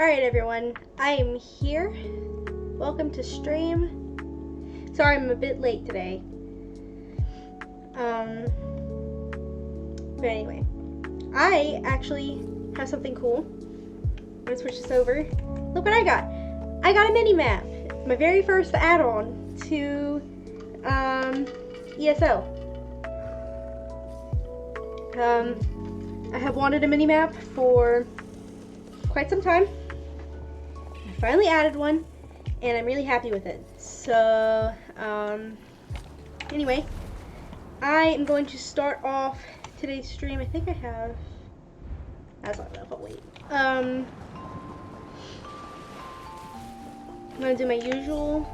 Alright everyone, I am here. Welcome to stream. Sorry I'm a bit late today. But anyway. I actually have something cool. I'm gonna switch this over. Look what I got. I got a mini-map. My very first add-on to ESO. I have wanted a mini-map for quite some time. I finally added one, and I'm really happy with it. So, anyway, I am going to start off today's stream. I think I have, that's not enough, I'll wait. I'm gonna do my usual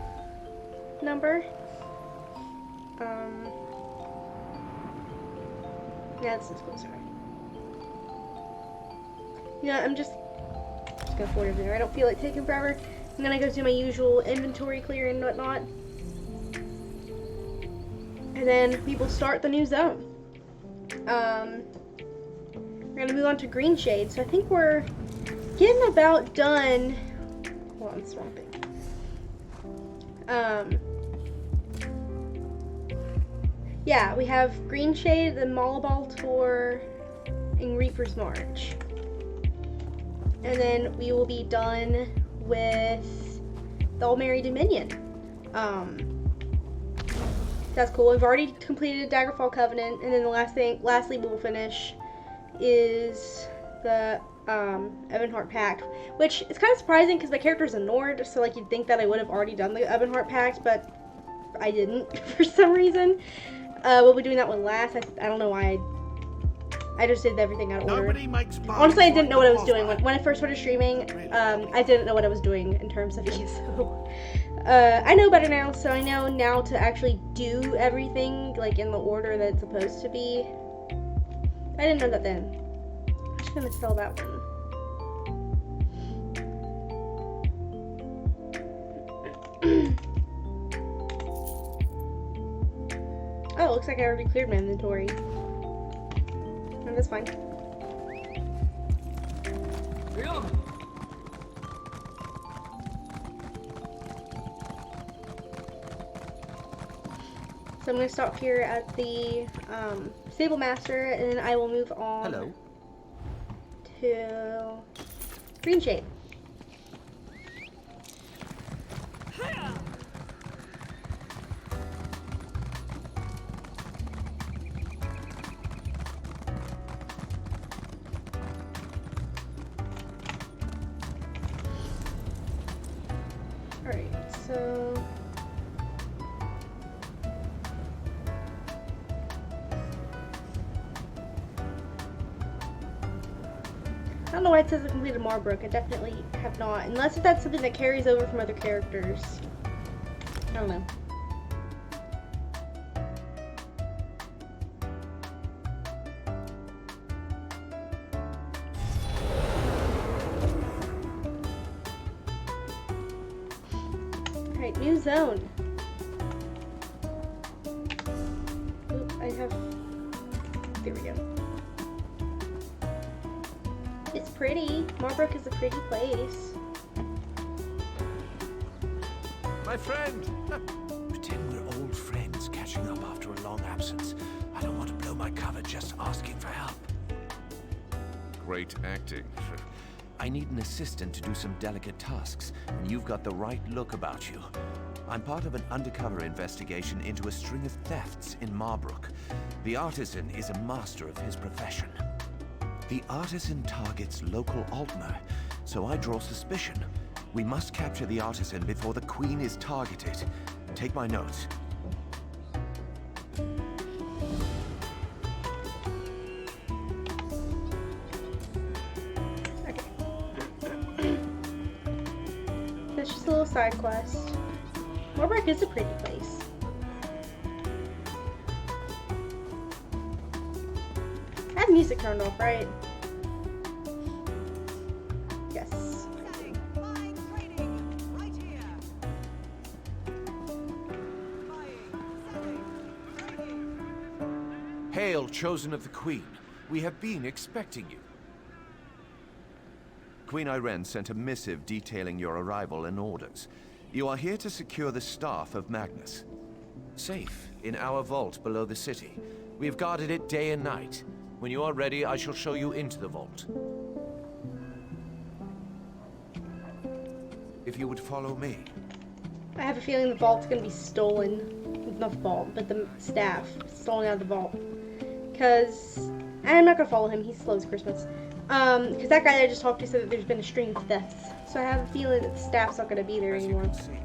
number. Yeah, this is closer. Yeah, I'm just gonna forward everything. I don't feel like taking forever. I'm gonna go do my usual inventory clear and whatnot. And then we will start the new zone. We're gonna move on to Green Shade. So I think we're getting about done. Hold on, swamping. Yeah, we have Green Shade, the Malabal Tour, and Reaper's March. And then we will be done with the Almeri Dominion. That's cool. We've already completed Daggerfall Covenant, and then the lastly we'll finish is the Ebonheart Pact, which is kind of surprising because my character's a Nord, so like you'd think that I would have already done the Ebonheart Pact, but I didn't for some reason. We'll be doing that one last. I don't know why I just did everything out of order. Honestly, I didn't know what I was doing. When I first started streaming, I didn't know what I was doing in terms of ESO. I know better now, so I know now to actually do everything like in the order that it's supposed to be. I didn't know that then. I'm just gonna sell that one. Oh, it looks like I already cleared my inventory. No, that's fine. So I'm going to stop here at the Stable Master, and then I will move on to Green Shade. Alright, so I don't know why it says I completed Marbrook. I definitely have not. Unless if that's something that carries over from other characters. I don't know. Alright, new zone. Oop, I have... There we go. It's pretty. Marbrook is a pretty place. My friend! Pretend we're old friends catching up after a long absence. I don't want to blow my cover just asking for help. Great acting. I need an assistant to do some delicate tasks, and you've got the right look about you. I'm part of an undercover investigation into a string of thefts in Marbrook. The artisan is a master of his profession. The artisan targets local Altmer, so I draw suspicion. We must capture the artisan before the Queen is targeted. Take my notes. That's just a little side quest. Marbrook is a pretty place. I have music turned off, right? Yes. Hail, chosen of the Queen. We have been expecting you. Queen Irene sent a missive detailing your arrival and orders. You are here to secure the staff of Magnus. Safe in our vault below the city. We have guarded it day and night. When you are ready, I shall show you into the vault. If you would follow me. I have a feeling the vault's gonna be stolen. Not the vault, but the staff stolen out of the vault. Cause I'm not gonna follow him. He slows Christmas. Cause that guy that I just talked to said that there's been a string of thefts. So I have a feeling that the staff's not gonna be there As you anymore. can see,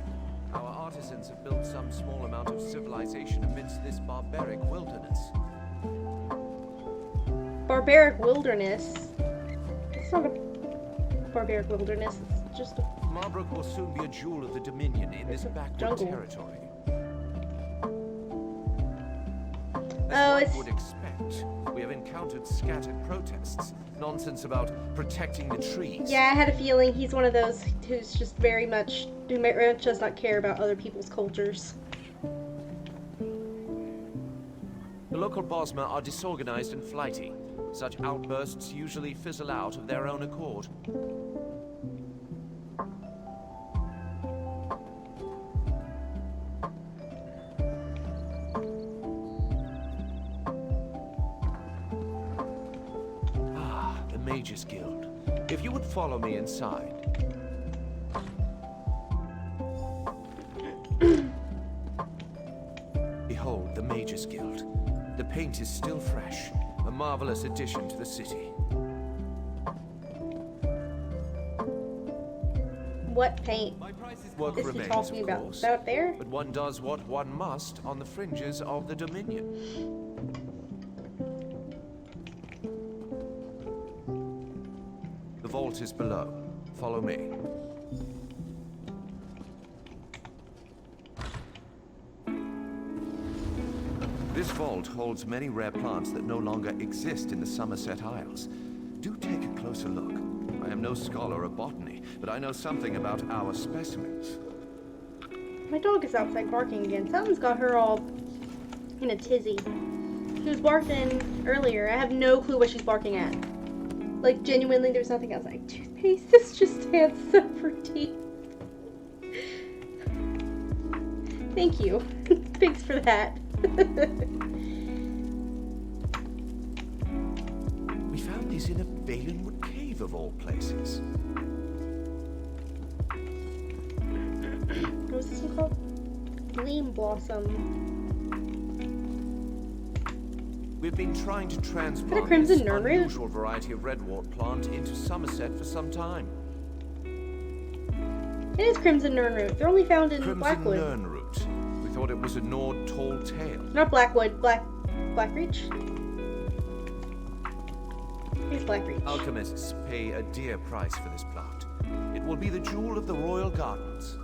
our artisans have built some small amount of civilization amidst this barbaric wilderness. Barbaric wilderness. It's not a barbaric wilderness. It's just a Marbrook will soon be a jewel of the Dominion in this backward jungle. territory. Oh, As it's- one would expect, we have encountered scattered protests, nonsense about protecting the trees. Yeah, I had a feeling he's one of those who's just very much does not care about other people's cultures. The local Bosmer are disorganized and flighty. Such outbursts usually fizzle out of their own accord. The Mages Guild. If you would follow me inside. Behold, the Mages Guild. The paint is still fresh, a marvelous addition to the city. What paint Work is he remains, talking of about? course, Is that up there? but one does what one must on the fringes of the Dominion. The vault is below. Follow me. This vault holds many rare plants that no longer exist in the Somerset Isles. Do take a closer look. I am no scholar of botany, but I know something about our specimens. My dog is outside barking again. Something's got her all in a tizzy. She was barking earlier. I have no clue what she's barking at. Like, genuinely, there's nothing else. Like, toothpaste, this just stands so pretty. Thank you. Thanks for that. We found these in a Valenwood cave of all places. What was this one called? Gleam Blossom. We've been trying to transplant crimson this nirnroot? unusual variety of redwort plant into Somerset for some time. It is Crimson Nirnroot. They're only found in Crimson Blackwood. nirnroot. We thought it was a Nord tall tale. Not Blackwood, Blackreach? It's Blackreach. Alchemists pay a dear price for this plant. It will be the jewel of the royal gardens.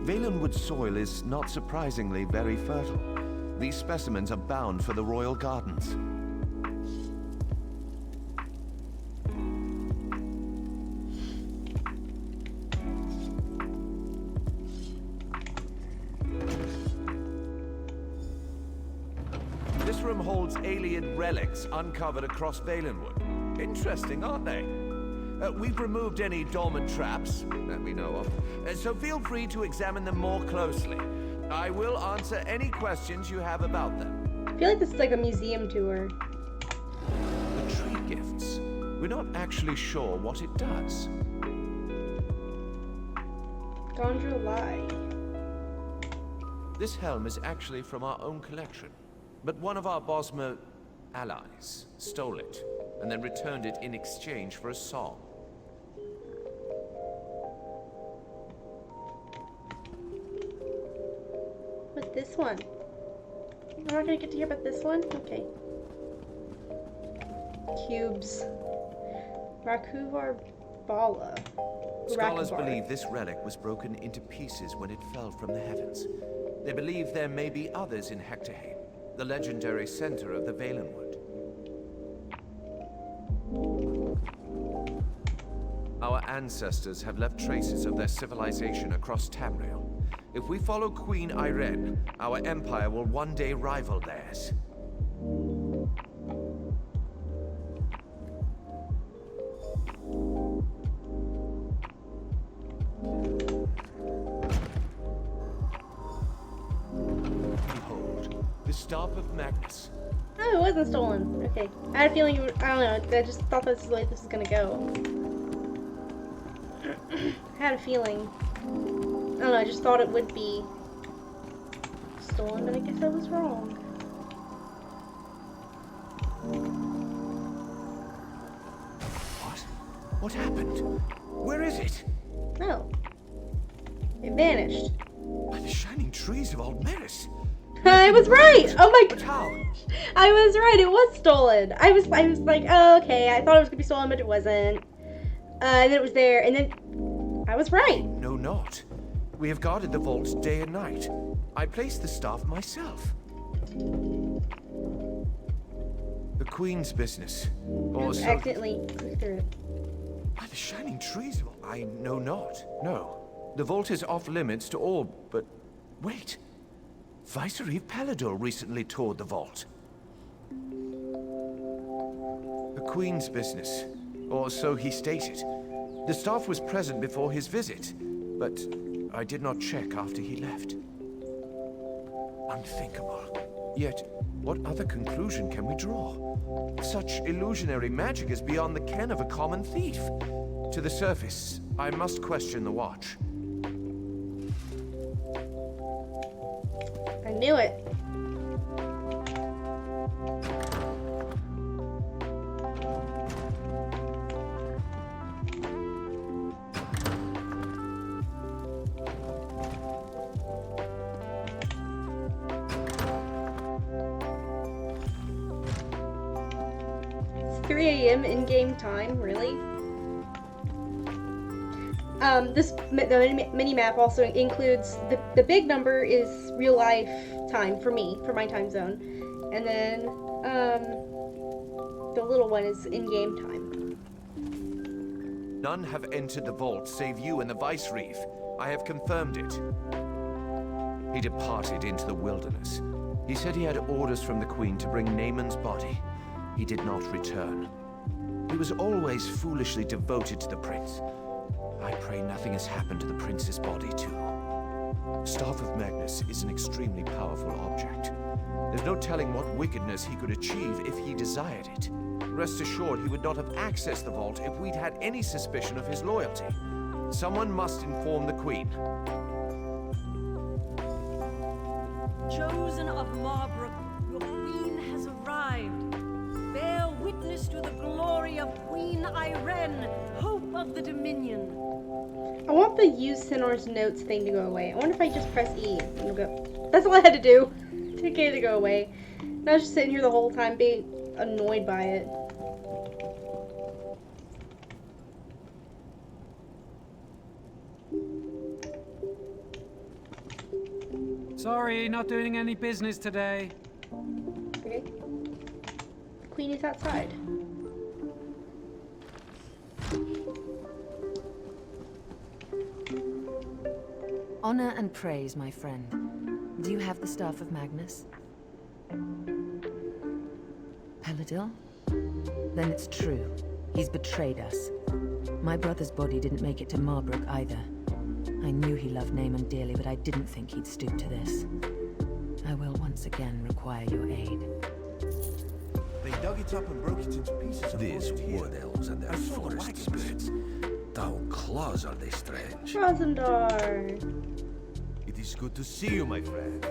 Valenwood soil is not surprisingly very fertile. These specimens are bound for the royal gardens. This room holds alien relics uncovered across Valenwood. Interesting, aren't they? We've removed any dormant traps that we know of, so feel free to examine them more closely. I will answer any questions you have about them. I feel like this is like a museum tour. The tree gifts. We're not actually sure what it does. Gondra Lai. This helm is actually from our own collection, but one of our Bosmer allies stole it and then returned it in exchange for a song. What's this one? I'm not gonna get to hear about this one? Okay. Cubes. Rakuvar Bala. Scholars Rakuvar. believe this relic was broken into pieces when it fell from the heavens. They believe there may be others in Hectorhaim, the legendary center of the Valenwood. Our ancestors have left traces of their civilization across Tamriel. If we follow Queen Irene, our empire will one day rival theirs. Staff of Magnus. Oh, it wasn't stolen. Okay. I had a feeling you would, I don't know. I just thought this is the way this is gonna go. I had a feeling. I don't know, I just thought it would be stolen, but I guess I was wrong. What? What happened? Where is it? Oh. It vanished. By the shining trees of Aldmeris. I was right! Oh my But how? I was right, it was stolen. I was like, oh, okay, I thought it was gonna be stolen, but it wasn't. And then it was there, and then I was right. No, not. We have guarded the vaults day and night. I placed the staff myself. The Queen's business. Or so... Accidentally clicked through it. By the shining trees of... I know not. No. The vault is off limits to all, but... Wait. Vicereeve Palador recently toured the vault. The Queen's business. Or so he stated. The staff was present before his visit, but I did not check after he left. Unthinkable. Yet, what other conclusion can we draw? Such illusionary magic is beyond the ken of a common thief. To the surface, I must question the watch. I knew it. 3 a.m. in-game time, really? The mini map also includes the big number is real life time for me, for my time zone, and then the little one is in-game time. None have entered the vault save you and the Vicereeve. I have confirmed it. He departed into the wilderness. He said he had orders from the Queen to bring Naaman's body. He did not return. He was always foolishly devoted to the prince. I pray nothing has happened to the prince's body, too. Staff of Magnus is an extremely powerful object. There's no telling what wickedness he could achieve if he desired it. Rest assured, he would not have accessed the vault if we'd had any suspicion of his loyalty. Someone must inform the Queen. Chosen of Marbrook, your queen has arrived. Bear witness to the glory of Queen Irene, hope of the Dominion. I want the use Cinor's notes thing to go away. I wonder if I just press E and it'll go. That's all I had to do to get it to go away. And I was just sitting here the whole time being annoyed by it. Sorry, not doing any business today. Okay. The Queen is outside. Honor and praise, my friend. Do you have the Staff of Magnus? Paladil? Then it's true. He's betrayed us. My brother's body didn't make it to Marbrook either. I knew he loved Naaman dearly, but I didn't think he'd stoop to this. I will once again require your aid. They dug it up and broke it into pieces. These wood elves and their forest spirits. Thou claws are they strange. Rosendar. It is good to see you, my friend.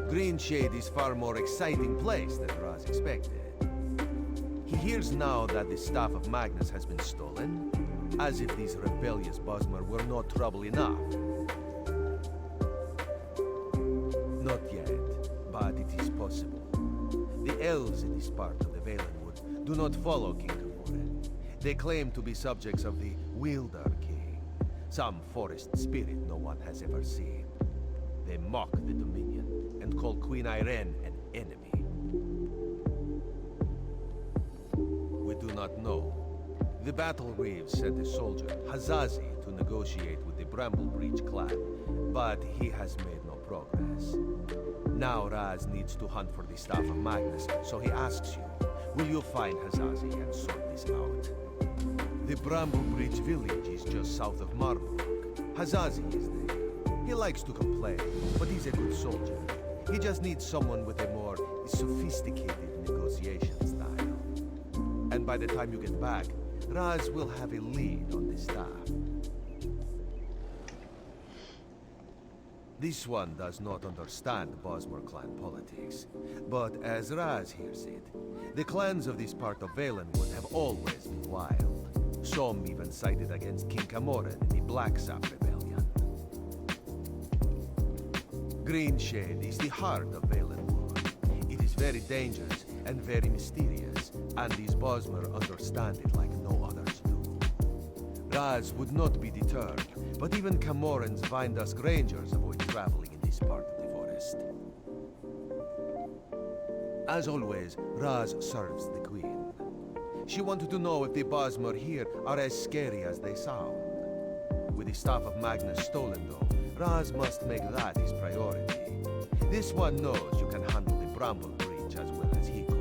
Greenshade is far more exciting place than Raz expected. He hears now that the Staff of Magnus has been stolen, as if these rebellious Bosmer were not trouble enough. Not yet, but it is possible. The elves in this part of the Valenwood do not follow King Kevoren. They claim to be subjects of the Wildar King, some forest spirit no one has ever seen. They mock the Dominion and call Queen Irene an enemy. We do not know. The Battle Reeves sent a soldier, Hazazi, to negotiate with the Bramblebreach clan, but he has made no progress. Now Raz needs to hunt for the Staff of Magnus, so he asks you, will you find Hazazi and sort this out? The Bramblebreach village is just south of Marbrook. Hazazi is there. He likes to complain, but he's a good soldier. He just needs someone with a more sophisticated negotiation style. And by the time you get back, Raz will have a lead on the staff. This one does not understand Bosmer clan politics, but as Raz hears it, the clans of this part of Valenwood have always been wild. Some even sided against King Camoran in the Black Sap Rebellion. Greenshade is the heart of Valenwood. It is very dangerous and very mysterious, and these Bosmer understand it like no others do. Raz would not be deterred, but even Camoran's Vindusk Rangers avoid traveling in this part of the forest. As always, Raz serves the Queen. She wanted to know if the Bosmer here are as scary as they sound. With the staff of Magnus stolen though, Raz must make that his priority. This one knows you can handle the Bramble Breach as well as he could.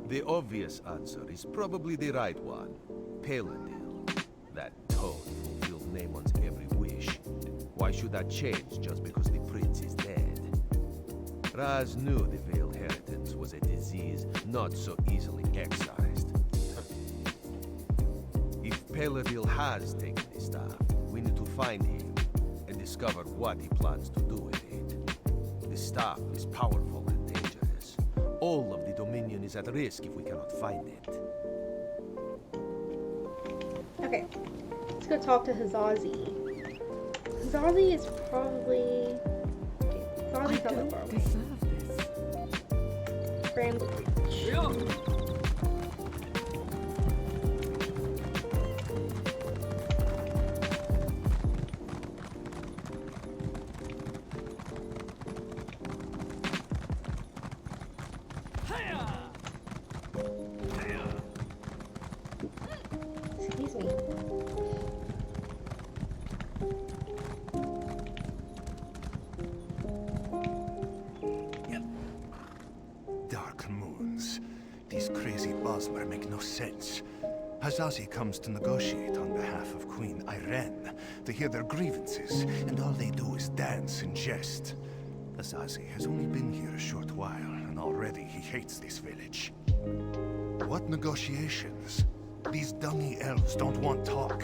The obvious answer is probably the right one. Paladin. That toad fulfilled Naaman's every wish. Why should that change just because the prince is dead? Raz knew the Veiled Heritance was a disease not so easily excised. If Paladil has taken the staff, we need to find him and discover what he plans to do with it. The staff is powerful and dangerous. All of the Dominion is at risk if we cannot find it. Okay, let's go talk to Hazazi. Hazazi is probably... Okay, Hazazi's not that far away. Bramble Breach. Excuse me. Dark moons. These crazy Bosmer make no sense. Hazazi comes to negotiate on behalf of Queen Irene to hear their grievances, and all they do is dance and jest. Hazazi has only been here a short while, and already he hates this village. What negotiations? These dungy elves don't want talk.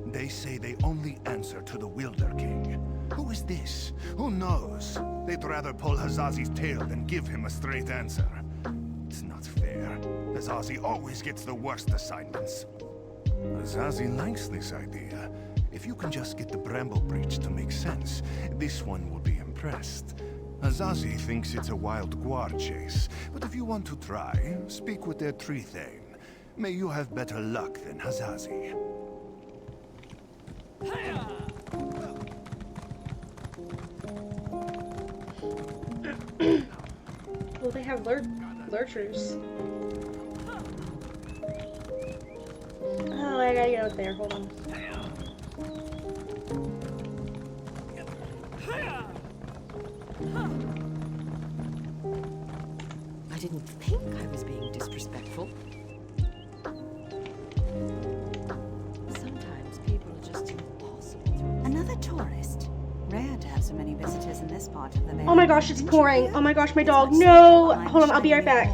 They say they only answer to the Wilder King. Who is this? Who knows? They'd rather pull Hazazi's tail than give him a straight answer. It's not fair. Hazazi always gets the worst assignments. Hazazi likes this idea. If you can just get the Bramble Breach to make sense, this one will be impressed. Hazazi thinks it's a wild guar chase, but if you want to try, speak with their tree thane. May you have better luck than Hazazi. Well, they have lurchers. Oh, I gotta get out there. Hold on. I didn't think I was being disrespectful. Sometimes people are just impossible to... Another tourist. Rare to have so many visitors in this part of the valley. Oh my gosh, it's pouring. Oh my gosh, my dog. No! Hold on, I'll be right back.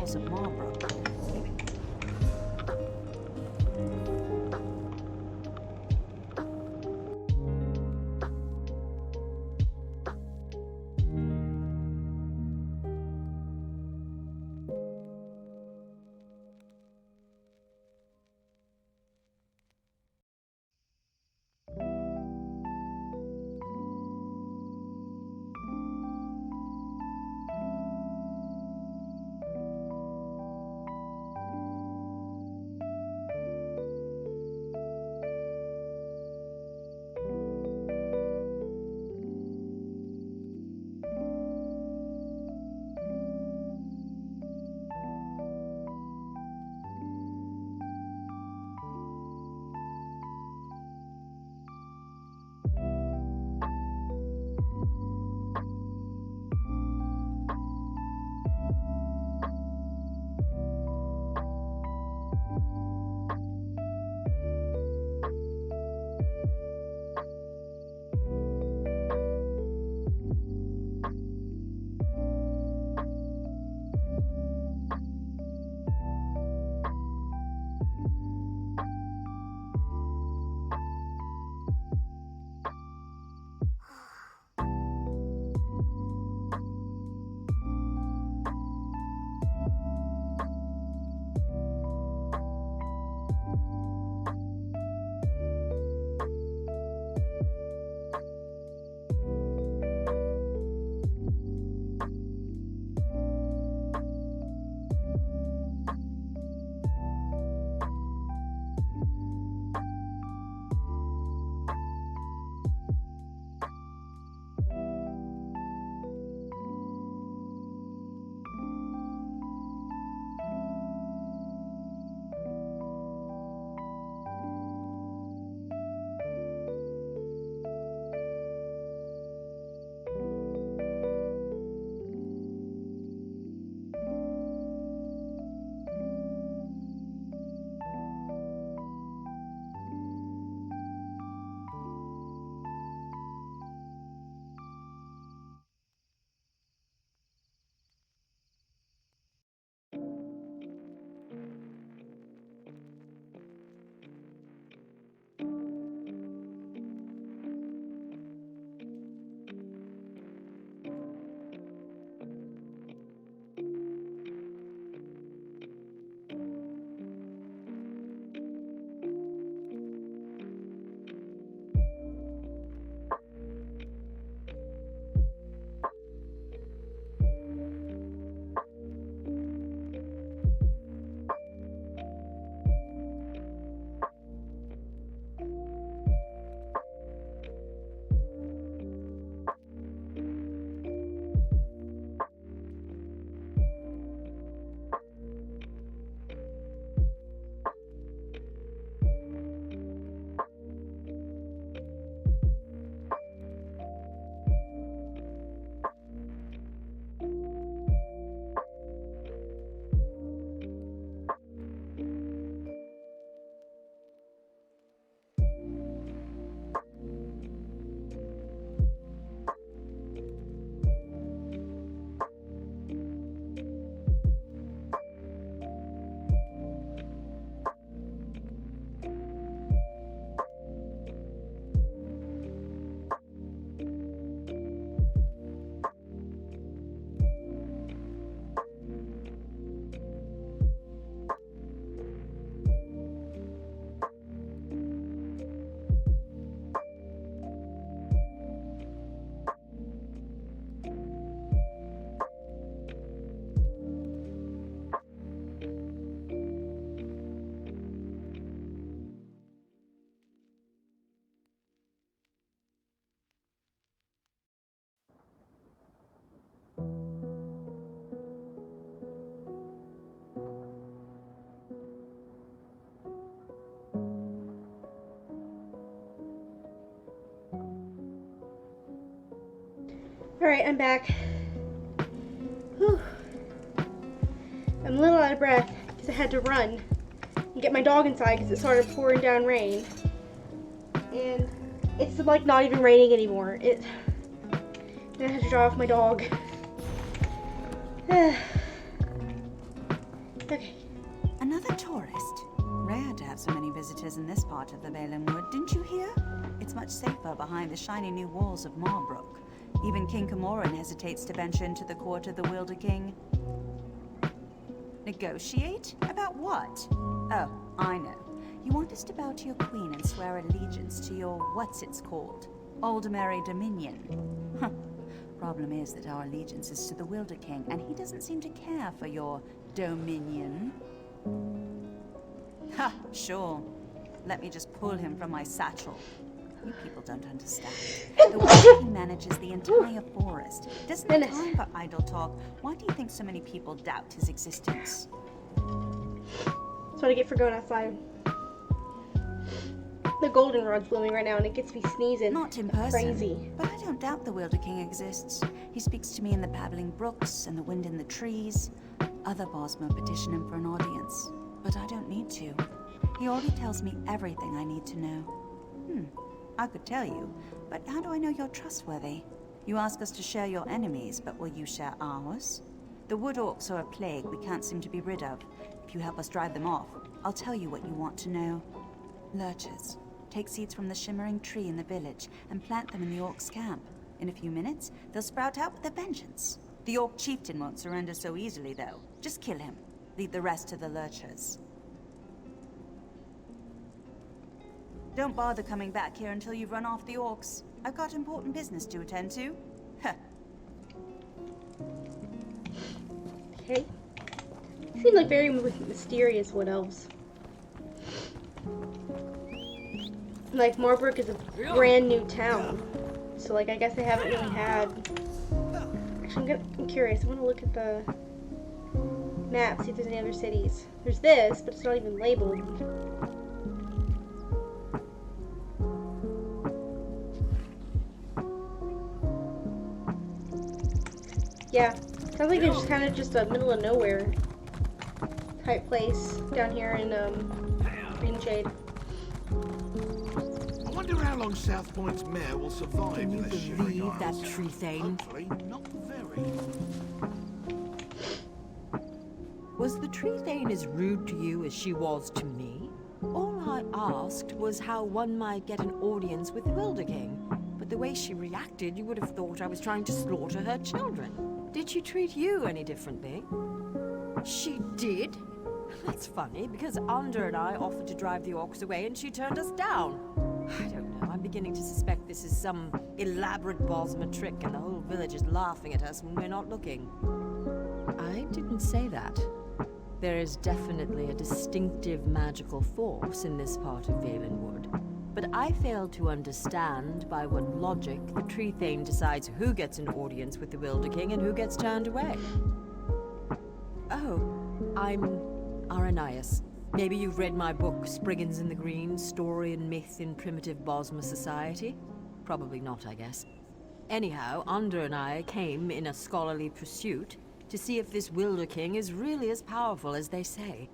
Alright, I'm back. Whew. I'm a little out of breath because I had to run and get my dog inside because it started pouring down rain. And it's like not even raining anymore. And I have to dry off my dog. Okay. Another tourist. Rare to have so many visitors in this part of the Valen Wood, didn't you hear? It's much safer behind the shiny new walls of Marbrook. Even King Camoran hesitates to venture into the court of the Wilder King. Negotiate? About what? Oh, I know. You want us to bow to your queen and swear allegiance to your what's-it's-called? Aldemary Dominion. Huh. Problem is that our allegiance is to the Wilder King, and he doesn't seem to care for your dominion. Ha, sure. Let me just pull him from my satchel. You people don't understand. The Wilder King manages the entire forest. Doesn't have time for idle talk. Why do you think so many people doubt his existence? That's what I get for going outside. The goldenrod's blooming right now and it gets me sneezing. Not in person. Crazy. But I don't doubt the Wilder King exists. He speaks to me in the babbling brooks and the wind in the trees. Other Bosmer petition him for an audience. But I don't need to. He already tells me everything I need to know. I could tell you, but how do I know you're trustworthy? You ask us to share your enemies, but will you share ours? The wood orcs are a plague we can't seem to be rid of. If you help us drive them off, I'll tell you what you want to know. Lurchers. Take seeds from the shimmering tree in the village and plant them in the orcs' camp. In a few minutes, they'll sprout out with a vengeance. The orc chieftain won't surrender so easily, though. Just kill him. Leave the rest to the lurchers. Don't bother coming back here until you've run off the orcs. I've got important business to attend to. Huh. Okay. They seem like very mysterious wood elves. Like, Marbrook is a brand new town. So, like, I guess they haven't really had... Actually, I'm curious. I want to look at the map, see if there's any other cities. There's this, but it's not even labeled. Yeah, sounds like it's kind of just a middle of nowhere type place down here in Greenshade. I wonder how long South Point's mayor will survive. Can you in the Shivering believe that Isles. tree thing? Hopefully not very. Was the tree thane as rude to you as she was to me? All I asked was how one might get an audience with the Wilder King. But the way she reacted, you would have thought I was trying to slaughter her children. Did she treat you any differently? She did? That's funny, because Under and I offered to drive the orcs away and she turned us down. I don't know, I'm beginning to suspect this is some elaborate Bosmer trick and the whole village is laughing at us when we're not looking. I didn't say that. There is definitely a distinctive magical force in this part of Valen Wood. But I fail to understand by what logic the Tree Thane decides who gets an audience with the Wilder King and who gets turned away. Oh, I'm Aranias. Maybe you've read my book, Spriggans in the Green, Story and Myth in Primitive Bosmer Society? Probably not, I guess. Anyhow, Under and I came in a scholarly pursuit to see if this Wilder King is really as powerful as they say.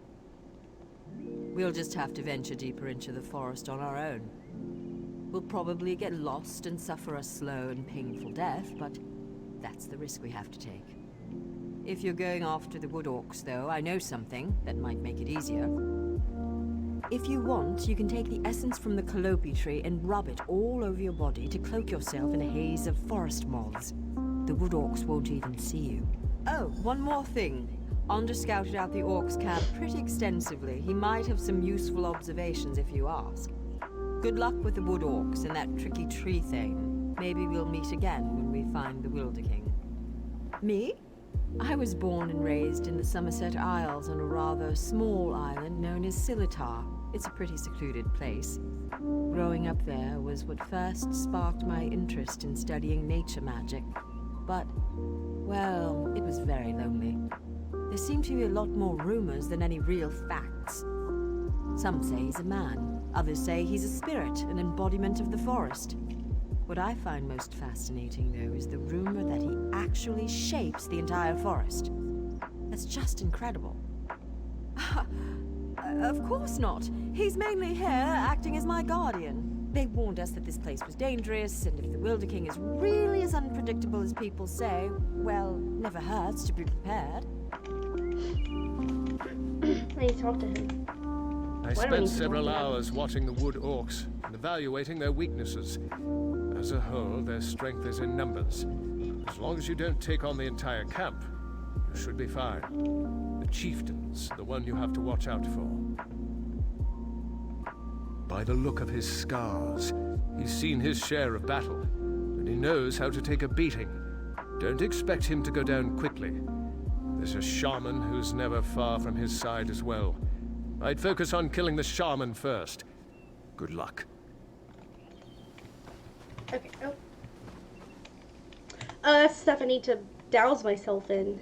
We'll just have to venture deeper into the forest on our own. We'll probably get lost and suffer a slow and painful death, but that's the risk we have to take. If you're going after the wood orcs, though, I know something that might make it easier. If you want, you can take the essence from the calope tree and rub it all over your body to cloak yourself in a haze of forest moths. The wood orcs won't even see you. Oh, one more thing. Under scouted out the orcs' camp pretty extensively. He might have some useful observations if you ask. Good luck with the wood orcs and that tricky tree thing. Maybe we'll meet again when we find the Wilder King. Me? I was born and raised in the Somerset Isles on a rather small island known as Silitar. It's a pretty secluded place. Growing up there was what first sparked my interest in studying nature magic. But, well, it was very lonely. There seem to be a lot more rumors than any real facts. Some say he's a man. Others say he's a spirit, an embodiment of the forest. What I find most fascinating, though, is the rumor that he actually shapes the entire forest. That's just incredible. Of course not. He's mainly here, acting as my guardian. They warned us that this place was dangerous, and if the Wilder King is really as unpredictable as people say, well, never hurts to be prepared. I need to talk to him. I spent several hours watching the wood orcs and evaluating their weaknesses. As a whole, their strength is in numbers. As long as you don't take on the entire camp, you should be fine. The chieftain's the one you have to watch out for. By the look of his scars, he's seen his share of battle, and he knows how to take a beating. Don't expect him to go down quickly. There's a shaman who's never far from his side as well. I'd focus on killing the shaman first. Good luck. Okay, oh. That's stuff I need to douse myself in.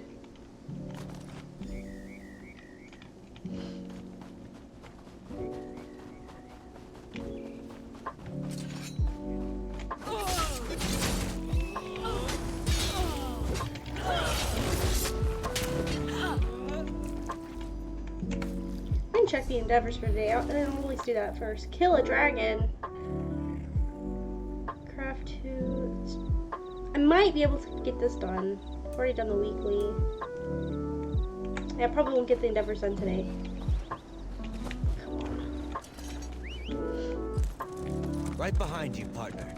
Check the endeavors for today. I'll always do that first. Kill a dragon. Craft 2. I might be able to get this done. I've already done the weekly. Yeah, I probably won't get the endeavors done today. Come on. Right behind you, partner.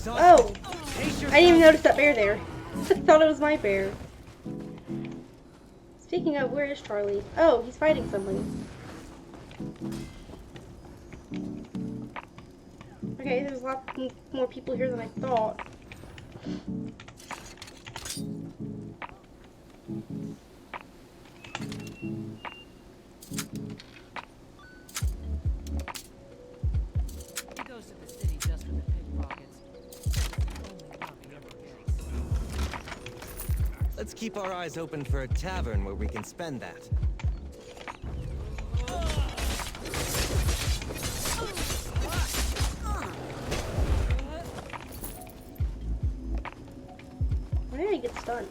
Oh! I didn't even notice that bear there. I thought it was my bear. Speaking of, where is Charlie? Oh, he's fighting somebody. Okay, there's a lot more people here than I thought. Let's keep our eyes open for a tavern where we can spend that. Why did I get stunned?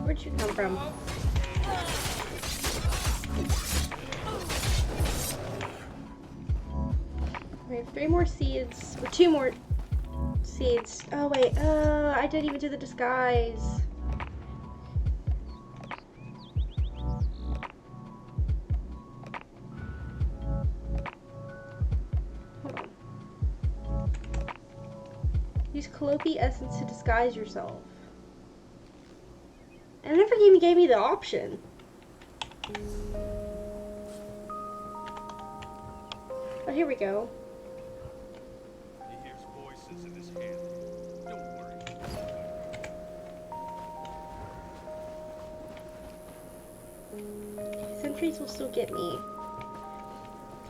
Where'd you come from? We have 3 more seeds, or 2 more seeds. Oh wait, I didn't even do the disguise. Hold on. Use Calliope Essence to disguise yourself. It never even gave me the option. Oh, here we go. sentries will still get me.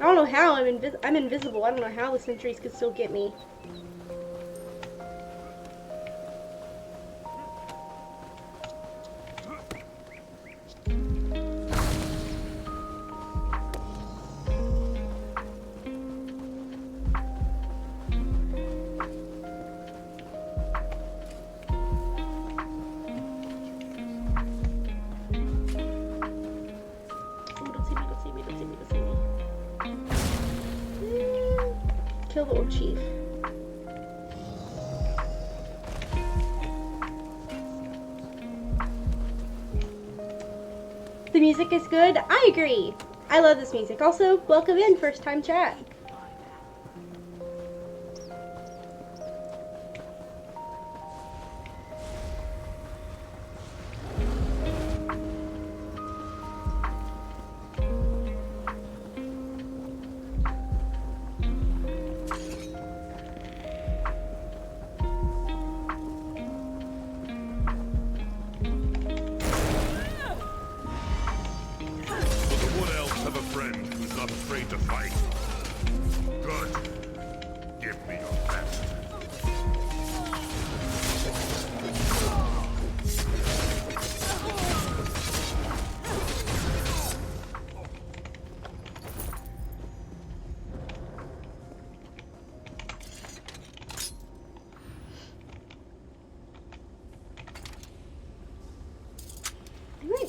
I don't know how I'm invisible. I don't know how the sentries could still get me. Kill the old chief. The music is good. I agree. I love this music. Also, welcome in, first time chat.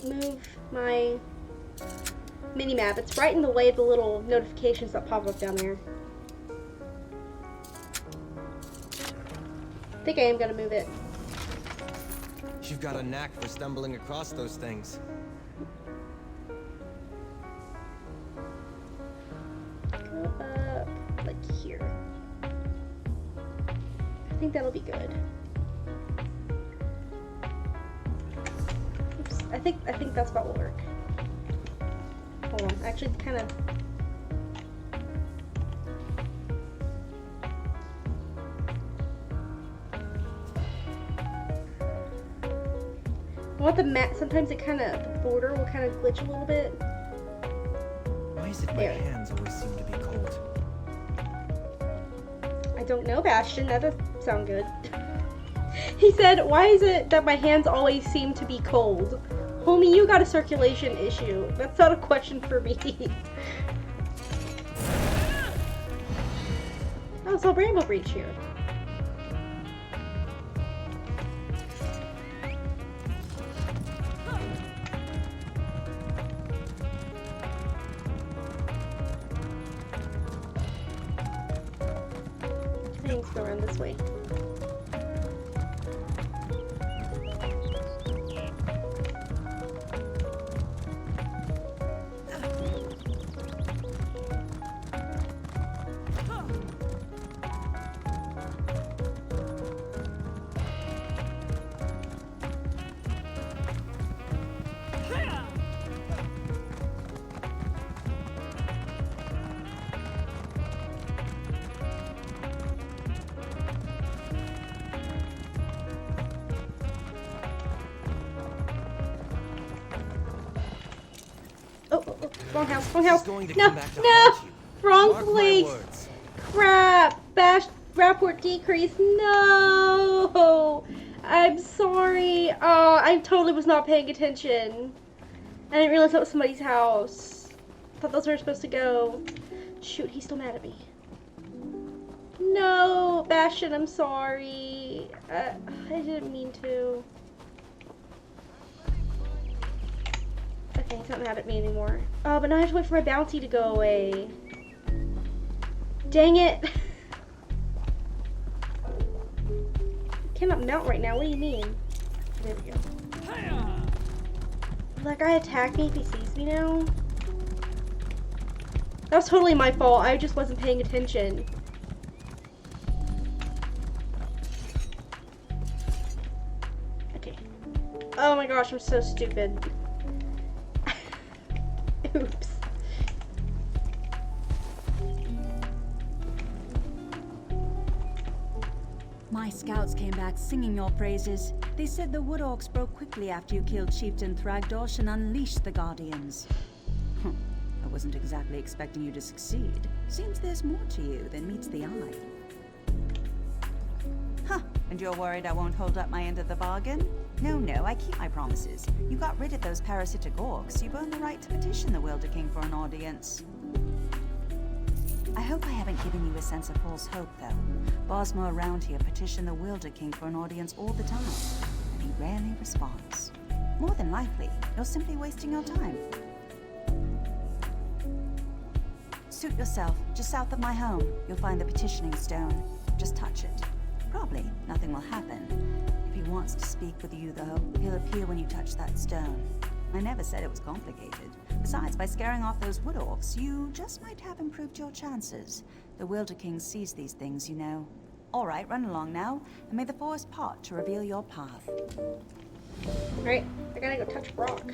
Move my mini-map. It's right in the way of the little notifications that pop up down there. I think I am gonna move it. You've got a knack for stumbling across those things. Go up like here. I think that'll be good. I think that's about will work. Hold on, actually kind of. I want the mat. Sometimes it kind of, the border will kind of glitch a little bit. Why is it my hands always seem to be cold? I don't know, Bastion. That doesn't sound good. He said, why is it that my hands always seem to be cold? Homie, you got a circulation issue. That's not a question for me. Oh, it's a Bramble Breach here. I think go around this way. Wrong house, wrong house. No, wrong place. Crap. Rapport decrease. No. I'm sorry. Oh, I totally was not paying attention. I didn't realize that was somebody's house. I thought those were supposed to go. Shoot, he's still mad at me. No, Bastion, I'm sorry. I didn't mean to. Okay, he's not mad at me anymore. Oh, but now I have to wait for my bounty to go away. Dang it. Cannot mount right now. What do you mean? There we go. Will that guy attack me if he sees me now? That was totally my fault. I just wasn't paying attention. Okay. Oh my gosh, I'm so stupid. Oops. My scouts came back singing your praises. They said the Wood Orcs broke quickly after you killed Chieftain Thragdosh and unleashed the Guardians. wasn't exactly expecting you to succeed. Seems there's more to you than meets the eye. Huh, and you're worried I won't hold up my end of the bargain? No, I keep my promises. You got rid of those parasitic orcs. You've earned the right to petition the Wilder King for an audience. I hope I haven't given you a sense of false hope, though. Bosmer around here petition the Wilder King for an audience all the time, and he rarely responds. More than likely, you're simply wasting your time. Suit yourself. Just south of my home, you'll find the petitioning stone. Just touch it. Probably nothing will happen. If he wants to speak with you, though, he'll appear when you touch that stone. I never said it was complicated. Besides, by scaring off those wood orcs, you just might have improved your chances. The Wilder King sees these things, you know. All right, run along now, and may the forest part to reveal your path. Alright, I gotta go touch Brock.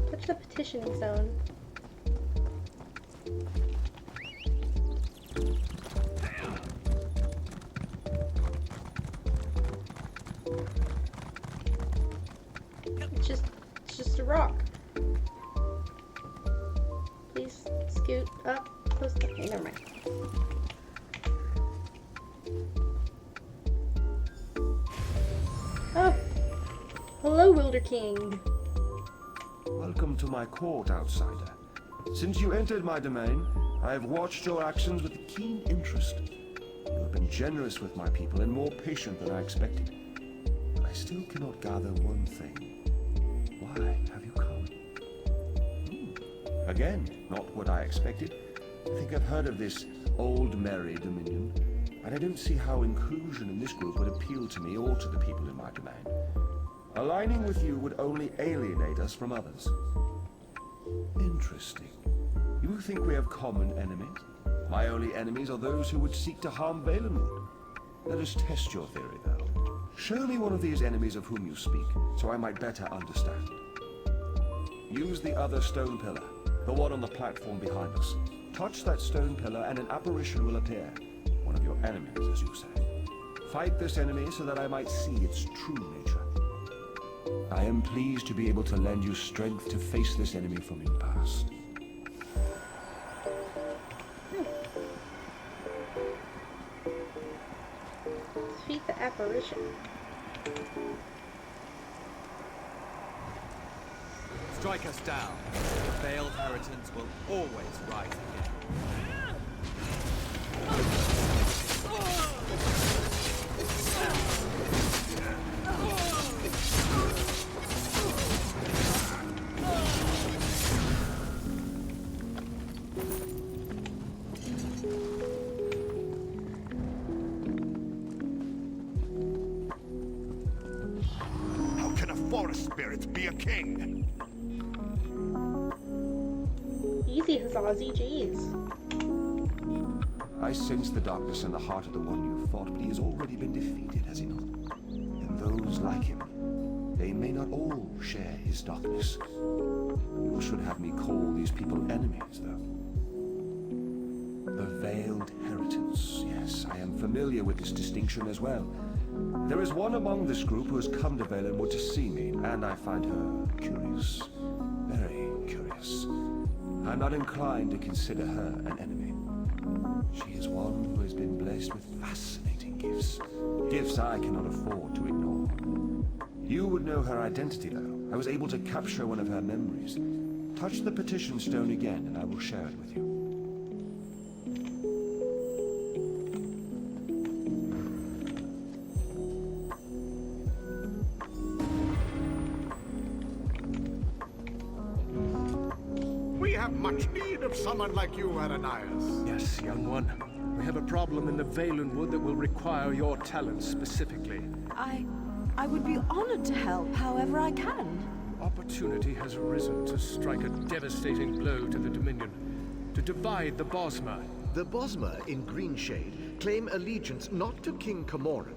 Touch the petitioning zone. It's just a rock. Please scoot up close to me. Never mind. Oh, hello, Wilder King. Welcome to my court, outsider. Since you entered my domain, I have watched your actions with keen interest. You have been generous with my people and more patient than I expected. I still cannot gather one thing. Why have you come? Again, not what I expected. I think I've heard of this Old Merry Dominion, and I don't see how inclusion in this group would appeal to me or to the people in my domain. Aligning with you would only alienate us from others. Interesting. You think we have common enemies? My only enemies are those who would seek to harm Valenwood. Let us test your theory, though. Show me one of these enemies of whom you speak, so I might better understand. Use the other stone pillar, the one on the platform behind us. Touch that stone pillar and an apparition will appear. One of your enemies, as you say. Fight this enemy so that I might see its true nature. I am pleased to be able to lend you strength to face this enemy from your past. Defeat the apparition. Strike us down. The veiled inheritance will always rise again. How can a forest spirit be a king? Easy, Hazazi, jeez. I sense the darkness in the heart of the one you fought, but he has already been defeated, has he not? And those like him, they may not all share his darkness. You should have me call these people enemies, though. The Veiled Inheritance. Yes, I am familiar with this distinction as well. There is one among this group who has come to Valenwood to see me, and I find her curious. Very curious. I'm not inclined to consider her an enemy. She is one who has been blessed with fascinating gifts. Gifts I cannot afford to ignore. You would know her identity, though. I was able to capture one of her memories. Touch the petition stone again, and I will share it with you. We have much need of someone like you, Ananias. Yes, young one. We have a problem in the Valenwood that will require your talents specifically. I would be honored to help however I can. Opportunity has arisen to strike a devastating blow to the Dominion, to divide the Bosmer. The Bosmer in Greenshade claim allegiance not to King Camoran,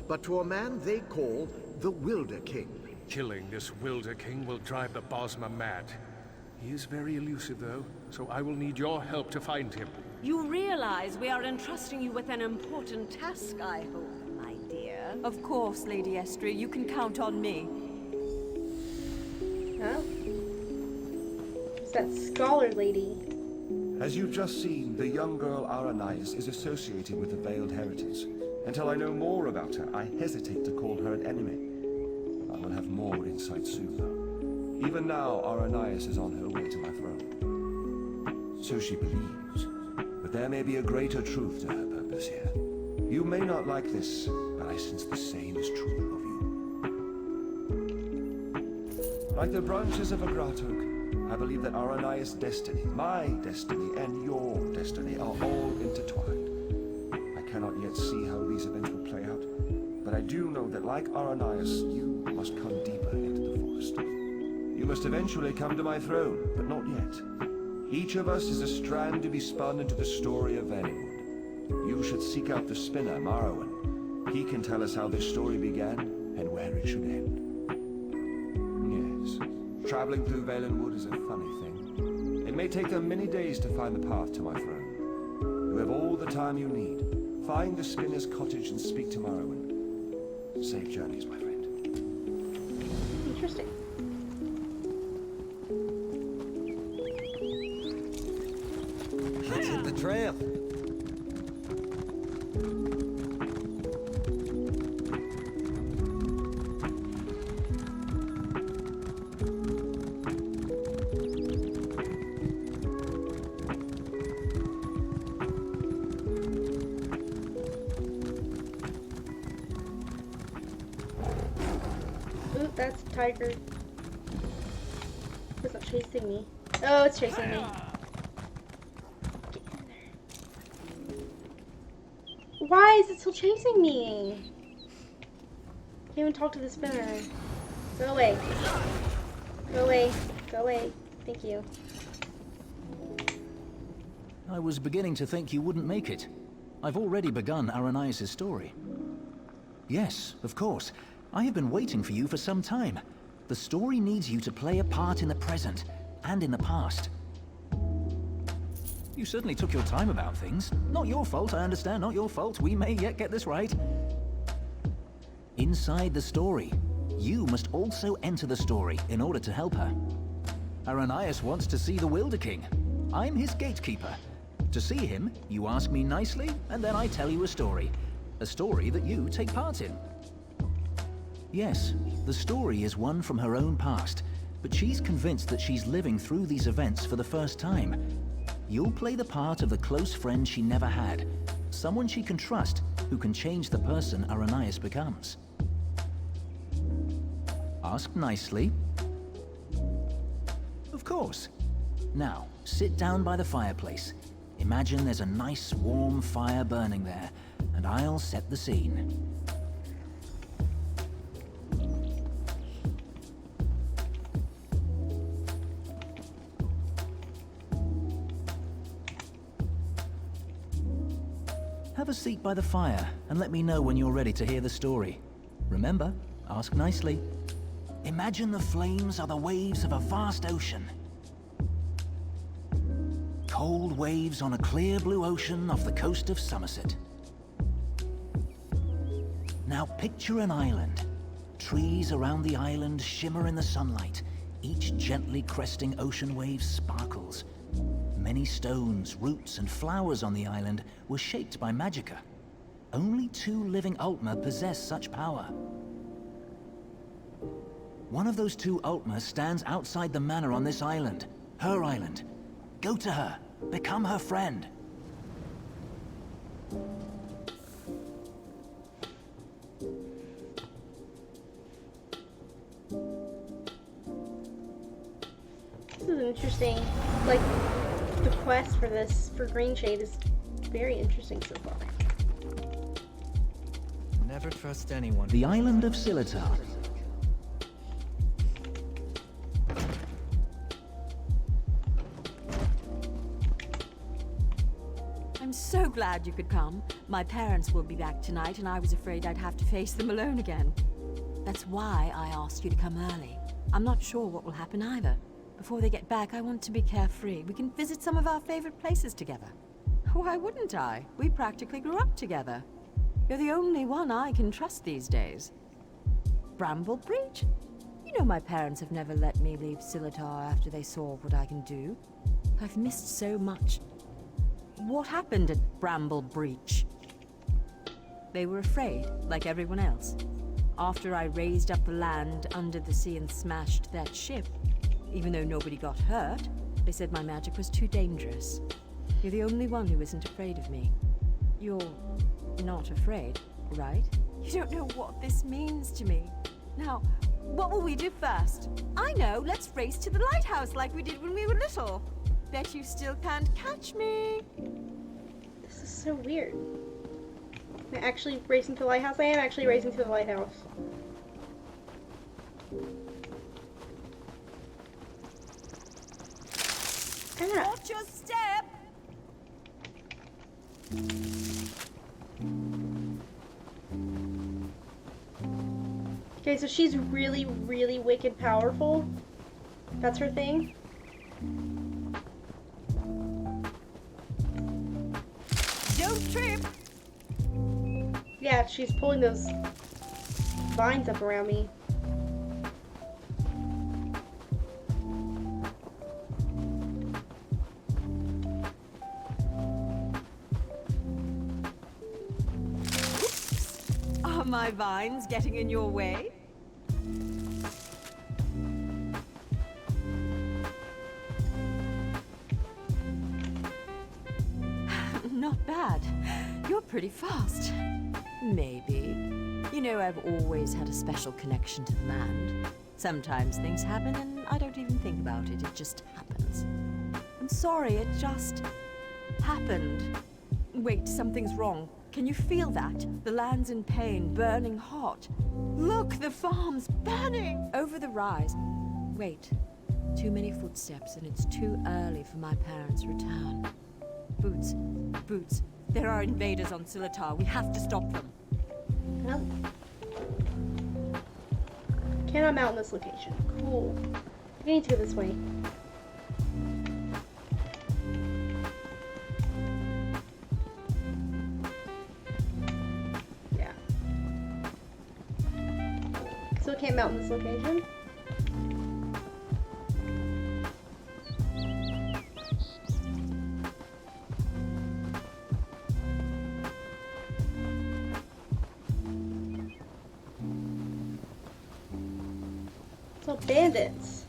but to a man they call the Wilder King. Killing this Wilder King will drive the Bosmer mad. He is very elusive, though, so I will need your help to find him. You realize we are entrusting you with an important task, I hope, my dear. Of course, Lady Estria, you can count on me. Oh. It's that scholar lady. As you've just seen, the young girl Aranias is associated with the Veiled Heritance. Until I know more about her, I hesitate to call her an enemy. I will have more insight soon, though. Even now, Aranias is on her way to my throne. So she believes. But there may be a greater truth to her purpose here. You may not like this, but I sense the same is true of you. Like the branches of a grottoak, I believe that Aranias' destiny, my destiny, and your destiny are all intertwined. I cannot yet see how these events will play out, but I do know that like Aranias, you must come deeper into the forest. You must eventually come to my throne, but not yet. Each of us is a strand to be spun into the story of Valenwood. You should seek out the spinner, Marrowan. He can tell us how this story began and where it should end. Yes, traveling through Valenwood is a funny thing. It may take them many days to find the path to my throne. You have all the time you need. Find the spinner's cottage and speak to Marrowan. Safe journeys, my friend. Interesting. Let's hit the trail. Ooh, that's a tiger. It's not chasing me. Oh, it's chasing me. Why is it still chasing me? Can't even talk to the spinner. Go away. Go away. Go away. Thank you. I was beginning to think you wouldn't make it. I've already begun Aranias' story. Yes, of course. I have been waiting for you for some time. The story needs you to play a part in the present and in the past. You certainly took your time about things. Not your fault, I understand, not your fault. We may yet get this right. Inside the story, you must also enter the story in order to help her. Aranias wants to see the Wilder King. I'm his gatekeeper. To see him, you ask me nicely, and then I tell you a story. A story that you take part in. Yes, the story is one from her own past, but she's convinced that she's living through these events for the first time. You'll play the part of the close friend she never had, someone she can trust, who can change the person Aranias becomes. Ask nicely. Of course. Now, sit down by the fireplace. Imagine there's a nice warm fire burning there, and I'll set the scene. Have a seat by the fire, and let me know when you're ready to hear the story. Remember, ask nicely. Imagine the flames are the waves of a vast ocean. Cold waves on a clear blue ocean off the coast of Somerset. Now picture an island. Trees around the island shimmer in the sunlight. Each gently cresting ocean wave sparkles. Many stones, roots, and flowers on the island were shaped by Magicka. Only 2 living Altmer possess such power. One of those 2 Altmer stands outside the manor on this island. Her island. Go to her. Become her friend. This is interesting. Like, the quest for this, for Greenshade, is very interesting so far. Never trust anyone. The island of Silitar. I'm so glad you could come. My parents will be back tonight, and I was afraid I'd have to face them alone again. That's why I asked you to come early. I'm not sure what will happen either. Before they get back, I want to be carefree. We can visit some of our favorite places together. Why wouldn't I? We practically grew up together. You're the only one I can trust these days. Bramble Breach? You know my parents have never let me leave Silitar after they saw what I can do. I've missed so much. What happened at Bramble Breach? They were afraid, like everyone else. After I raised up the land under the sea and smashed that ship, even though nobody got hurt, they said my magic was too dangerous. You're the only one who isn't afraid of me. You're not afraid, right? You don't know what this means to me. Now, what will we do first? I know, let's race to the lighthouse like we did when we were little. Bet you still can't catch me. This is so weird. Am I actually racing to the lighthouse? I am actually racing to the lighthouse. Watch your step! Okay, so she's really, really wicked powerful. That's her thing. Don't trip! Yeah, she's pulling those vines up around me. Are my vines getting in your way? Not bad. You're pretty fast. Maybe. You know, I've always had a special connection to the land. Sometimes things happen and I don't even think about it. It just happens. I'm sorry, it just happened. Wait, something's wrong. Can you feel that? The land's in pain, burning hot. Look, the farm's burning! Over the rise. Wait. Too many footsteps and it's too early for my parents' return. Boots. Boots. There are invaders on Silitar. We have to stop them. Well, cannot mount in this location. Cool. We need to go this way. Yeah. So we can't mount in this location. So bandits.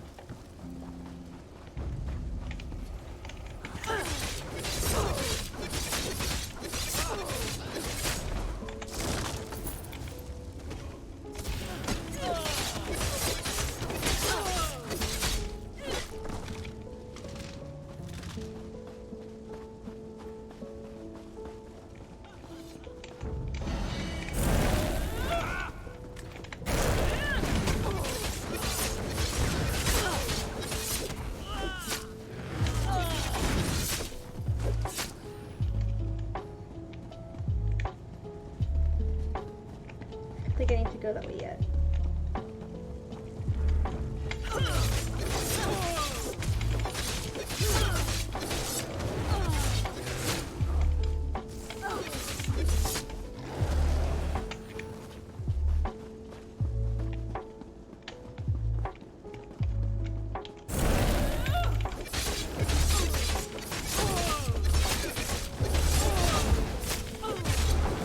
I think I need to go that way yet.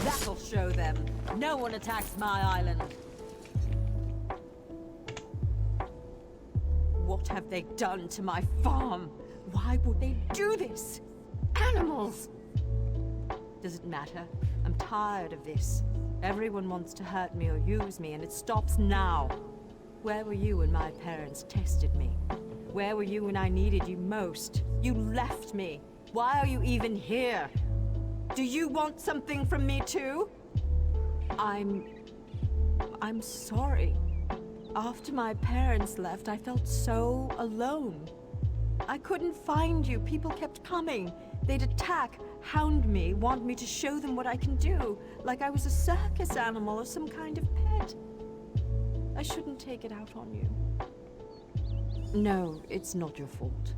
That'll show them. No one attacks my island. What have they done to my farm? Why would they do this? Animals! Does it matter? I'm tired of this. Everyone wants to hurt me or use me, and it stops now. Where were you when my parents tested me? Where were you when I needed you most? You left me. Why are you even here? Do you want something from me too? I'm sorry. After my parents left, I felt so alone. I couldn't find you. People kept coming. They'd attack, hound me, want me to show them what I can do, like I was a circus animal or some kind of pet. I shouldn't take it out on you. No, it's not your fault.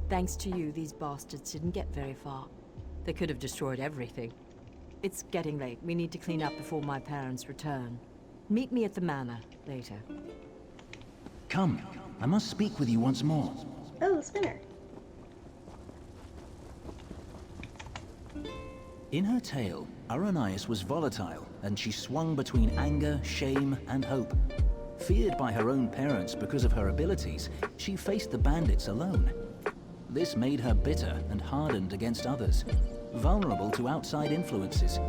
Thanks to you, these bastards didn't get very far. They could have destroyed everything. It's getting late. We need to clean up before my parents return. Meet me at the manor later. Come, I must speak with you once more. Oh, the spinner. In her tale, Aranias was volatile, and she swung between anger, shame, and hope. Feared by her own parents because of her abilities, she faced the bandits alone. This made her bitter and hardened against others, vulnerable to outside influences.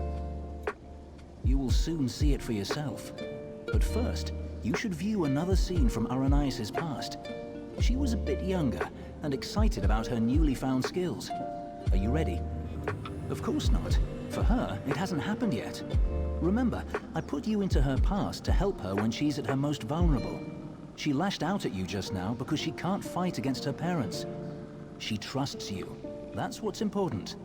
You will soon see it for yourself. But first, you should view another scene from Aranias' past. She was a bit younger and excited about her newly found skills. Are you ready? Of course not. For her, it hasn't happened yet. Remember, I put you into her past to help her when she's at her most vulnerable. She lashed out at you just now because she can't fight against her parents. She trusts you. That's what's important.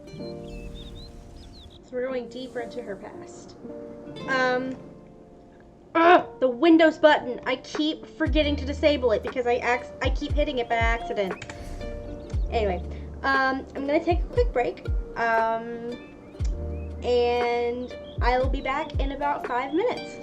So we're going deeper into her past. The Windows button. I keep forgetting to disable it because I keep hitting it by accident. Anyway, I'm gonna take a quick break. And I will be back in about 5 minutes.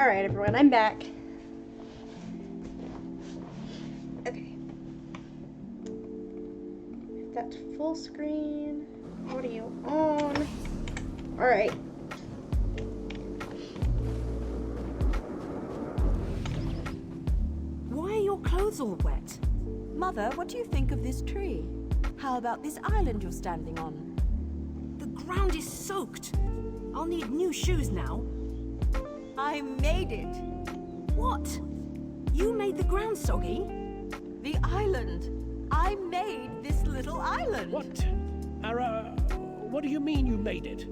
Alright, everyone, I'm back. Okay. That's full screen. Audio on. Alright. Why are your clothes all wet? Mother, what do you think of this tree? How about this island you're standing on? The ground is soaked. I'll need new shoes now. I made it. What? You made the ground soggy? The island. I made this little island. What? Ara, what do you mean you made it?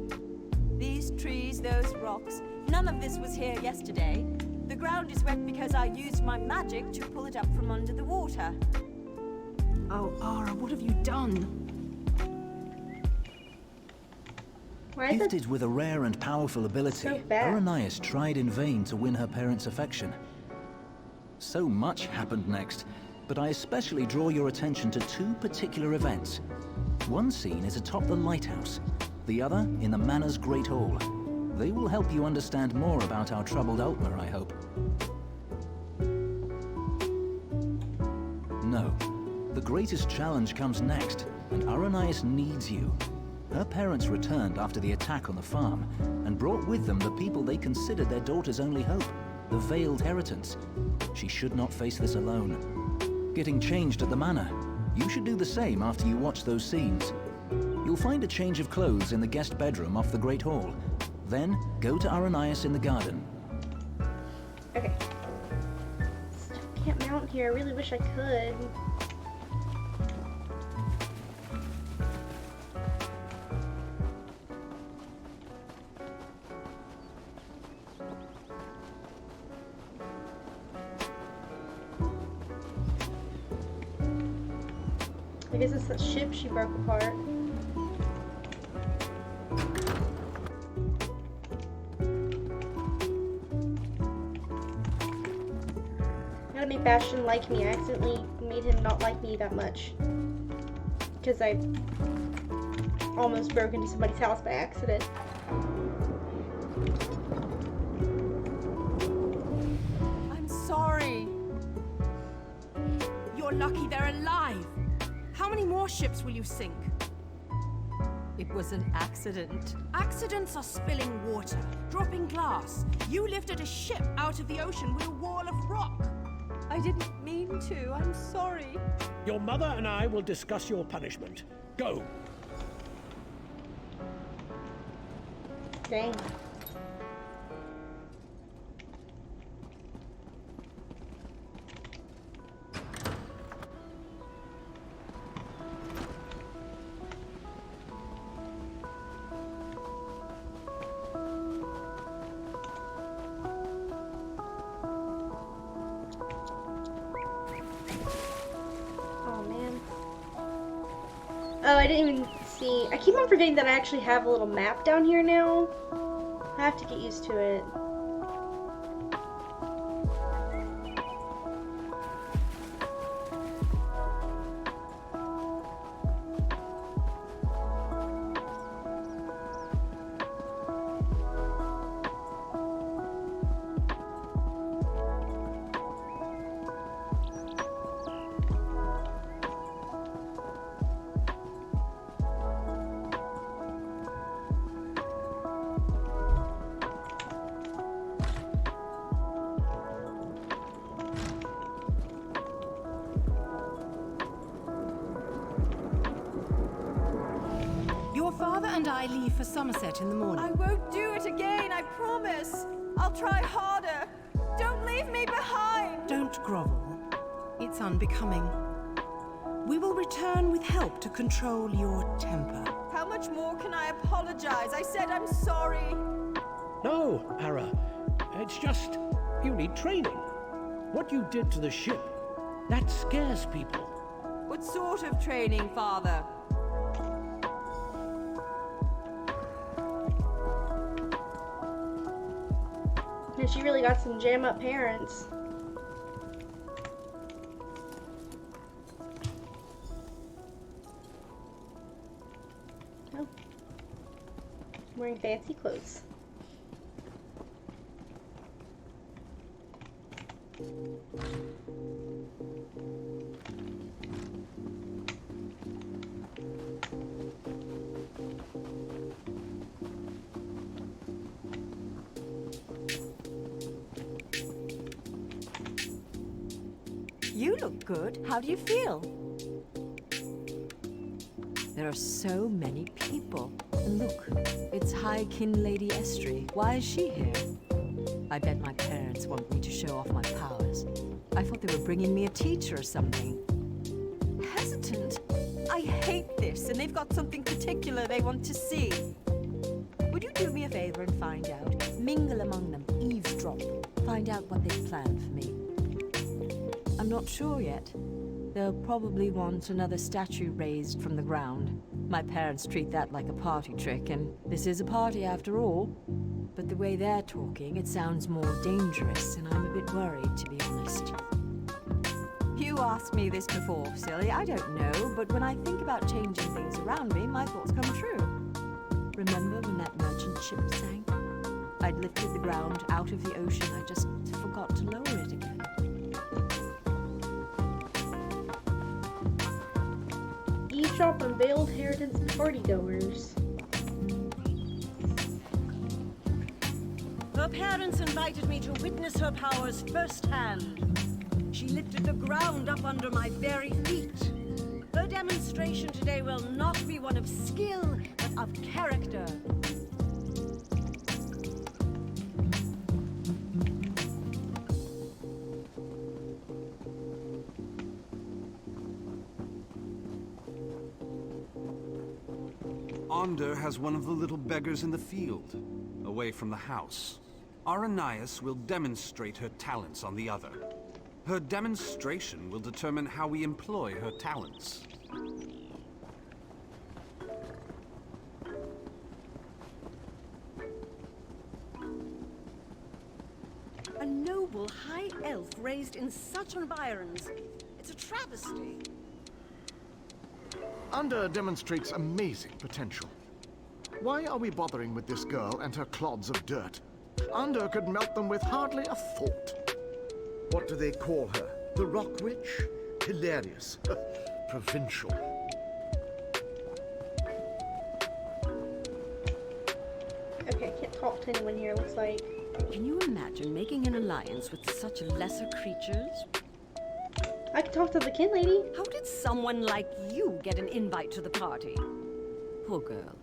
These trees, those rocks. None of this was here yesterday. The ground is wet because I used my magic to pull it up from under the water. Oh, Ara, what have you done? Gifted with a rare and powerful ability, Aranias tried in vain to win her parents' affection. So much happened next, but I especially draw your attention to two particular events. One scene is atop the lighthouse, the other in the Manor's Great Hall. They will help you understand more about our troubled Altmer, I hope. No. The greatest challenge comes next, and Aranias needs you. Her parents returned after the attack on the farm, and brought with them the people they considered their daughter's only hope, the Veiled Heritants. She should not face this alone. Getting changed at the manor. You should do the same after you watch those scenes. You'll find a change of clothes in the guest bedroom off the Great Hall. Then, go to Aranias in the garden. Okay. Can't mount here. I really wish I could. I guess it's the ship she broke apart. Gotta make Bastion like me. I accidentally made him not like me that much. Because I almost broke into somebody's house by accident. I'm sorry. You're lucky they're alive. How many more ships will you sink? It was an accident. Accidents are spilling water, dropping glass. You lifted a ship out of the ocean with a wall of rock. I didn't mean to. I'm sorry. Your mother and I will discuss your punishment. Go. Dang. Oh, I didn't even see. I keep on forgetting that I actually have a little map down here now. I have to get used to it. Your father and I leave for Somerset in the morning. I won't do it again, I promise. I'll try harder. Don't leave me behind. Don't grovel. It's unbecoming. We will return with help to control your temper. How much more can I apologize? I said I'm sorry. No, Ara. It's just you need training. What you did to the ship, that scares people. What sort of training, Father? Yeah, she really got some jam-up parents. Oh. Wearing fancy clothes. You look good. How do you feel? There are so many people. And look, it's High Kin Lady Estrie. Why is she here? I bet my parents want me to show off my powers. I thought they were bringing me a teacher or something. Hesitant? I hate this, and they've got something particular they want to see. Would you do me a favor and find out? Mingle among them, eavesdrop. Find out what they've planned for me. I'm not sure yet. They'll probably want another statue raised from the ground. My parents treat that like a party trick, and this is a party after all. But the way they're talking, it sounds more dangerous, and I'm a bit worried, to be honest. You asked me this before, silly. I don't know, but when I think about changing things around me, my thoughts come true. Remember when that merchant ship sank? I'd lifted the ground out of the ocean, I just forgot to lower it again. Eavesdrop on Veiled Heritance partygoers. Her parents invited me to witness her powers firsthand. She lifted the ground up under my very feet. Her demonstration today will not be one of skill, but of character. Onder has one of the little beggars in the field, away from the house. Aranias will demonstrate her talents on the other. Her demonstration will determine how we employ her talents. A noble high elf raised in such environs. It's a travesty. Under demonstrates amazing potential. Why are we bothering with this girl and her clods of dirt? Under could melt them with hardly a thought. What do they call her? The Rock Witch? Hilarious. Provincial. Okay, I can't talk to anyone here, looks like. Can you imagine making an alliance with such lesser creatures? I can talk to the kin lady. How did someone like you get an invite to the party? Poor girl.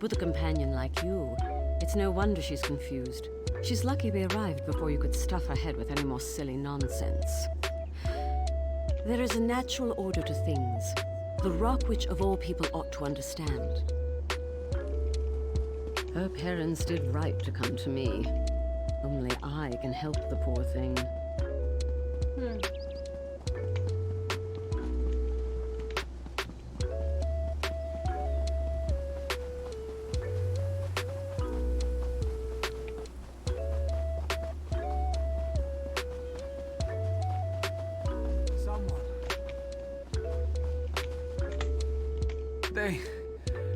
With a companion like you, it's no wonder she's confused. She's lucky we arrived before you could stuff her head with any more silly nonsense. There is a natural order to things. The Rock Witch of all people ought to understand. Her parents did right to come to me. Only I can help the poor thing.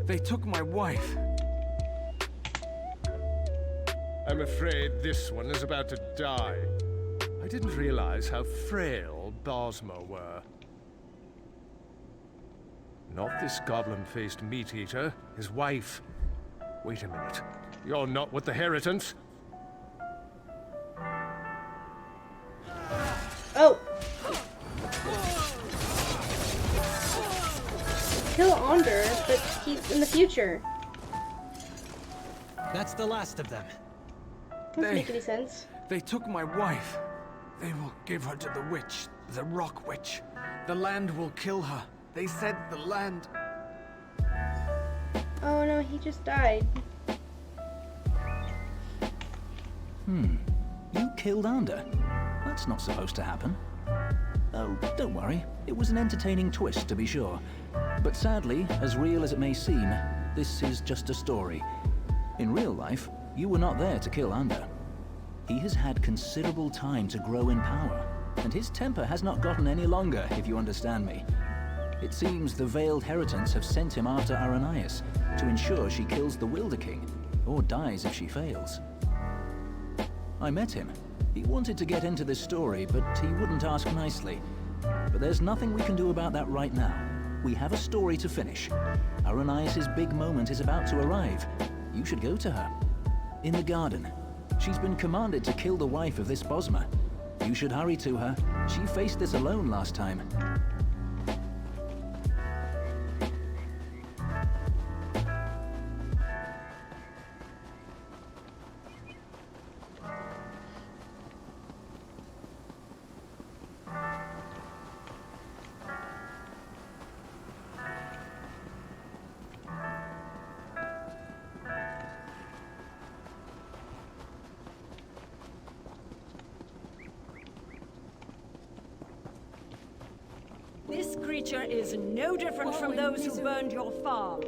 They took my wife. I'm afraid this one is about to die. I didn't realize how frail Bosmer were. Not this goblin-faced meat-eater, his wife. Wait a minute. You're not with the Heritance? Oh! Kill Onder, but he's in the future. That's the last of them. Doesn't make any sense. They took my wife. They will give her to the witch, the Rock Witch. The land will kill her. They said the land... Oh no, he just died. You killed Under? That's not supposed to happen. Oh, don't worry. It was an entertaining twist, to be sure. But sadly, as real as it may seem, this is just a story. In real life, you were not there to kill Under. He has had considerable time to grow in power, and his temper has not gotten any longer, if you understand me. It seems the Veiled Heritance have sent him after Aranias to ensure she kills the Wilder King, or dies if she fails. I met him. He wanted to get into this story, but he wouldn't ask nicely. But there's nothing we can do about that right now. We have a story to finish. Aranias' big moment is about to arrive. You should go to her. In the garden. She's been commanded to kill the wife of this Bosmer. You should hurry to her. She faced this alone last time. This creature is no different from those who burned your farm.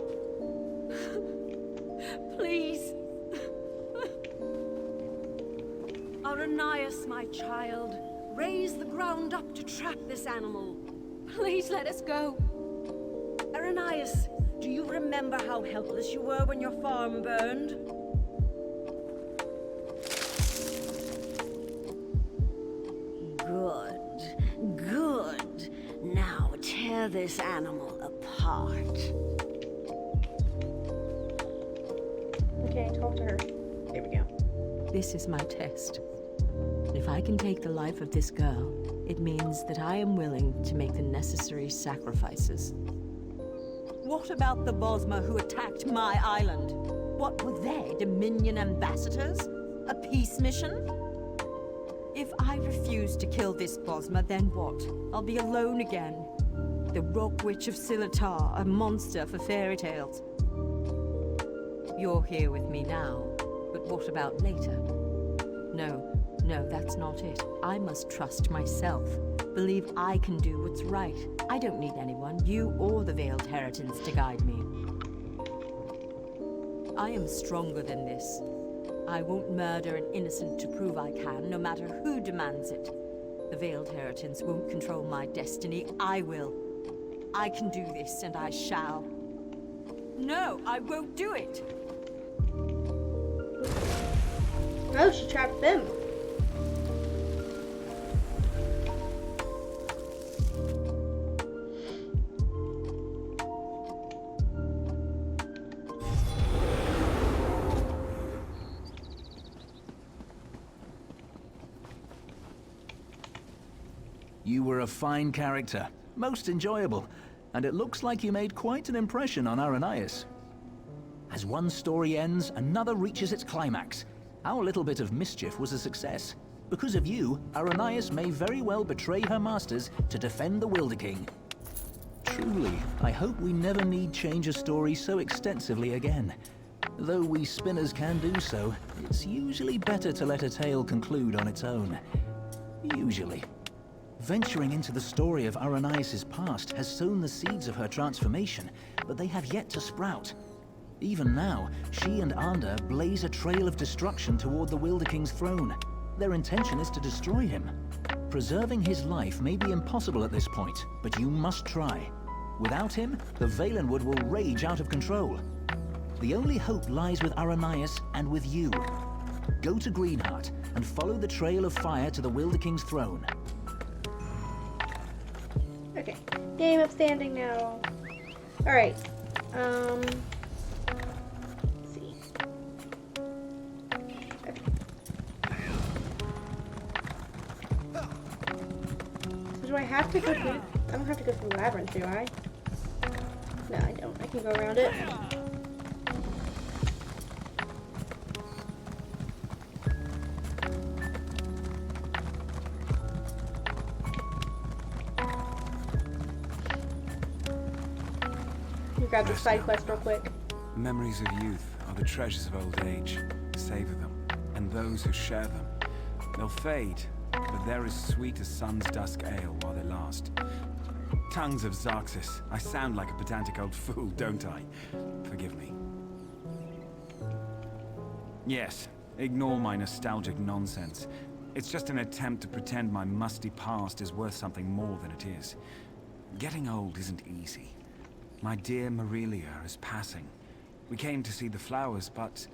Please. Aranias, my child, raise the ground up to trap this animal. Please let us go. Aranias, do you remember how helpless you were when your farm burned? Good. Now tear this animal apart. Okay, talk to her. There we go. This is my test. If I can take the life of this girl, it means that I am willing to make the necessary sacrifices. What about the Bosmer who attacked my island? What were they, Dominion ambassadors? A peace mission? If I refuse to kill this Bosmer, then what? I'll be alone again. The Rock Witch of Silitar, a monster for fairy tales. You're here with me now, but what about later? No, that's not it. I must trust myself. Believe I can do what's right. I don't need anyone, you or the Veiled Heritance, to guide me. I am stronger than this. I won't murder an innocent to prove I can, no matter who demands it. The Veiled Heritance won't control my destiny. I will. I can do this, and I shall. No, I won't do it! Oh, she trapped them. You were a fine character, most enjoyable, and it looks like you made quite an impression on Aranias. As one story ends, another reaches its climax. Our little bit of mischief was a success. Because of you, Aranias may very well betray her masters to defend the Wilderking. Truly, I hope we never need change a story so extensively again. Though we spinners can do so, it's usually better to let a tale conclude on its own. Usually. Venturing into the story of Aranias' past has sown the seeds of her transformation, but they have yet to sprout. Even now, she and Ander blaze a trail of destruction toward the Wilderking's throne. Their intention is to destroy him. Preserving his life may be impossible at this point, but you must try. Without him, the Valenwood will rage out of control. The only hope lies with Aranias and with you. Go to Greenheart and follow the trail of fire to the Wilderking's throne. Okay, game up standing now. Alright, let's see. Okay. So do I have to go through? I don't have to go through the labyrinth, do I? No, I don't. I can go around it. Grab the side quest real quick. Memories of youth are the treasures of old age. Savor them, and those who share them. They'll fade, but they're as sweet as sun's dusk ale while they last. Tongues of Xarxis. I sound like a pedantic old fool, don't I? Forgive me. Yes, ignore my nostalgic nonsense. It's just an attempt to pretend my musty past is worth something more than it is. Getting old isn't easy. My dear Marilia is passing. We came to see the flowers, but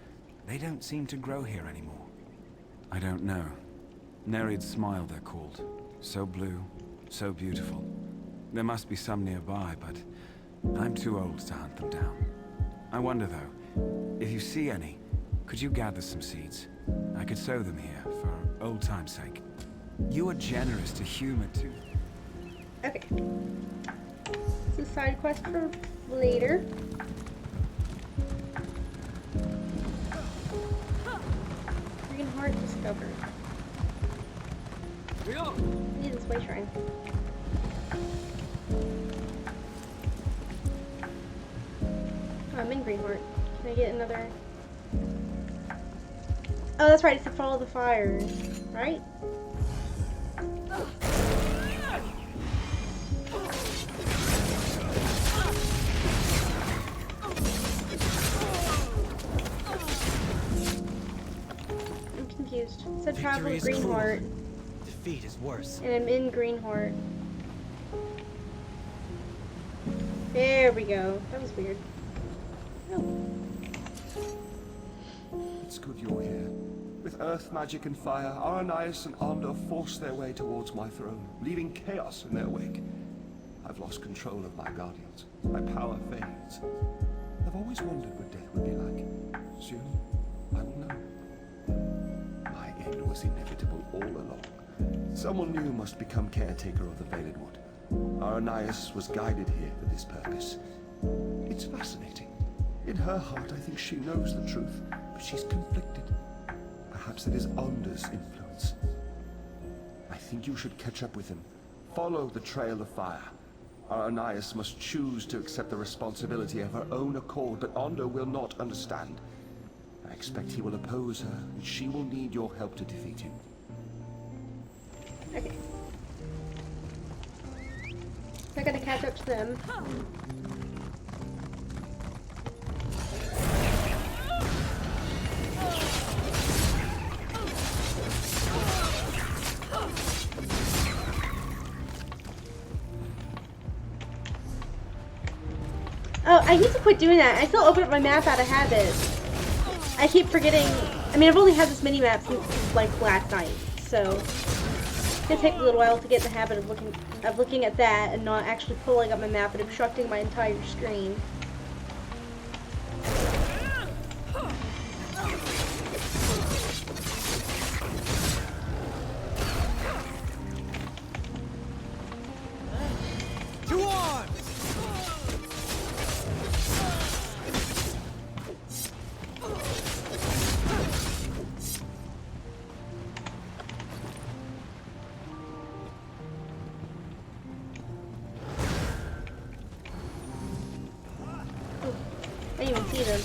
they don't seem to grow here anymore. I don't know. Nereid's Smile, they're called. So blue, so beautiful. There must be some nearby, but I'm too old to hunt them down. I wonder, though, if you see any, could you gather some seeds? I could sow them here, for old time's sake. You are generous to humor, too. Okay. It's a side quest for later. Green Heart discovered. Need this way shrine. Oh, I'm in Greenheart. Can I get another? Oh, that's right. It's to follow the fire, right? I'm confused. It said travel to Greenheart. Defeat is worse. And I'm in Greenheart. There we go. That was weird. Oh. It's good you're here. With earth magic and fire, Arrhenius and Ander forced their way towards my throne, leaving chaos in their wake. I've lost control of my guardians. My power fades. I've always wondered what death would be like. Soon, I will know. My end was inevitable all along. Someone new must become caretaker of the Valenwood. Arrhenius was guided here for this purpose. It's fascinating. In her heart, I think she knows the truth, but she's conflicted. Perhaps it is Ander's influence. I think you should catch up with him. Follow the trail of fire. Arrhenius must choose to accept the responsibility of her own accord, but Ander will not understand. I expect he will oppose her, and she will need your help to defeat him. Okay. So I gotta catch up to them. Oh, I need to quit doing that. I still open up my map out of habit. I keep forgetting. I mean, I've only had this mini map since like last night, so it's gonna take a little while to get in the habit of looking at that and not actually pulling up my map and obstructing my entire screen. I didn't even see them.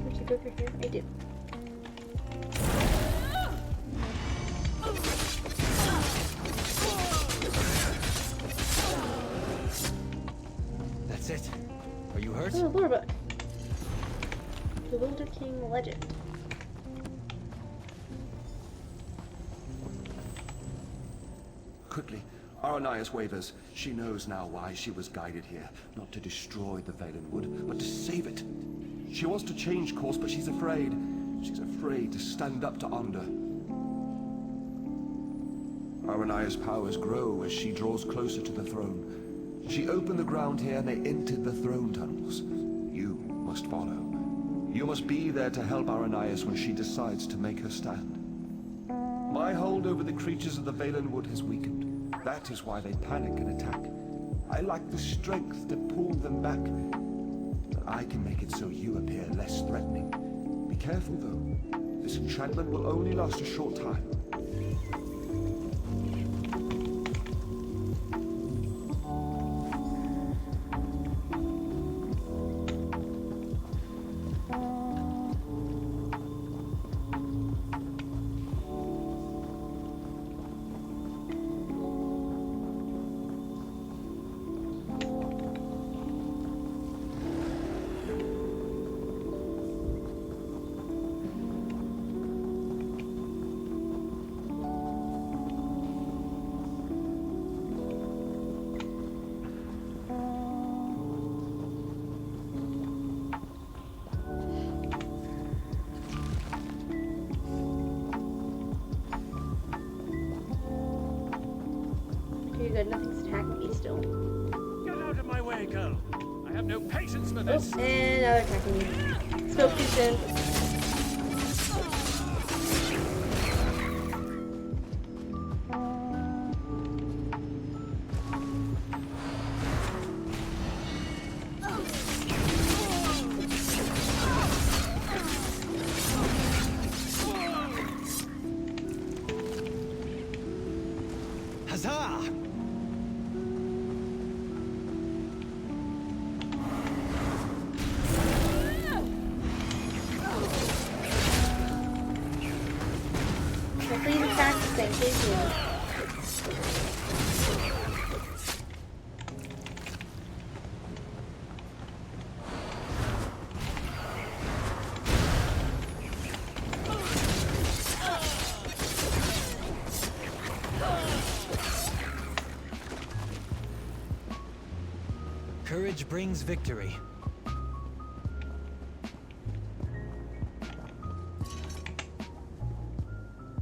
There's a Joker here. I do. That's it. Are you hurt? Oh, lore book. The Wilder King legend. Quickly, Arrhenius wavers. She knows now why she was guided here. Not to destroy the Valenwood, but to save it. She wants to change course, but she's afraid. She's afraid to stand up to Ander. Arrhenius' powers grow as she draws closer to the throne. She opened the ground here and they entered the throne tunnels. You must follow. You must be there to help Arrhenius when she decides to make her stand. My hold over the creatures of the Valenwood has weakened. That is why they panic and attack. I lack the strength to pull them back. But I can make it so you appear less threatening. Be careful, though. This enchantment will only last a short time. still. Get out of my way, girl. I have no patience for this. Oh, and now they're attacking me. Spoke too soon. Huzzah! Please attack this thing, please do. Courage brings victory.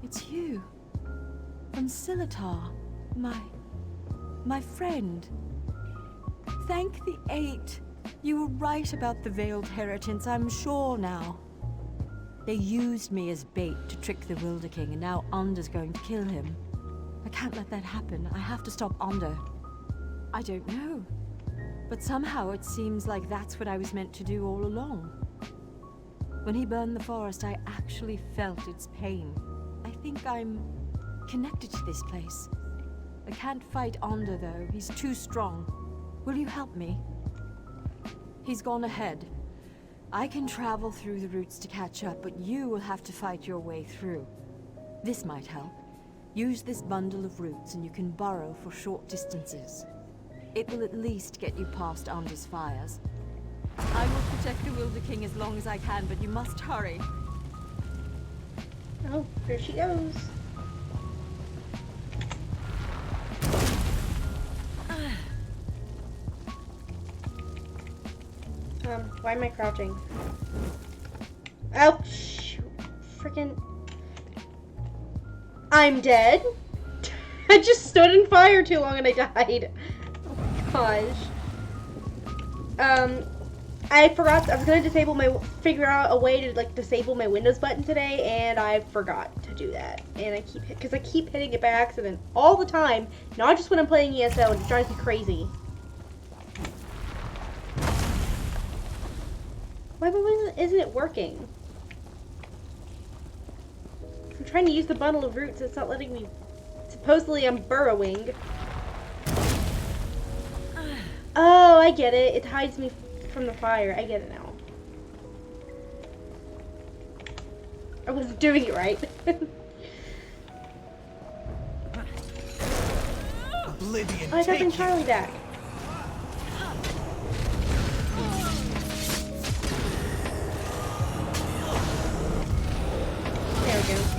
It's you. From Silitar. My friend. Thank the Eight. You were right about the Veiled Heritance, I'm sure now. They used me as bait to trick the Wilder King, and now Under's going to kill him. I can't let that happen. I have to stop Under. I don't know. But somehow it seems like that's what I was meant to do all along. When he burned the forest, I actually felt its pain. I think I'm connected to this place. I can't fight Onder, though. He's too strong. Will you help me? He's gone ahead. I can travel through the roots to catch up, but you will have to fight your way through. This might help. Use this bundle of roots and you can burrow for short distances. It will at least get you past Onder's fires. I will protect the Wilder King as long as I can, but you must hurry. Oh, there she goes. Why am I crouching? Oh, shoot. Freaking. I'm dead? I just stood in fire too long and I died. Oh my gosh. I forgot, I was gonna figure out a way to like disable my Windows button today, and I forgot to do that. And I keep hitting it by accident all the time, not just when I'm playing ESO, and it drives me crazy. Why isn't it working? I'm trying to use the bundle of roots, it's not letting me. Supposedly I'm burrowing. Oh, I get it. It hides me from the fire. I get it now. I wasn't doing it right. Oblivion. I got Charlie back. There we go.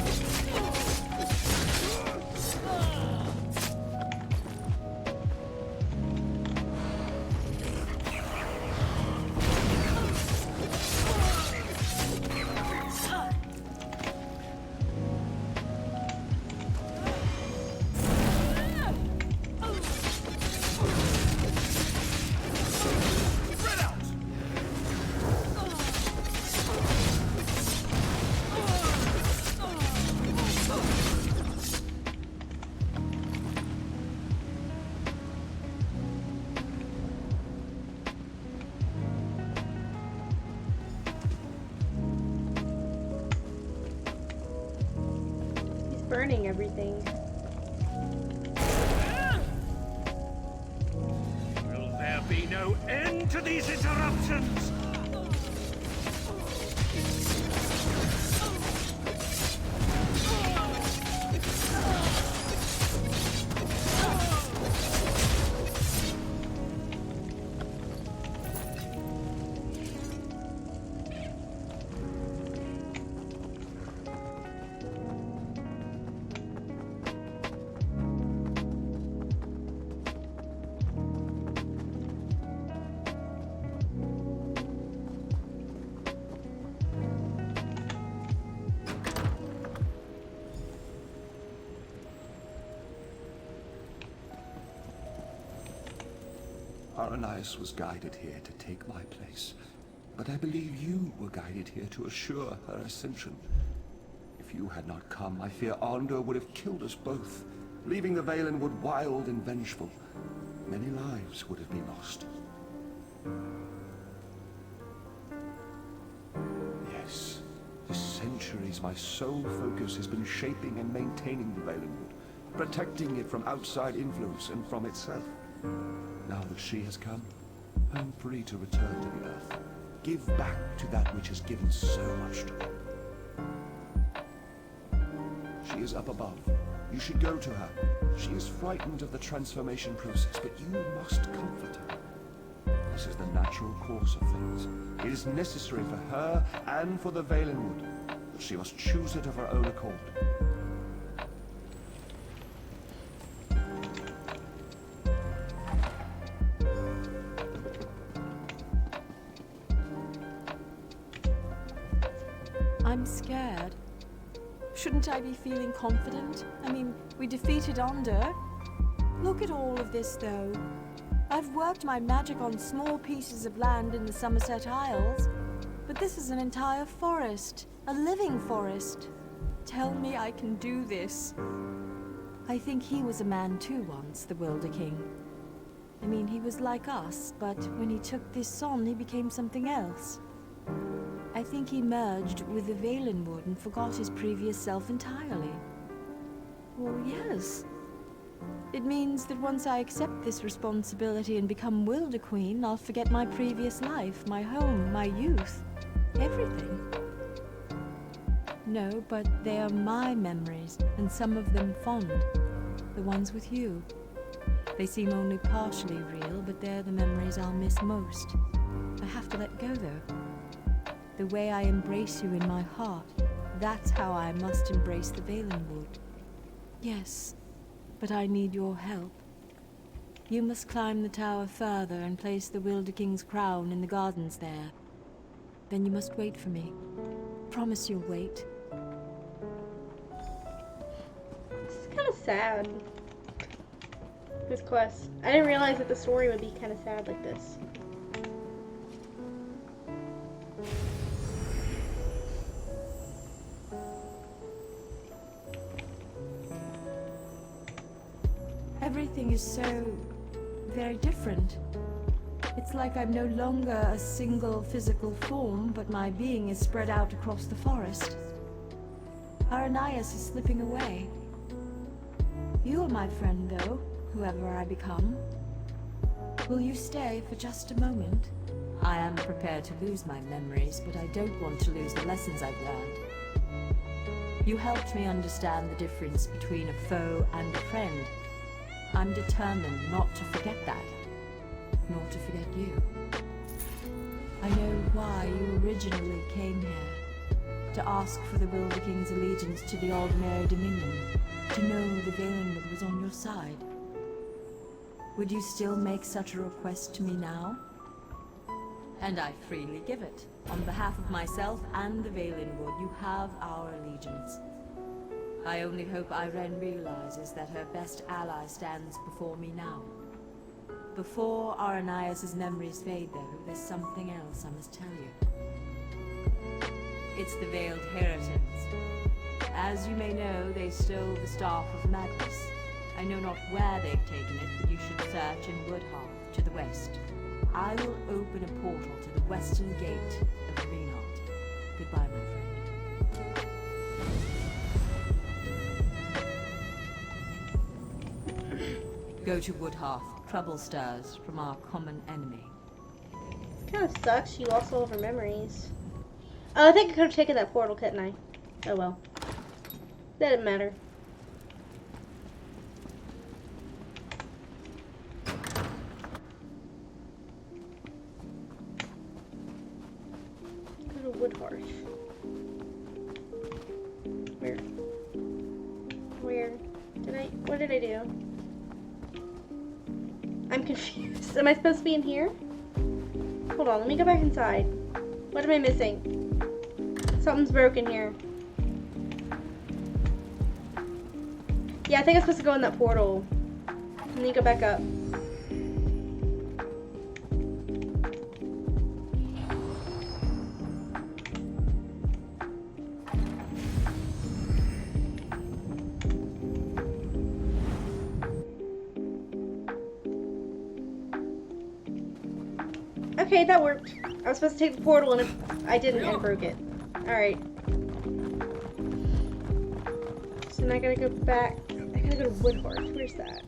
Burning everything. Will there be no end to these interruptions? Aranias was guided here to take my place, but I believe you were guided here to assure her ascension. If you had not come, I fear Arndor would have killed us both, leaving the Valenwood wild and vengeful. Many lives would have been lost. Yes, for centuries my sole focus has been shaping and maintaining the Valenwood, protecting it from outside influence and from itself. Now that she has come, I am free to return to the Earth, give back to that which has given so much to me. She is up above. You should go to her. She is frightened of the transformation process, but you must comfort her. This is the natural course of things. It is necessary for her and for the Valenwood, but she must choose it of her own accord. I'm scared. Shouldn't I be feeling confident? I mean, we defeated Onder. Look at all of this, though. I've worked my magic on small pieces of land in the Somerset Isles, but this is an entire forest, a living forest. Tell me I can do this. I think he was a man too once, the Wilder King. I mean, he was like us, but when he took this on, he became something else. I think he merged with the Valenwood and forgot his previous self entirely. Well, yes. It means that once I accept this responsibility and become Wilder Queen, I'll forget my previous life, my home, my youth, everything. No, but they are my memories, and some of them fond. The ones with you. They seem only partially real, but they're the memories I'll miss most. I have to let go, though. The way I embrace you in my heart, that's how I must embrace the Valenwood. Yes, but I need your help. You must climb the tower further and place the Wilder King's crown in the gardens there. Then you must wait for me. Promise you'll wait. This is kind of sad. This quest. I didn't realize that the story would be kind of sad like this. Everything is so very different. It's like I'm no longer a single physical form, but my being is spread out across the forest. Aranias is slipping away. You are my friend, though, whoever I become. Will you stay for just a moment? I am prepared to lose my memories, but I don't want to lose the lessons I've learned. You helped me understand the difference between a foe and a friend. I'm determined not to forget that, nor to forget you. I know why you originally came here, to ask for the Wilder King's allegiance to the Aldmeri Dominion, to know the Valenwood was on your side. Would you still make such a request to me now? And I freely give it. On behalf of myself and the Valenwood, you have our allegiance. I only hope Irene realizes that her best ally stands before me now. Before Aranias' memories fade, though, there's something else I must tell you. It's the Veiled Heritance. As you may know, they stole the Staff of Madness. I know not where they've taken it, but you should search in Woodhearth, to the west. I will open a portal to the western gate of Greenheart. Goodbye, my friend. Go to Woodhearth. Trouble stirs from our common enemy. It kind of sucks. She lost all of her memories. Oh, I think I could have taken that portal, couldn't I? Oh well. That didn't matter. Go to Woodhearth. Where? What did I do? I'm confused. Am I supposed to be in here? Hold on, let me go back inside. What am I missing? Something's broken here. Yeah, I think I'm supposed to go in that portal. Let me go back up. Okay, that worked. I was supposed to take the portal and I didn't and broke it. Alright. So now I gotta go back. I gotta go to Woodhearth. Where's that?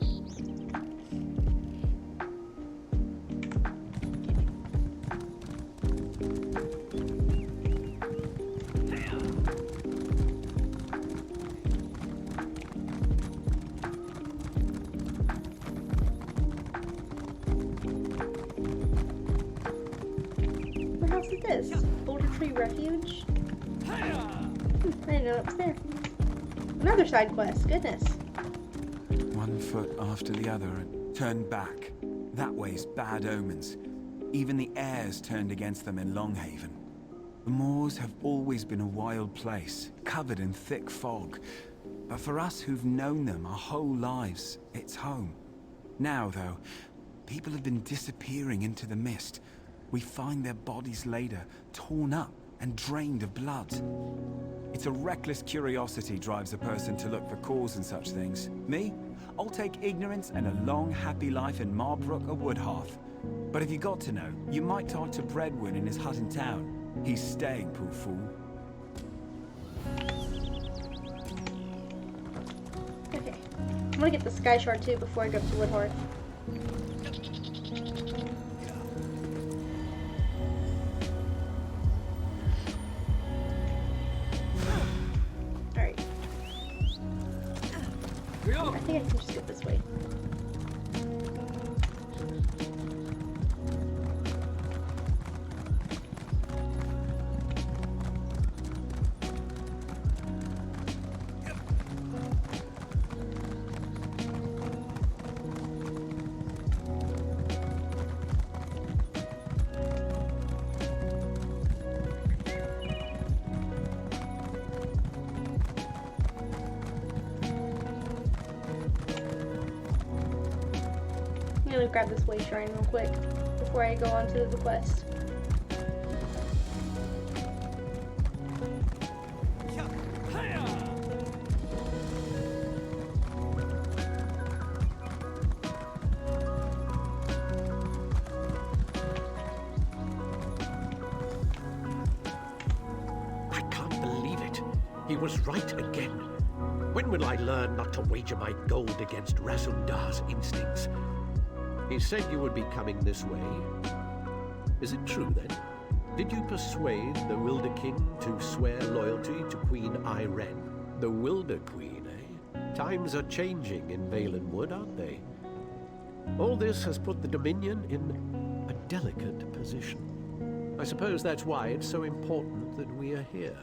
What house is this? Boulder Tree Refuge? I didn't know it was there. Another side quest. Goodness. One foot after the other and turned back. That way's bad omens. Even the airs turned against them in Longhaven. The moors have always been a wild place, covered in thick fog. But for us who've known them our whole lives, it's home. Now, though, people have been disappearing into the mist. We find their bodies later, torn up and drained of blood. It's a reckless curiosity drives a person to look for cause in such things. Me? I'll take ignorance and a long, happy life in Marbrook or Woodhearth. But if you got to know, you might talk to Breadwood in his hut in town. He's staying, poor fool. Okay. I'm gonna get the Sky Shard too before I go up to Woodhearth. Alright. I think I can just go this way. I'm gonna grab this way shrine real quick before I go on to the quest. I can't believe it. He was right again. When will I learn not to wager my gold against Razundar's instincts? He said you would be coming this way. Is it true, then? Did you persuade the Wilder King to swear loyalty to Queen Irene? The Wilder Queen, eh? Times are changing in Valenwood, aren't they? All this has put the Dominion in a delicate position. I suppose that's why it's so important that we are here.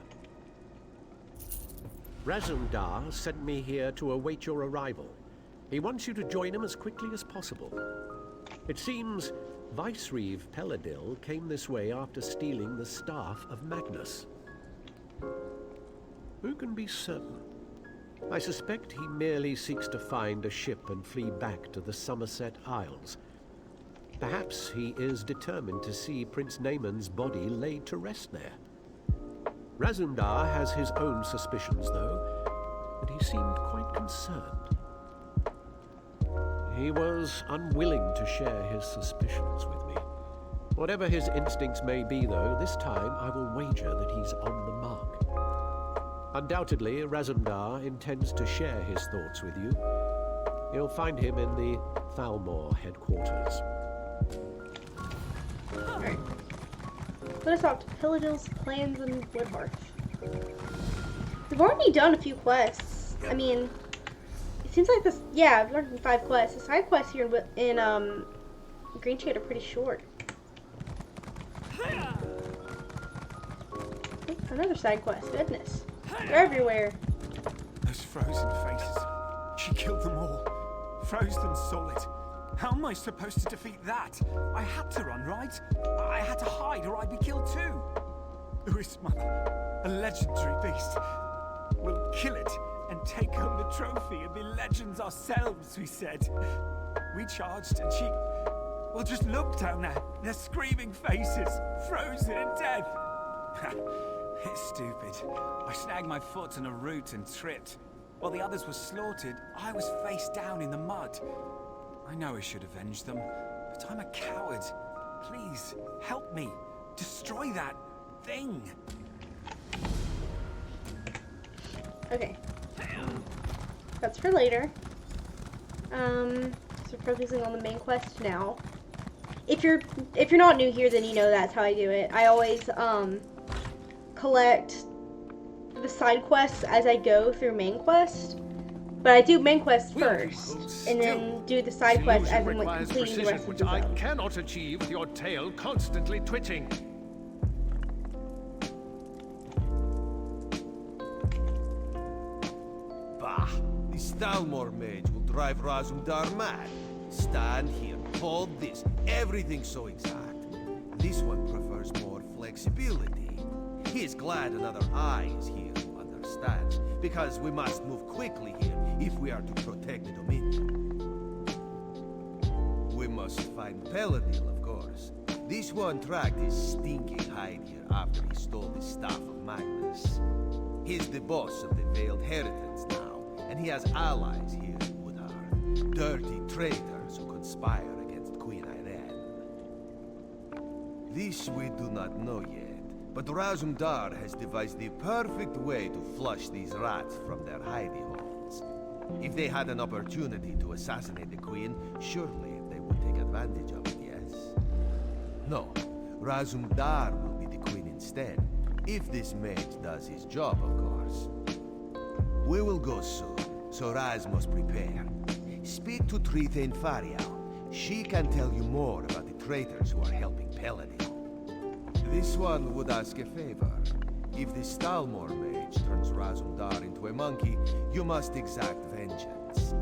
Razundar sent me here to await your arrival. He wants you to join him as quickly as possible. It seems Vicereeve Peladil came this way after stealing the Staff of Magnus. Who can be certain? I suspect he merely seeks to find a ship and flee back to the Somerset Isles. Perhaps he is determined to see Prince Naaman's body laid to rest there. Razundar has his own suspicions, though, and he seemed quite concerned. He was unwilling to share his suspicions with me. Whatever his instincts may be, though, this time I will wager that he's on the mark. Undoubtedly, Razundar intends to share his thoughts with you. You'll find him in the Thalmor headquarters. Alright. Let us talk to Peladil's plans in Woodhearth. We've already done a few quests. I mean, it seems like this. Yeah, I've learned 5 quests. The side quests here in Greenshade are pretty short. Oh, another side quest. Goodness, they're everywhere. Those frozen faces. She killed them all. Froze them solid. How am I supposed to defeat that? I had to run, right? I had to hide or I'd be killed too. Uismother, a legendary beast. We'll kill it and take home the trophy and be legends ourselves, we said. We charged and she... Well, just look down there. Their screaming faces, frozen in death. It's stupid. I snagged my foot on a root and tripped. While the others were slaughtered, I was face down in the mud. I know I should avenge them, but I'm a coward. Please, help me. Destroy that thing. Okay. That's for later. So focusing on the main quest now. If you're not new here, then you know that's how I do it. I always collect the side quests as I go through main quest. But I do main quest first, and then do the side quests as I'm like completing the rest of which the I zone. cannot achieve with your tail constantly twitching. Bah! The Stalmor mage will drive Razumdar mad. Stand here, hold this, everything's so exact. This one prefers more flexibility. He is glad another eye is here who understands, because we must move quickly here if we are to protect the Dominion. We must find Peladil, of course. This one tracked his stinking hide here after he stole the staff of Magnus. He's the boss of the Veiled Heritance now, and he has allies here in Woodhar. Dirty traitors who conspire against Queen Irene. This we do not know yet, but Razumdar has devised the perfect way to flush these rats from their hidey holes. If they had an opportunity to assassinate the Queen, surely they would take advantage of it, yes? No, Razumdar will be the Queen instead, if this mage does his job, of course. We will go soon, so Raz must prepare. Speak to Trithane Farial. She can tell you more about the traitors who are helping Peladil. This one would ask a favor. If the Stalmor mage turns Razumdar into a monkey, you must exact vengeance.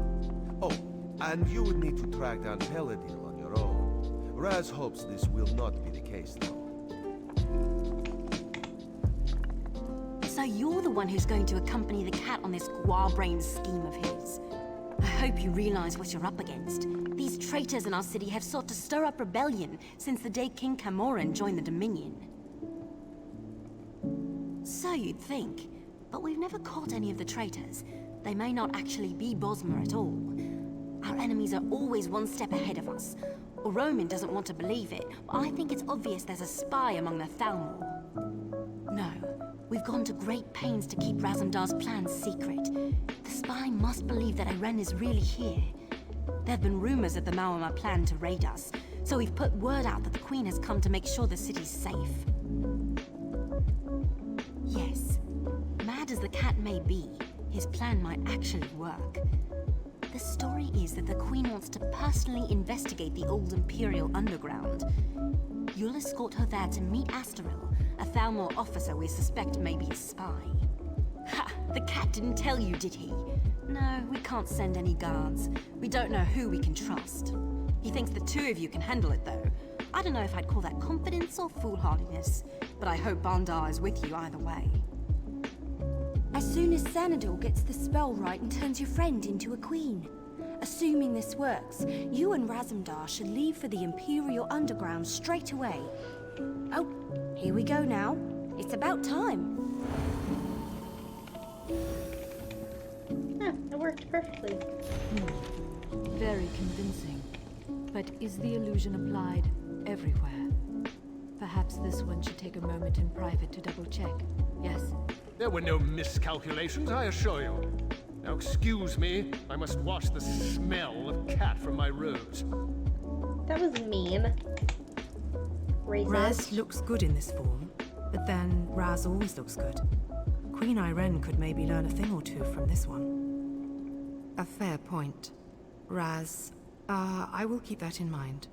Oh, and you would need to track down Peladil on your own. Raz hopes this will not be the case, though. So you're the one who's going to accompany the cat on this guar-brained scheme of his. I hope you realize what you're up against. These traitors in our city have sought to stir up rebellion since the day King Camoran joined the Dominion. So you'd think, but we've never caught any of the traitors. They may not actually be Bosmer at all. Our enemies are always one step ahead of us. Roman doesn't want to believe it, but I think it's obvious there's a spy among the Thalmor. No, we've gone to great pains to keep Razumdar's plans secret. The spy must believe that Irene is really here. There have been rumors that the Maormer plan to raid us, so we've put word out that the Queen has come to make sure the city's safe. Yes, mad as the cat may be, his plan might actually work. The story is that the Queen wants to personally investigate the old Imperial underground. You'll escort her there to meet Astaril, a Thalmor officer we suspect may be a spy. Ha! The cat didn't tell you, did he? No, we can't send any guards. We don't know who we can trust. He thinks the two of you can handle it, though. I don't know if I'd call that confidence or foolhardiness, but I hope Bandar is with you either way. As soon as Xanador gets the spell right and turns your friend into a queen. Assuming this works, you and Razumdar should leave for the Imperial Underground straight away. Oh, here we go now. It's about time. Yeah, it worked perfectly. Very convincing. But is the illusion applied everywhere? Perhaps this one should take a moment in private to double-check. Yes? There were no miscalculations, I assure you. Now excuse me, I must wash the smell of cat from my robes. That was mean. Racist. Raz looks good in this form, but then Raz always looks good. Queen Irene could maybe learn a thing or two from this one. A fair point. Raz, I will keep that in mind.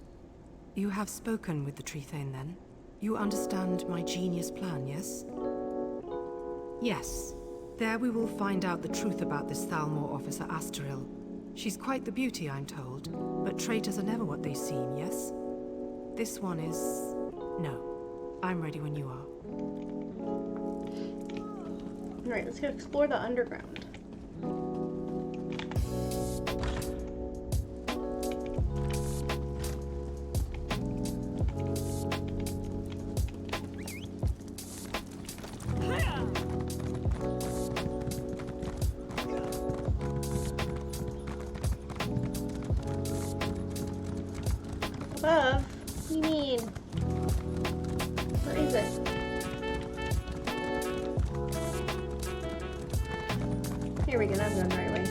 You have spoken with the Trithane, then? You understand my genius plan, yes? Yes. There we will find out the truth about this Thalmor officer Astaril. She's quite the beauty, I'm told, but traitors are never what they seem, yes? This one is... no. I'm ready when you are. Alright, let's go explore the underground. Above? What do you mean? Here we go, I'm going the right way.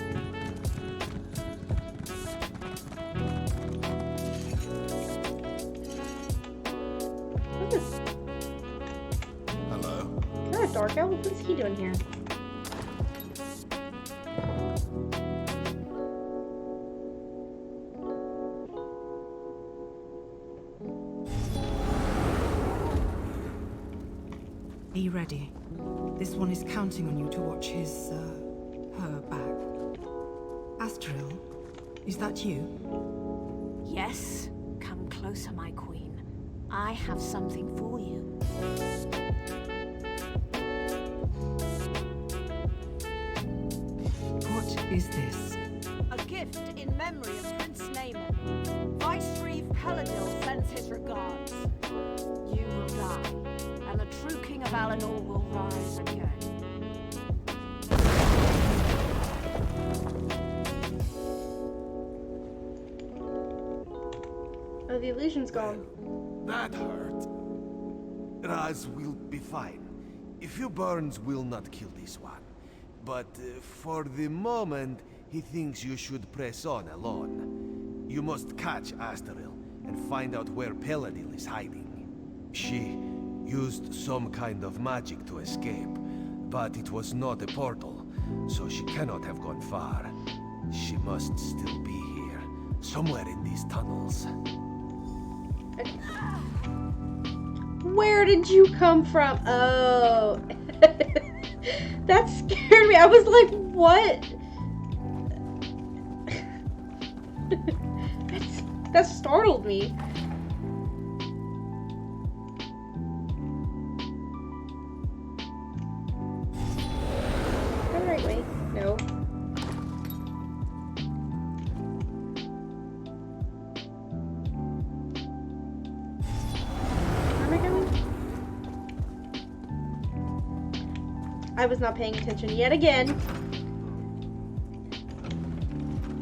What's this? Hello? Is that a dark elf? What is he doing here? Be ready. This one is counting on you to watch her back. Astril, is that you? Yes. Come closer, my queen. I have something for you. What is this? A gift in memory of Prince Naaman. Vice-Reeve Peladil sends his regards. You will die, and the true King of Alinor will rise again. Oh, the illusion's gone. That hurt. Raz will be fine. A few burns will not kill this one. But for the moment, he thinks you should press on alone. You must catch Astril and find out where Peladil is hiding. She used some kind of magic to escape, but it was not a portal, so she cannot have gone far. She must still be here, somewhere in these tunnels. Where did you come from? Oh. That scared me. I was like, what? That startled me. Go the right way. No. Where am I going? I was not paying attention yet again.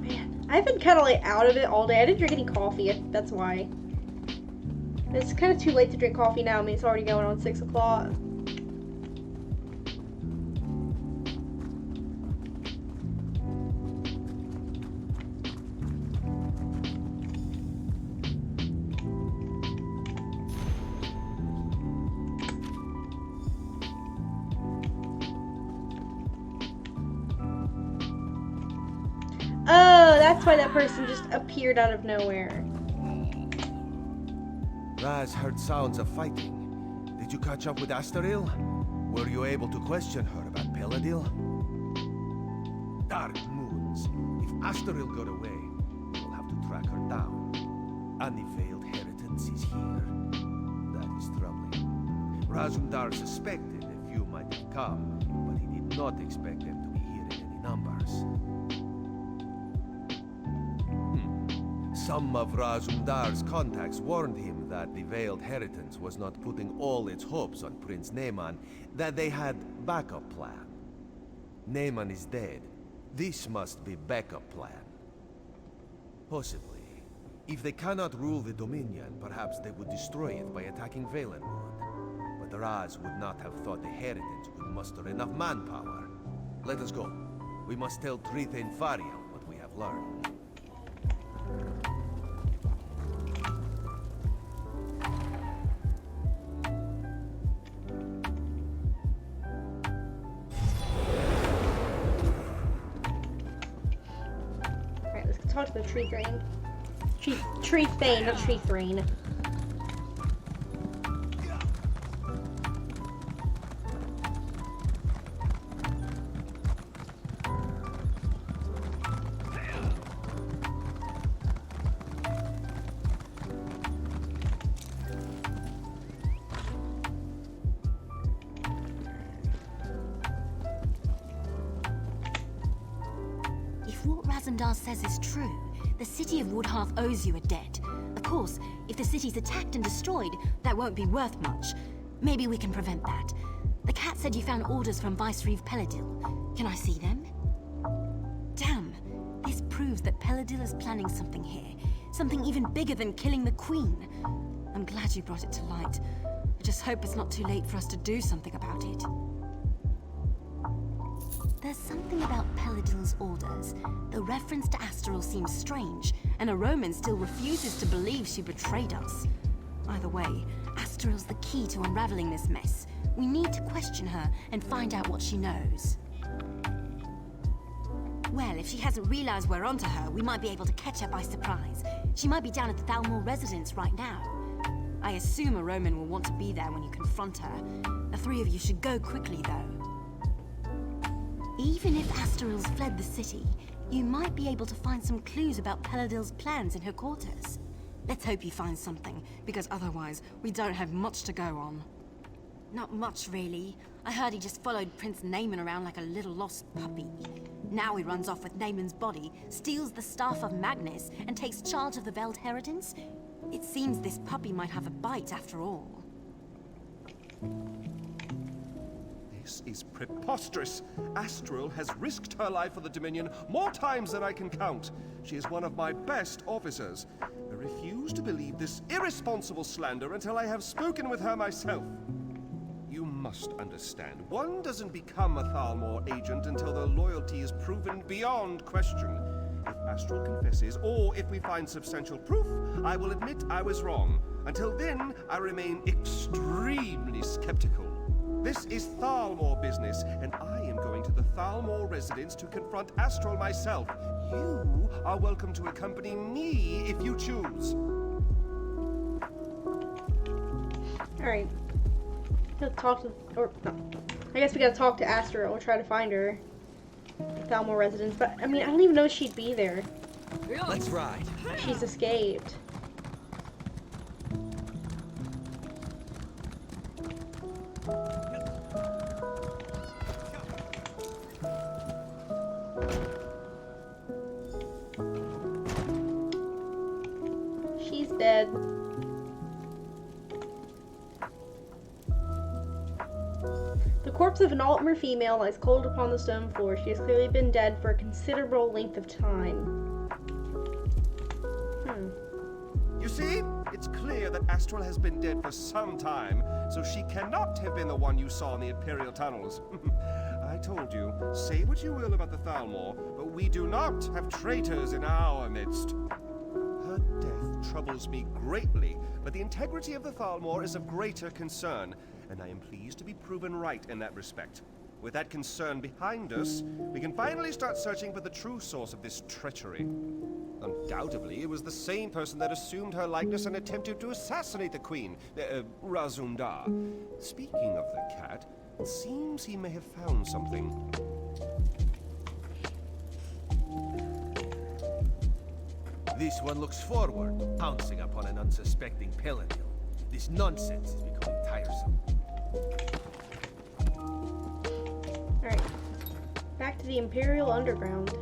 Man, I've been kind of like out of it all day. I didn't drink any coffee. That's why. It's kind of too late to drink coffee now. I mean, it's already going on 6 o'clock. Oh, that's why that person just appeared out of nowhere. Raz heard sounds of fighting. Did you catch up with Astril? Were you able to question her about Peladil? Dark moons. If Astril got away, we'll have to track her down. And the Veiled Heritance is here. That is troubling. Razumdar suspected a few might have come, but he did not expect them to be here in any numbers. Some of Razumdar's contacts warned him that the Veiled Heritance was not putting all its hopes on Prince Naaman, that they had backup plan. Naaman is dead. This must be backup plan. Possibly. If they cannot rule the Dominion, perhaps they would destroy it by attacking Valenwood. But Raz would not have thought the Heritance could muster enough manpower. Let us go. We must tell Trithain Fariel what we have learned. Alright, let's talk to the tree thane. Tree thane, not tree thane. If what Razumdar says is true, the city of Woodhearth owes you a debt. Of course, if the city's attacked and destroyed, that won't be worth much. Maybe we can prevent that. The cat said you found orders from Vice-Reeve Peladil. Can I see them? Damn, this proves that Peladil is planning something here. Something even bigger than killing the Queen. I'm glad you brought it to light. I just hope it's not too late for us to do something about it. There's something about Peladil's orders. The reference to Astral seems strange, and a Roman still refuses to believe she betrayed us. Either way, Astral's the key to unraveling this mess. We need to question her and find out what she knows. Well, if she hasn't realized we're onto her, we might be able to catch her by surprise. She might be down at the Thalmor residence right now. I assume a Roman will want to be there when you confront her. The three of you should go quickly, though. Even if Astral's fled the city, you might be able to find some clues about Peladil's plans in her quarters. Let's hope you find something, because otherwise, we don't have much to go on. Not much, really. I heard he just followed Prince Naaman around like a little lost puppy. Now he runs off with Naaman's body, steals the Staff of Magnus, and takes charge of the Veld Heritance. It seems this puppy might have a bite after all. This is preposterous. Astral has risked her life for the Dominion more times than I can count. She is one of my best officers. I refuse to believe this irresponsible slander until I have spoken with her myself. You must understand, one doesn't become a Thalmor agent until their loyalty is proven beyond question. If Astral confesses, or if we find substantial proof, I will admit I was wrong. Until then, I remain extremely skeptical. This is Thalmor business, and I am going to the Thalmor residence to confront Astral myself. You are welcome to accompany me if you choose. Alright. Gotta talk to, or no. I guess we gotta talk to Astral and try to find her. The Thalmor residence, but I mean, I don't even know if she'd be there. Let's ride. She's escaped. She's dead. The corpse of an Altmer female lies cold upon the stone floor. She has clearly been dead for a considerable length of time. You see? It's clear that Astral has been dead for some time, so she cannot have been the one you saw in the Imperial tunnels. I told you, say what you will about the Thalmor, but we do not have traitors in our midst. Her death troubles me greatly, but the integrity of the Thalmor is of greater concern, and I am pleased to be proven right in that respect. With that concern behind us, we can finally start searching for the true source of this treachery. Undoubtedly, it was the same person that assumed her likeness and attempted to assassinate the Queen, Razum-Dar. Speaking of the cat, it seems he may have found something. This one looks forward, pouncing upon an unsuspecting Peladil. This nonsense is becoming tiresome. Alright. Back to the Imperial Underground.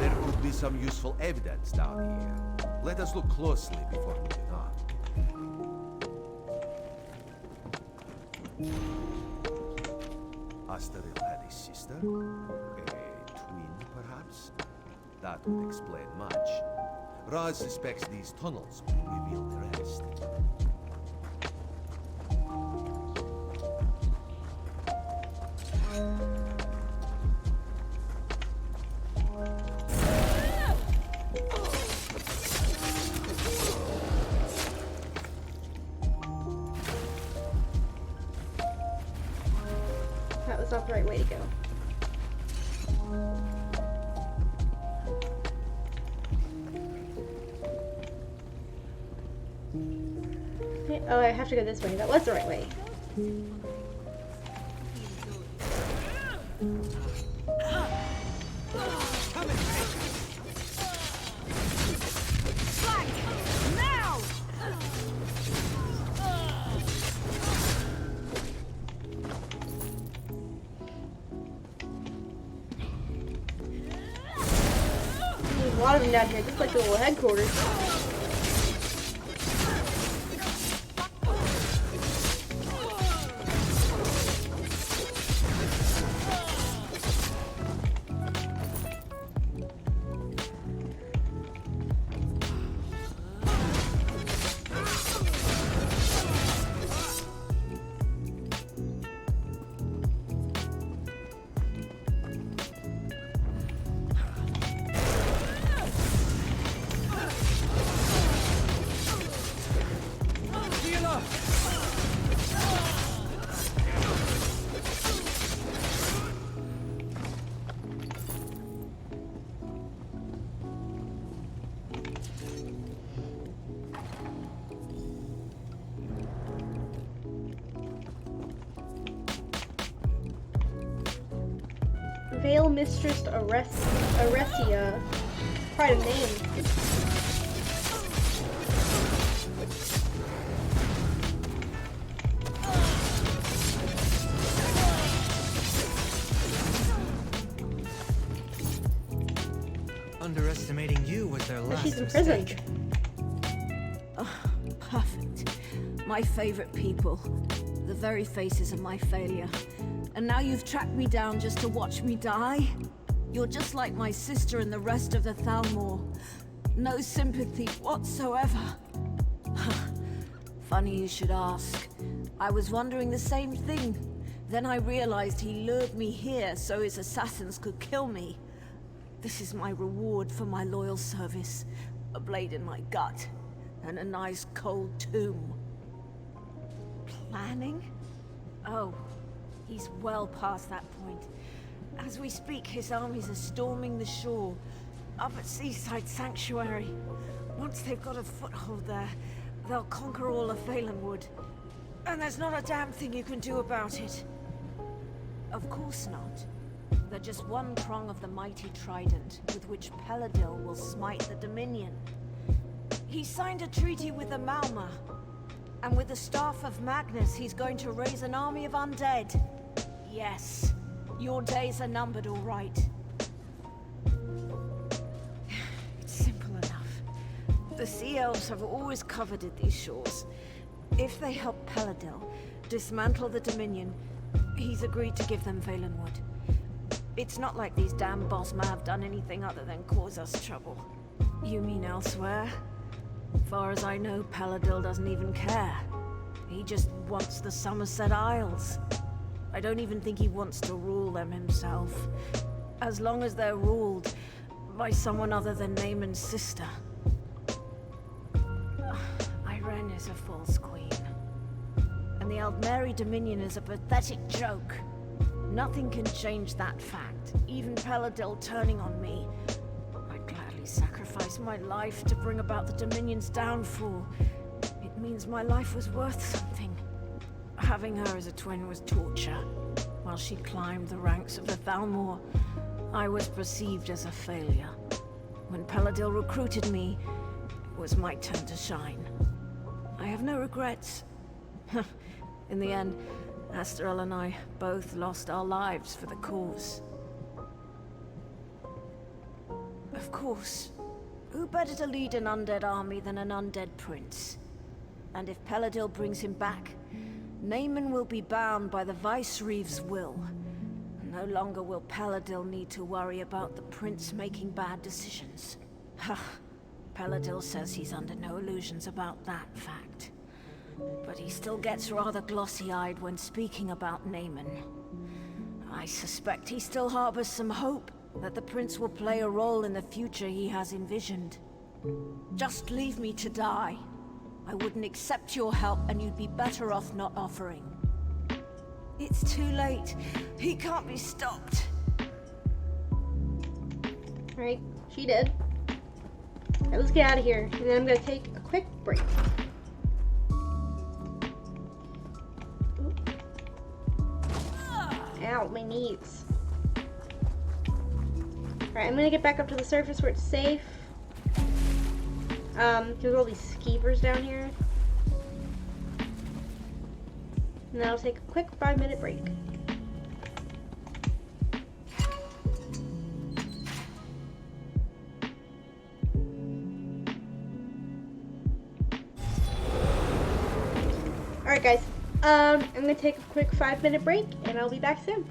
There could be some useful evidence down here. Let us look closely before moving on. Asteril had a sister? A twin, perhaps? That would explain much. Raz suspects these tunnels will reveal the rest. That was not the right way to go. Oh, I have to go this way. That was the right way. Now! There's a lot of them down here. This is like the little headquarters. Veil Mistress Aresia. Quite a name. Underestimating you was their last She's imprisoned. mistake. Oh, perfect. My favorite people. The very faces of my failure. And now you've tracked me down just to watch me die? You're just like my sister and the rest of the Thalmor. No sympathy whatsoever. Funny you should ask. I was wondering the same thing. Then I realized he lured me here so his assassins could kill me. This is my reward for my loyal service. A blade in my gut, and a nice cold tomb. Planning? Oh, he's well past that point. As we speak, his armies are storming the shore, up at Seaside Sanctuary. Once they've got a foothold there, they'll conquer all of Valenwood. And there's not a damn thing you can do about it. Of course not. They're just one prong of the mighty trident with which Peladil will smite the Dominion. He signed a treaty with the Malma, and with the Staff of Magnus he's going to raise an army of undead. Yes, your days are numbered, all right. It's simple enough. The Sea Elves have always coveted these shores. If they help Peladil dismantle the Dominion, he's agreed to give them Valenwood. It's not like these damn Bosma have done anything other than cause us trouble. You mean elsewhere? Far as I know, Peladil doesn't even care. He just wants the Somerset Isles. I don't even think he wants to rule them himself. As long as they're ruled by someone other than Naaman's sister. Irene is a false queen. And the Aldmeri Dominion is a pathetic joke. Nothing can change that fact. Even Peladil turning on me. I'd gladly sacrifice my life to bring about the Dominion's downfall. It means my life was worth something. Having her as a twin was torture. While she climbed the ranks of the Thalmor, I was perceived as a failure. When Peladil recruited me, it was my turn to shine. I have no regrets. In the end, Asterel and I both lost our lives for the cause. Of course, who better to lead an undead army than an undead prince? And if Peladil brings him back, Naaman will be bound by the Vicereeve's will. No longer will Peladil need to worry about the prince making bad decisions. Peladil says he's under no illusions about that fact. But he still gets rather glossy-eyed when speaking about Naaman. I suspect he still harbors some hope that the prince will play a role in the future he has envisioned. Just leave me to die. I wouldn't accept your help, and you'd be better off not offering. It's too late. He can't be stopped. Alright, she did. Alright, let's get out of here, and then I'm gonna take a quick break. Ow, my knees. Alright, I'm gonna get back up to the surface where it's safe. There's all these skeevers down here. And then I'll take a quick 5-minute break. Alright guys, I'm gonna take a quick 5-minute break and I'll be back soon.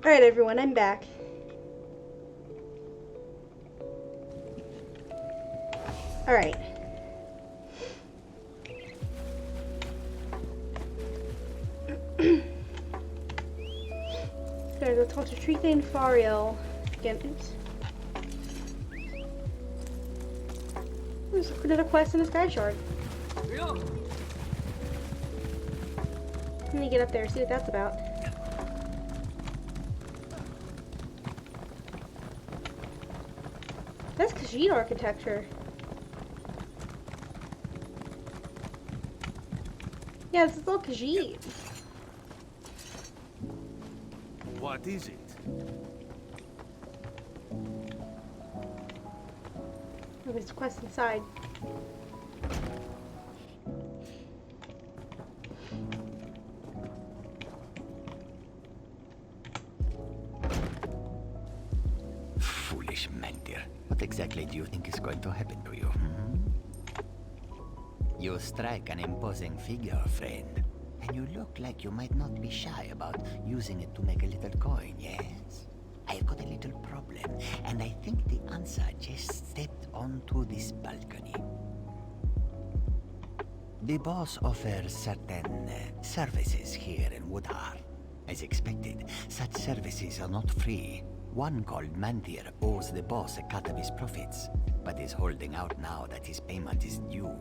Alright everyone, I'm back. Alright. Gotta go talk to Tritha and Fariel again. Oops. There's another quest in the Sky Shard. Let me get up there and see what that's about. That's Khajiit architecture. Yeah, this is all Khajiit. What is it? Oh, there's a quest inside. Foolish Mandir. What exactly do you think is going to happen to you? You strike an imposing figure, friend. And you look like you might not be shy about using it to make a little coin, yes? I've got a little problem, and I think the answer just stepped onto this balcony. The boss offers certain services here in Woodheart. As expected, such services are not free. One called Mandir owes the boss a cut of his profits, but is holding out now that his payment is due.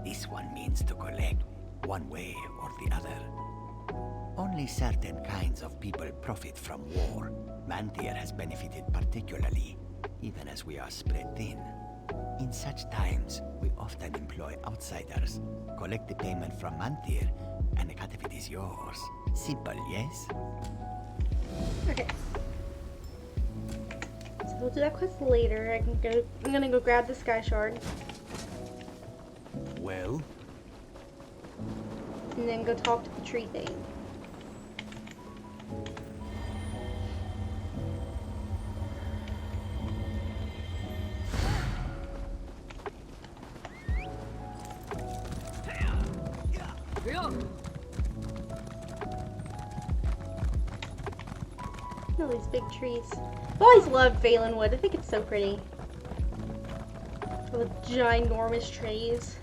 This one means to collect, one way or the other. Only certain kinds of people profit from war. Mandir has benefited particularly, even as we are spread thin. In such times, we often employ outsiders. Collect the payment from Mandir, and a cut of it is yours. Simple, yes? Okay. So we'll do that quest later. I'm gonna go grab the Sky Shard. Well? And then go talk to the tree thing. All these big trees. I've always loved Valenwood. I think it's so pretty. All the ginormous trees.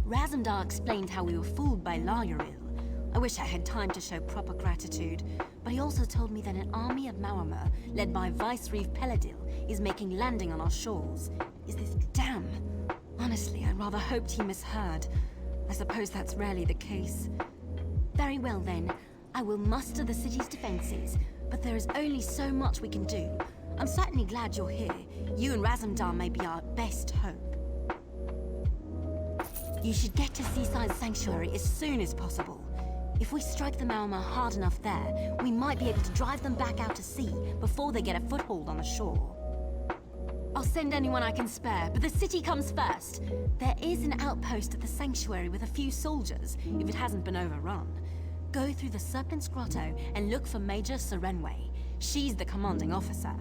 Razumdar explained how we were fooled by Laurel. I wish I had time to show proper gratitude, but he also told me that an army of Maormer, led by Vicereeve Peladil, is making landing on our shores. Is this... damn! Honestly, I rather hoped he misheard. I suppose that's rarely the case. Very well then, I will muster the city's defenses, but there is only so much we can do. I'm certainly glad you're here. You and Razumdar may be our best hope. You should get to Seaside Sanctuary as soon as possible. If we strike the Maormer hard enough there, we might be able to drive them back out to sea before they get a foothold on the shore. I'll send anyone I can spare, but the city comes first. There is an outpost at the Sanctuary with a few soldiers, if it hasn't been overrun. Go through the Serpent's Grotto and look for Major Serenway. She's the commanding officer.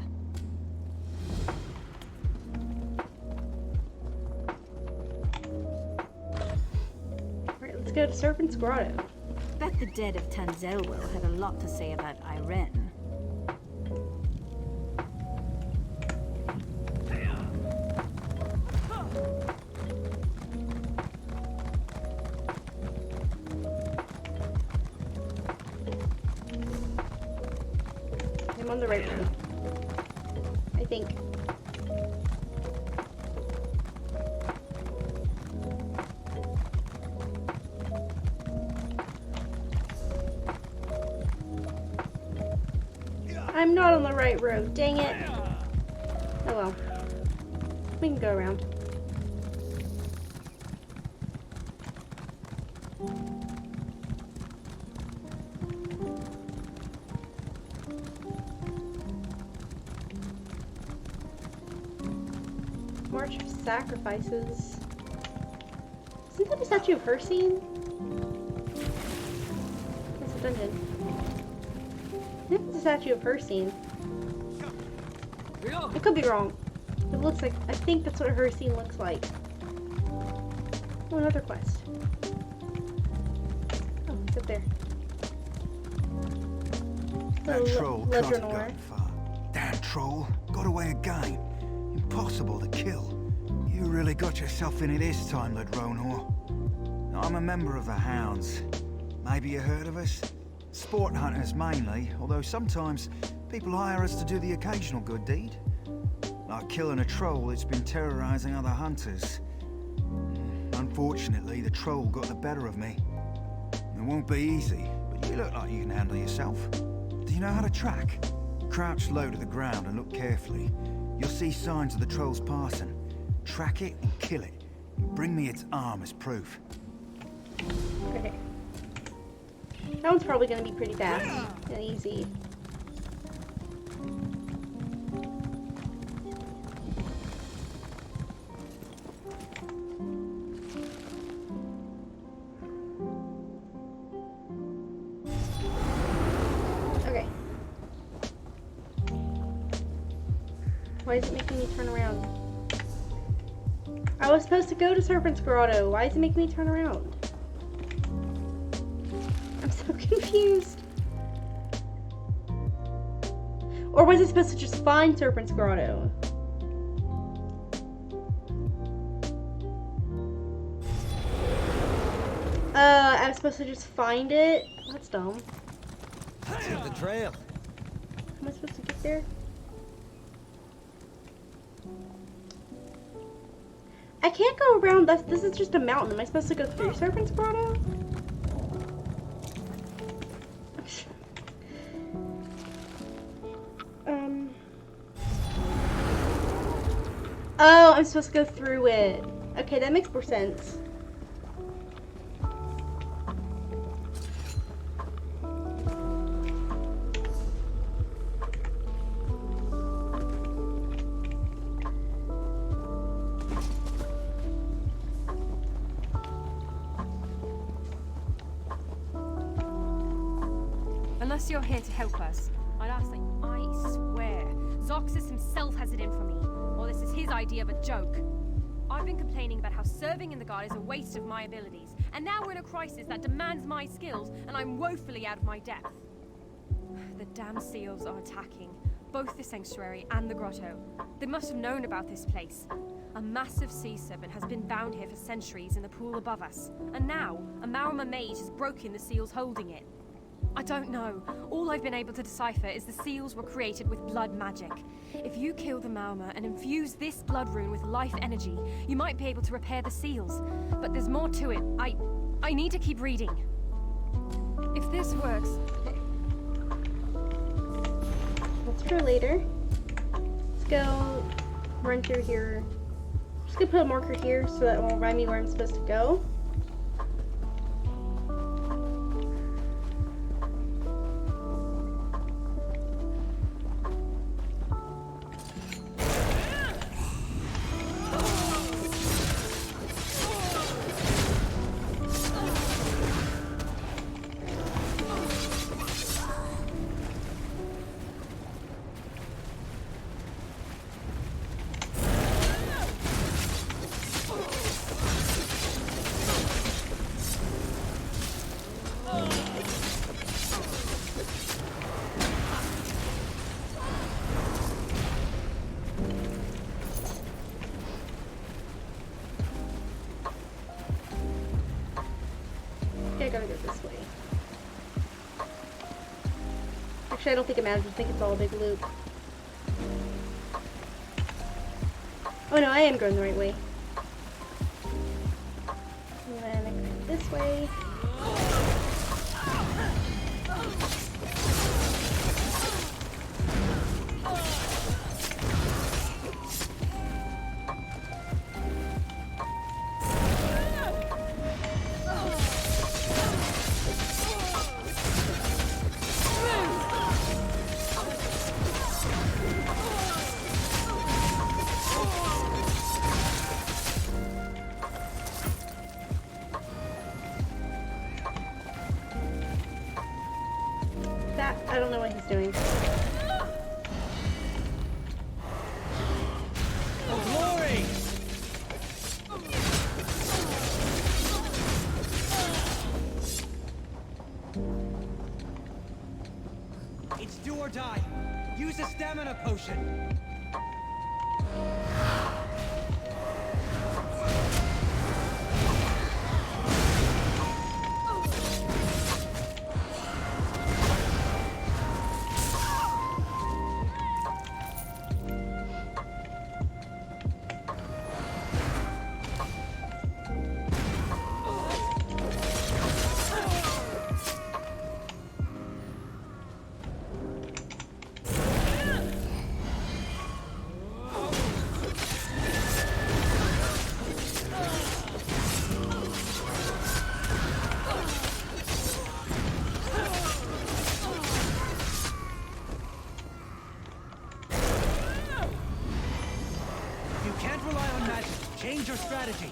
Let's go to Serpent's Grotto. Bet the dead of Tanzelwell had a lot to say about Irene. I'm on the right road. I think. I'm not on the right road, dang it. Oh well. We can go around. March of Sacrifices. Is Isn't that a statue of Hircine? It's a dungeon. I think it's a statue of Hircine. I could be wrong. It looks like, I think that's what a Hircine looks like. Oh, another quest. Oh, it's up there. That troll can't have Ledronor. gotten far. Damn troll. Got away again. Impossible to kill. You really got yourself in it this time, Ledronor. I'm a member of the Hounds. Maybe you heard of us? Sport hunters mainly, although sometimes people hire us to do the occasional good deed. Like killing a troll that's been terrorizing other hunters. Unfortunately, the troll got the better of me. It won't be easy, but you look like you can handle yourself. Do you know how to track? Crouch low to the ground and look carefully. You'll see signs of the troll's passing. Track it and kill it. Bring me its arm as proof. Okay. That one's probably gonna be pretty fast and easy. Okay. Why is it making me turn around? I was supposed to go to Serpent's Grotto. Why is it making me turn around? I'm so confused. Or was it supposed to just find Serpent's Grotto? I was supposed to just find it? That's dumb. Let's hit the trail. How am I supposed to get there? I can't go around. This is just a mountain. Am I supposed to go through Serpent's Grotto? Oh, I'm supposed to go through it. Okay, that makes more sense. Unless you're here to help us, I'd ask that I swear Zoxus himself has it in for me, or this is his idea of a joke. I've been complaining about how serving in the Guard is a waste of my abilities, and now we're in a crisis that demands my skills, and I'm woefully out of my depth. The damn seals are attacking, both the sanctuary and the grotto. They must have known about this place. A massive sea serpent has been bound here for centuries in the pool above us, and now a Maormer mage has broken the seals holding it. I don't know. All I've been able to decipher is the seals were created with blood magic. If you kill the Maormer and infuse this blood rune with life energy, you might be able to repair the seals. But there's more to it. I need to keep reading. If this works... That's for later. Let's go run through here. I'm just gonna put a marker here so that it will remind me where I'm supposed to go. I gotta go this way. Actually, I don't think it matters. I think it's all a big loop. Oh no, I am going the right way. And then I go this way. doing. Glory! It's do or die. Use a stamina potion. You can't rely on magic. Change your strategy.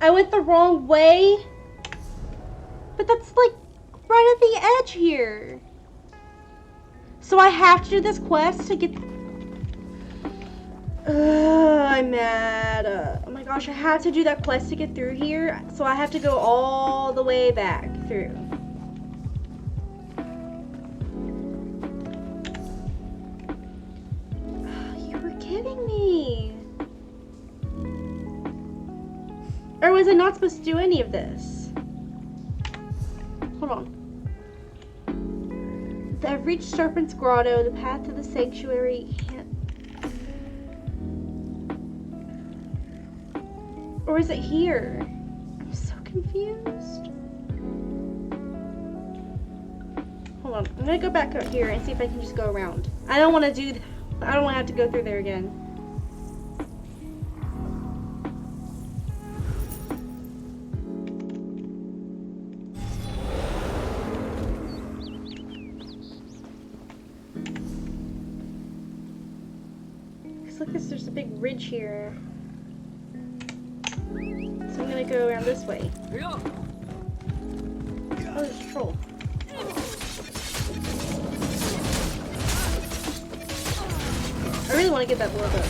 I went the wrong way? But that's like right at the edge here. So I have to do this quest to get... I'm mad. Oh my gosh, I have to do that quest to get through here. So I have to go all the way back through. You were kidding me. Or was I not supposed to do any of this? Hold on. I've reached Serpent's Grotto, the path to the sanctuary. Or is it here? I'm so confused. Hold on. I'm gonna go back out here and see if I can just go around. I don't want to do that. I don't want to have to go through there again. Look, there's a big ridge here. So I'm gonna go around this way. Oh, there's a troll. I really want to get that blood up.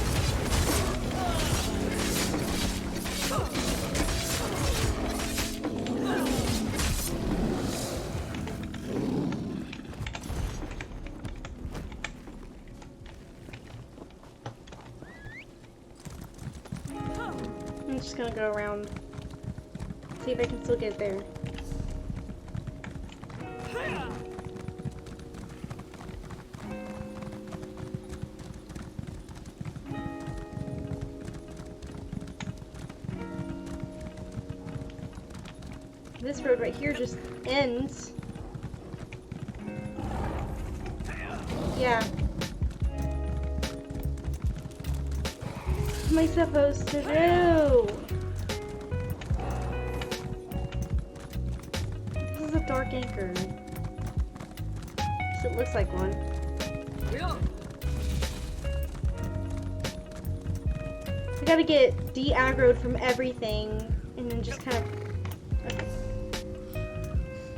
I'm just gonna go around, see if I can still get there. This road right here just ends. Yeah. What am I supposed to do? This is a dark anchor. So it looks like one. I gotta get de-aggroed from everything and then just kind of... Okay.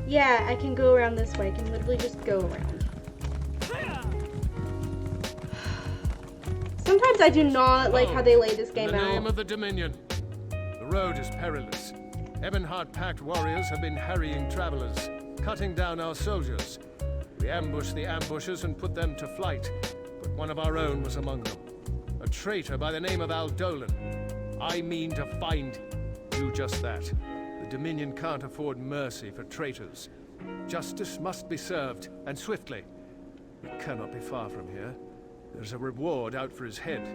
Yeah, I can go around this way. I can literally just go around. Sometimes I do not like how they lay this game out. In the name of the Dominion. The road is perilous. Ebonheart-packed warriors have been harrying travelers, cutting down our soldiers. We ambushed the ambushers and put them to flight, but one of our own was among them. A traitor by the name of Aldolan. I mean to find do just that. The Dominion can't afford mercy for traitors. Justice must be served, and swiftly. It cannot be far from here. There's a reward out for his head.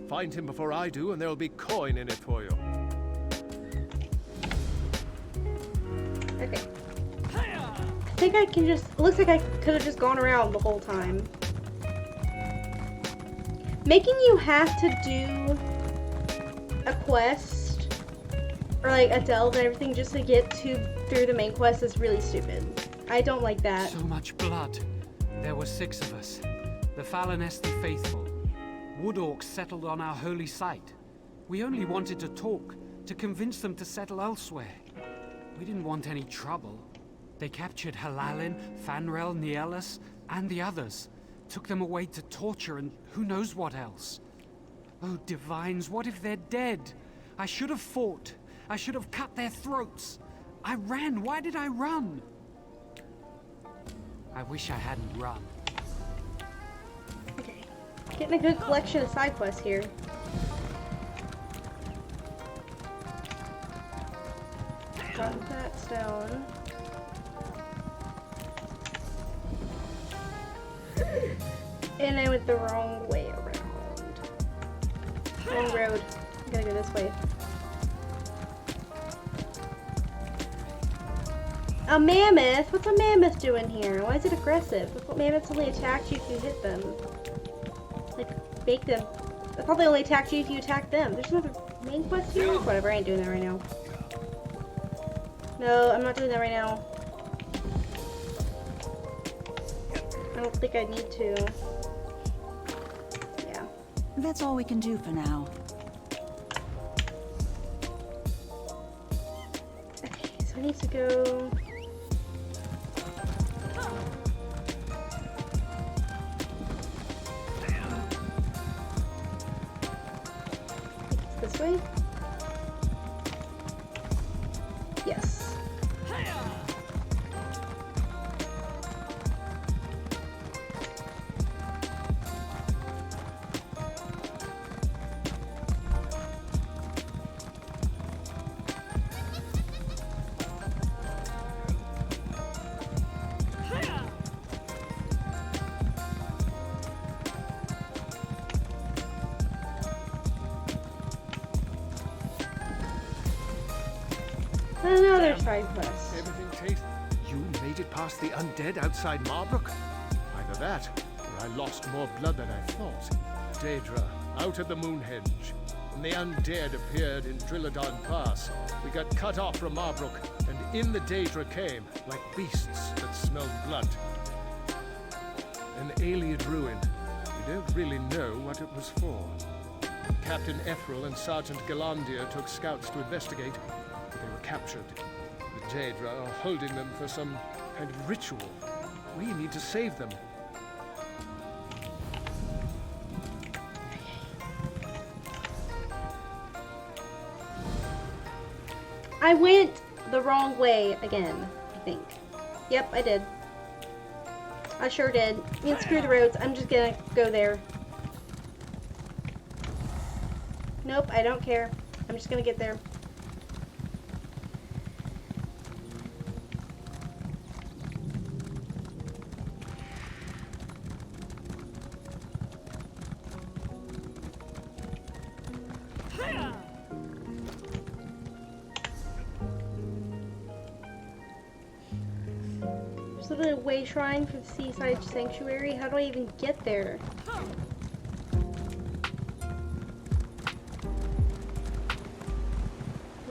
Find him before I do, and there'll be coin in it for you. Okay. I think I can just... It looks like I could have just gone around the whole time. Making you have to do a quest, or like a delve and everything just to get through the main quest is really stupid. I don't like that. So much blood. There were 6 of us. The Falinest the Faithful. Wood Orcs settled on our holy site. We only wanted to talk, to convince them to settle elsewhere. We didn't want any trouble. They captured Halalin, Fanrel, Nielis, and the others. Took them away to torture and who knows what else. Oh, Divines, what if they're dead? I should have fought. I should have cut their throats. I ran. Why did I run? I wish I hadn't run. Okay. Getting a good collection of side quests here. Got that stone. And I went the wrong way around. Wrong road. I'm gonna go this way. A mammoth? What's a mammoth doing here? Why is it aggressive? I thought mammoths only attacked you if you hit them. Like, bake them. I thought they only attacked you if you attacked them. There's another main quest here? Whatever, I ain't doing that right now. No, I'm not doing that right now. I don't think I need to. Yeah. That's all we can do for now. Okay, so I need to go... This way? Yes. Another side quest. Everything, Tate? You made it past the undead outside Marbrook? Either that, or I lost more blood than I thought. Daedra, out at the Moonhenge. When the undead appeared in Drilladon Pass, we got cut off from Marbrook, and in the Daedra came, like beasts that smelled blood. An Ayleid ruin. We don't really know what it was for. Captain Ethril and Sergeant Galandir took scouts to investigate. They were captured. The Daedra are holding them for some kind of ritual. We need to save them. I went the wrong way again, I think. Yep, I did. I sure did. I mean, screw the roads. I'm just gonna go there. Nope, I don't care. I'm just gonna get there. There's a little way shrine for the Seaside Sanctuary. How do I even get there?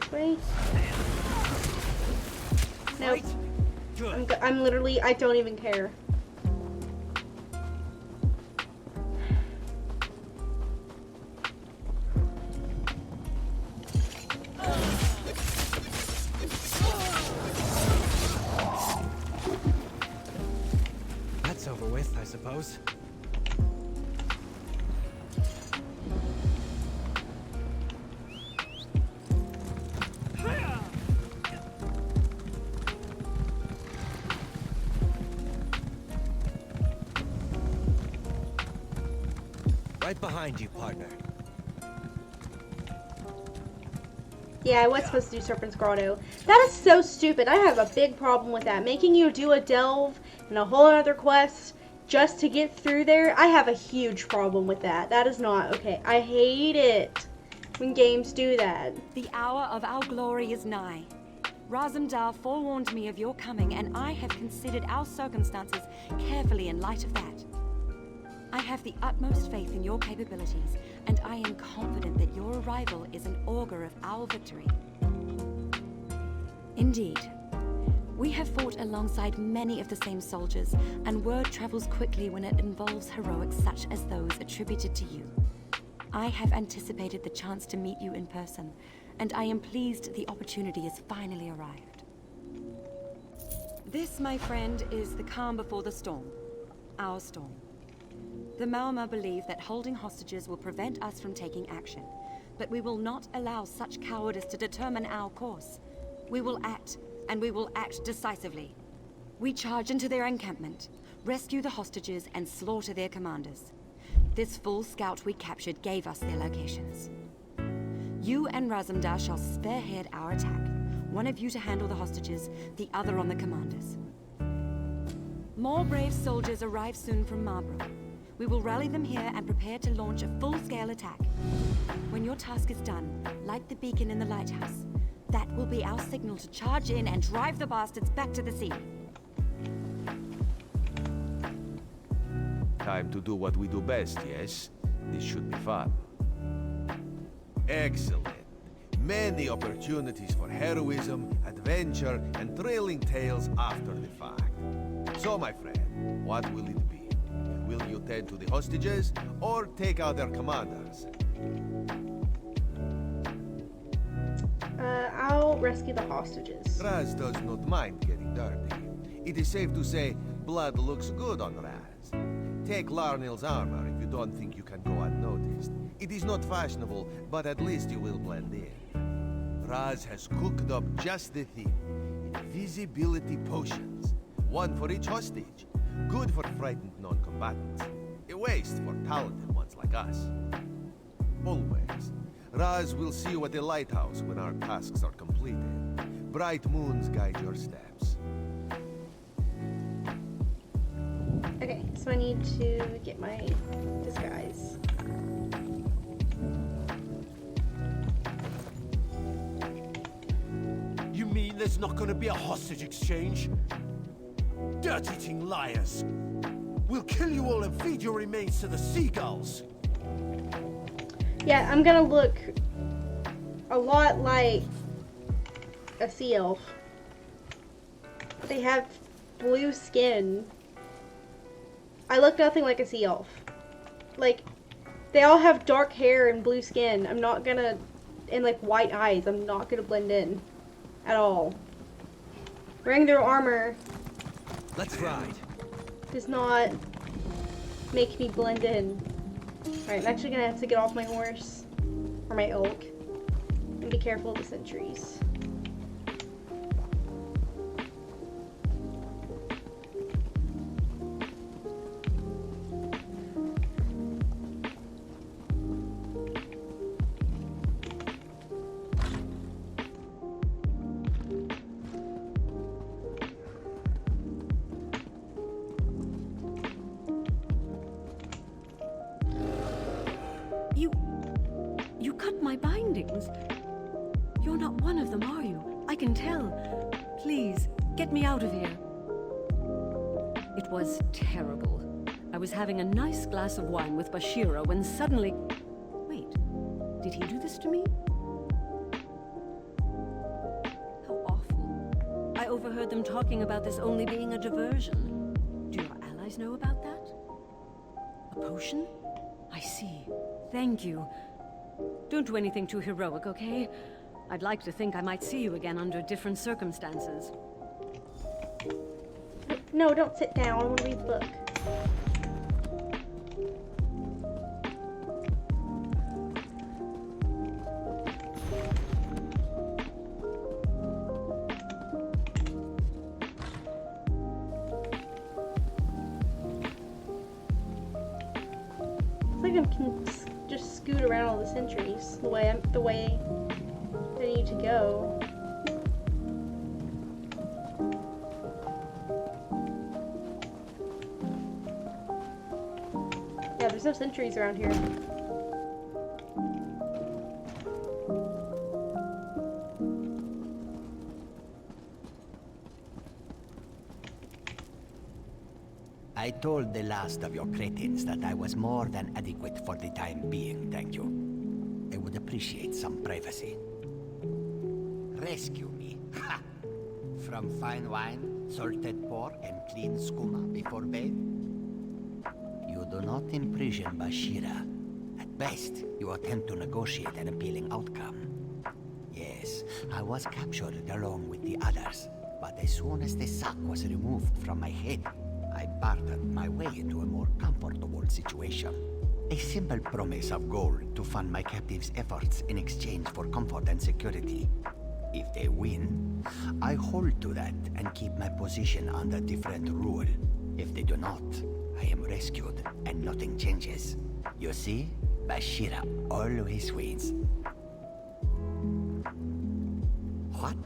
This way? Nope. I'm literally, I don't even care. That's over with, I suppose. Right behind you, partner. Yeah, I was supposed to do Serpent's Grotto. That is so stupid. I have a big problem with that. Making you do a delve and a whole other quest just to get through there. I have a huge problem with that. That is not okay. I hate it when games do that. The hour of our glory is nigh. Razumdar forewarned me of your coming, and I have considered our circumstances carefully in light of that. I have the utmost faith in your capabilities, and I am confident that your arrival is an augur of our victory. Indeed, We have fought alongside many of the same soldiers, and word travels quickly when it involves heroics such as those attributed to you. I have anticipated the chance to meet you in person, and I am pleased the opportunity has finally arrived. This, my friend, is the calm before the storm. Our storm. The Maormer believe that holding hostages will prevent us from taking action, but we will not allow such cowardice to determine our course. We will act, and we will act decisively. We charge into their encampment, rescue the hostages, and slaughter their commanders. This full scout we captured gave us their locations. You and Razumdar shall spearhead our attack. One of you to handle the hostages, the other on the commanders. More brave soldiers arrive soon from Marbrook. We will rally them here and prepare to launch a full-scale attack. When your task is done, light the beacon in the lighthouse. That will be our signal to charge in and drive the bastards back to the sea. Time to do what we do best, yes? This should be fun. Excellent. Many opportunities for heroism, adventure, and thrilling tales after the fact. So, my friend, what will it be? Will you tend to the hostages, or take out their commanders? I'll rescue the hostages. Raz does not mind getting dirty. It is safe to say blood looks good on Raz. Take Larnill's armor if you don't think you can go unnoticed. It is not fashionable, but at least you will blend in. Raz has cooked up just the thing. Invisibility potions. One for each hostage. Good for frightened non-combatants. A waste for talented ones like us. Always. Raz will see you at the lighthouse when our tasks are completed. Bright moons guide your steps. Okay, so I need to get my disguise. You mean there's not gonna be a hostage exchange? Dirt-eating liars! We'll kill you all and feed your remains to the seagulls! Yeah, I'm gonna look a lot like a sea elf. They have blue skin. I look nothing like a sea elf. Like, they all have dark hair and blue skin. I'm not gonna, and like white eyes. I'm not gonna blend in at all. Wearing their armor. Let's ride. Does not make me blend in. Alright, I'm actually gonna have to get off my horse, or my elk, and be careful of the sentries. You cut my bindings. You're not one of them, are you? I can tell. Please, get me out of here. It was terrible. I was having a nice glass of wine with Bashira when suddenly... Wait, did he do this to me? How awful. I overheard them talking about this only being a diversion. Do your allies know about that? A potion? I see. Thank you. Don't do anything too heroic, okay? I'd like to think I might see you again under different circumstances. No, don't sit down. I want to read the book. It's like I can just scoot around all the sentries the way I need to go. Yeah, there's no sentries around here. I told the last of your cretins that I was more than adequate for the time being, thank you. I would appreciate some privacy. Rescue me. Ha! from fine wine, salted pork, and clean skooma before bed? You do not imprison Bashira. At best, you attempt to negotiate an appealing outcome. Yes, I was captured along with the others, but as soon as the sack was removed from my head, I bartered my way into a more comfortable situation. A simple promise of gold to fund my captives' efforts in exchange for comfort and security. If they win, I hold to that and keep my position under different rule. If they do not, I am rescued and nothing changes. You see, Bashira always wins. What?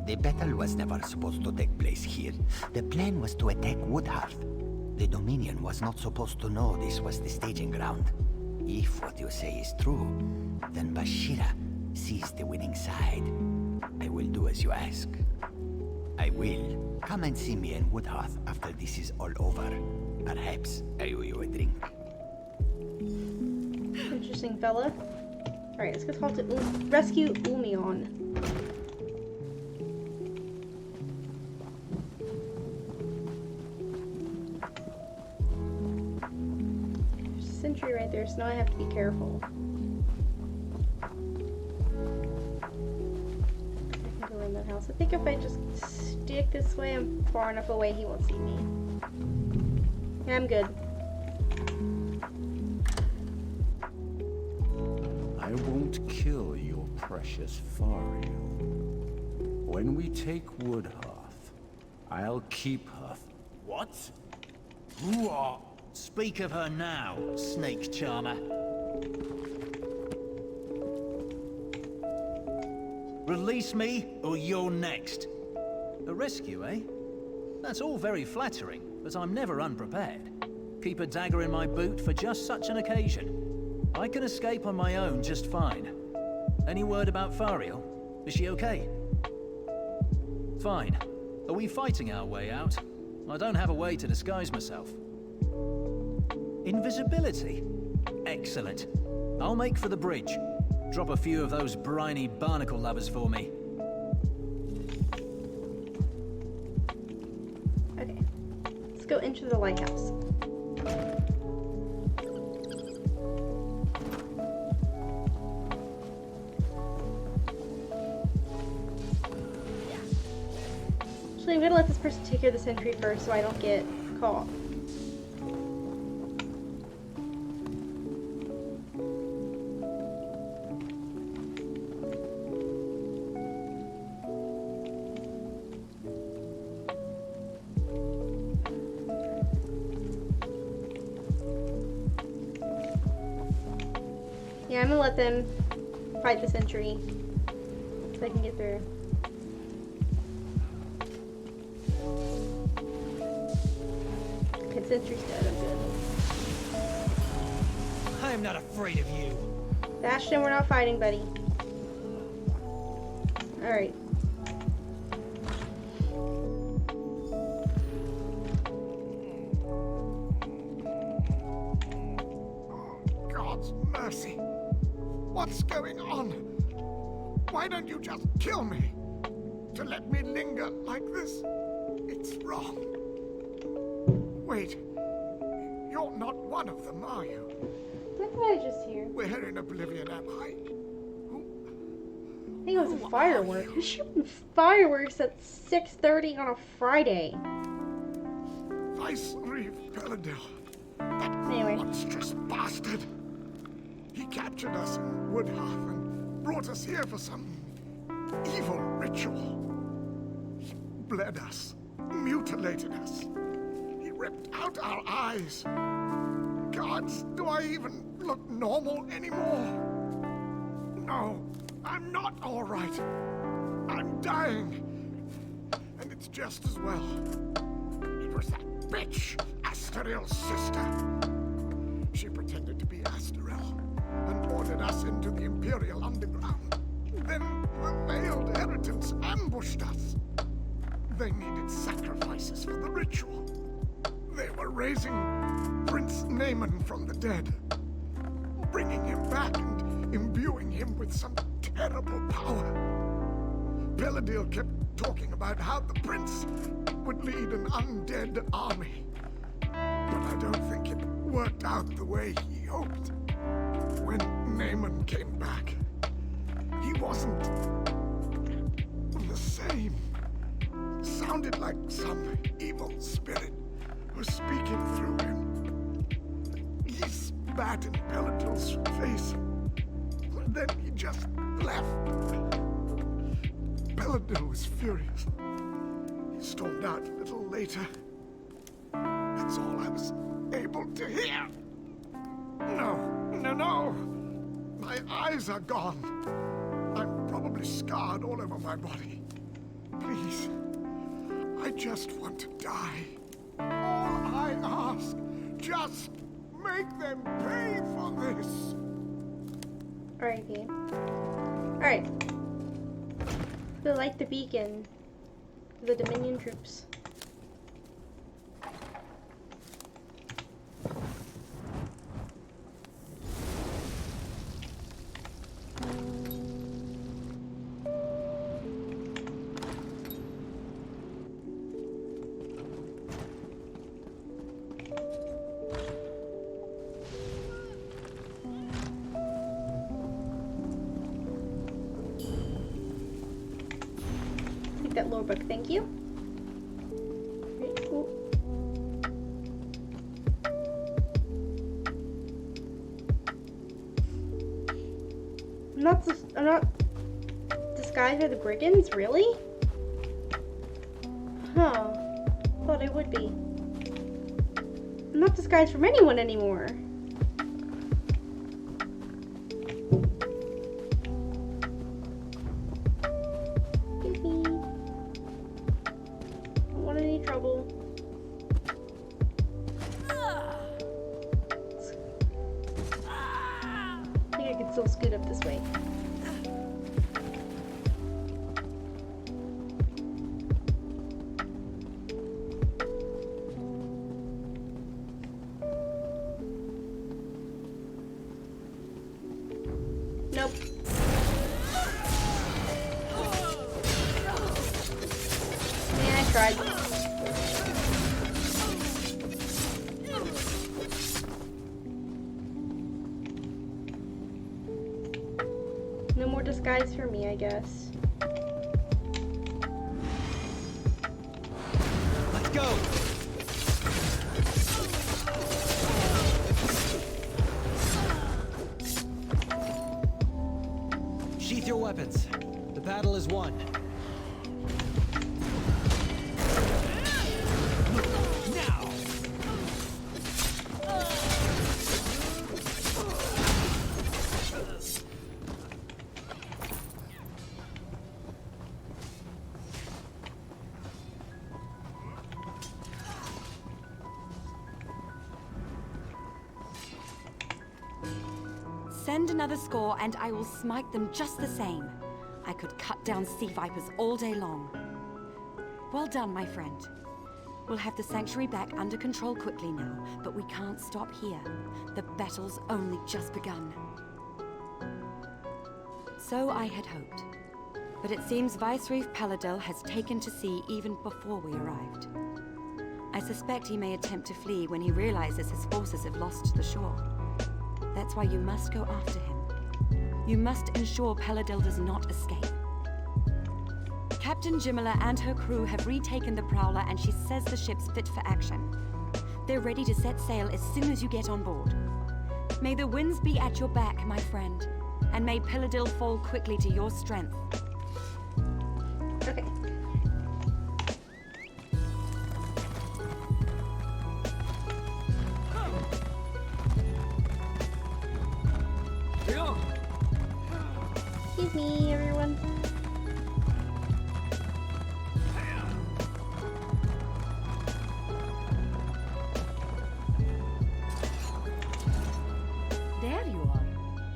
The battle was never supposed to take place here. The plan was to attack Woodhearth. The Dominion was not supposed to know this was the staging ground. If what you say is true, then Bashira sees the winning side. I will do as you ask. I will. Come and see me in Woodhearth after this is all over. Perhaps I owe you a drink. Interesting fella. Alright, let's go talk to rescue Ulmion. There's a sentry right there, so now I have to be careful. I can go in that house. I think if I just stick this way, I'm far enough away, he won't see me. Yeah, I'm good. I won't kill your precious Fariel. When we take Woodhearth, I'll keep her. What? Who are... Speak of her now, snake charmer. Release me, or you're next. A rescue, eh? That's all very flattering, but I'm never unprepared. Keep a dagger in my boot for just such an occasion. I can escape on my own just fine. Any word about Fariel? Is she okay? Fine. Are we fighting our way out? I don't have a way to disguise myself. Invisibility? Excellent. I'll make for the bridge. Drop a few of those briny barnacle lovers for me. Okay. Let's go into the lighthouse. Actually, I'm gonna let this person take care of the sentry first so I don't get caught. Yeah, I'm gonna let them fight the sentry so I can get through. Okay, sentry's dead, I'm good. I am not afraid of you. Bastion, we're not fighting, buddy. Alright. God's mercy. What's going on? Why don't you just kill me? To let me linger like this? It's wrong. Wait. You're not one of them, are you? What did I just hear? Where in Oblivion am I? I think it was a firework. Who's shooting fireworks at 6:30 on a Friday? Vice Reeve Peladil. That Anyway. monstrous bastard. He captured us in Woodhearth and brought us here for some evil ritual. He bled us, mutilated us. He ripped out our eyes. Gods, do I even look normal anymore? No, I'm not all right. I'm dying. And it's just as well. It was that bitch, Asteril's sister. She pretended to be Asteril and ordered us into the Imperial Underground. Then the veiled Heritans ambushed us. They needed sacrifices for the ritual. They were raising Prince Naaman from the dead, bringing him back and imbuing him with some terrible power. Peladil kept talking about how the prince would lead an undead army. But I don't think it worked out the way he hoped. When Naaman came back, he wasn't the same. Sounded like some evil spirit was speaking through him. He spat in Peladil's face, and then he just left. Peladil was furious. He stormed out a little later. That's all I was able to hear. No. My eyes are gone. I'm probably scarred all over my body. Please, I just want to die. All I ask, just make them pay for this. Alright, game. Alright. So like the beacon, the Dominion troops. Take that lore book, thank you. Very cool. I'm not disguised by the brigands, really? Huh. Thought I would be. I'm not disguised from anyone anymore. Don't want any trouble. I think I can still scoot up this way. Nope. Man, I tried. No more disguise for me, I guess. Let's go! Sheath your weapons. The battle is won. Now! Send another score and I will smite them just the same. I could cut down sea vipers all day long. Well done, my friend. We'll have the sanctuary back under control quickly now, but we can't stop here. The battle's only just begun. So I had hoped. But it seems Vicereef Peladil has taken to sea even before we arrived. I suspect he may attempt to flee when he realizes his forces have lost the shore. That's why you must go after him. You must ensure Peladil does not escape. Captain Jimala and her crew have retaken the Prowler and she says the ship's fit for action. They're ready to set sail as soon as you get on board. May the winds be at your back, my friend, and may Peladil fall quickly to your strength. Okay. Excuse me, everyone. There you are.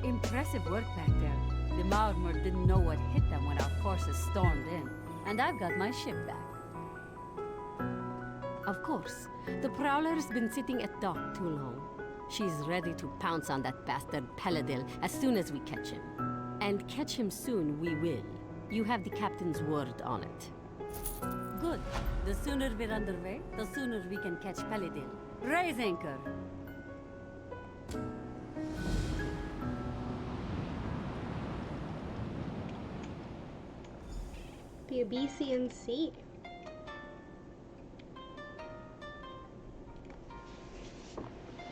Impressive work back there. The Maormer didn't know what hit them when our forces stormed in, and I've got my ship back. Of course, the Prowler's been sitting at dock too long. She's ready to pounce on that bastard Peladil as soon as we catch him. And catch him soon we will. You have the captain's word on it. Good. The sooner we're underway, the sooner we can catch Paladin. Raise anchor. Be a B, C, and C.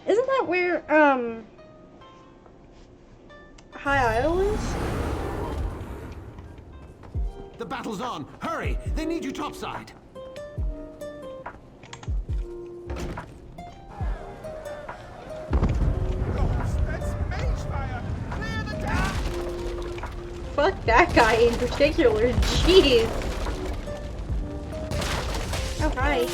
Isn't that where, High Isle is? The battle's on! Hurry! They need you topside! Fuck that guy in particular, jeez. Oh, hi.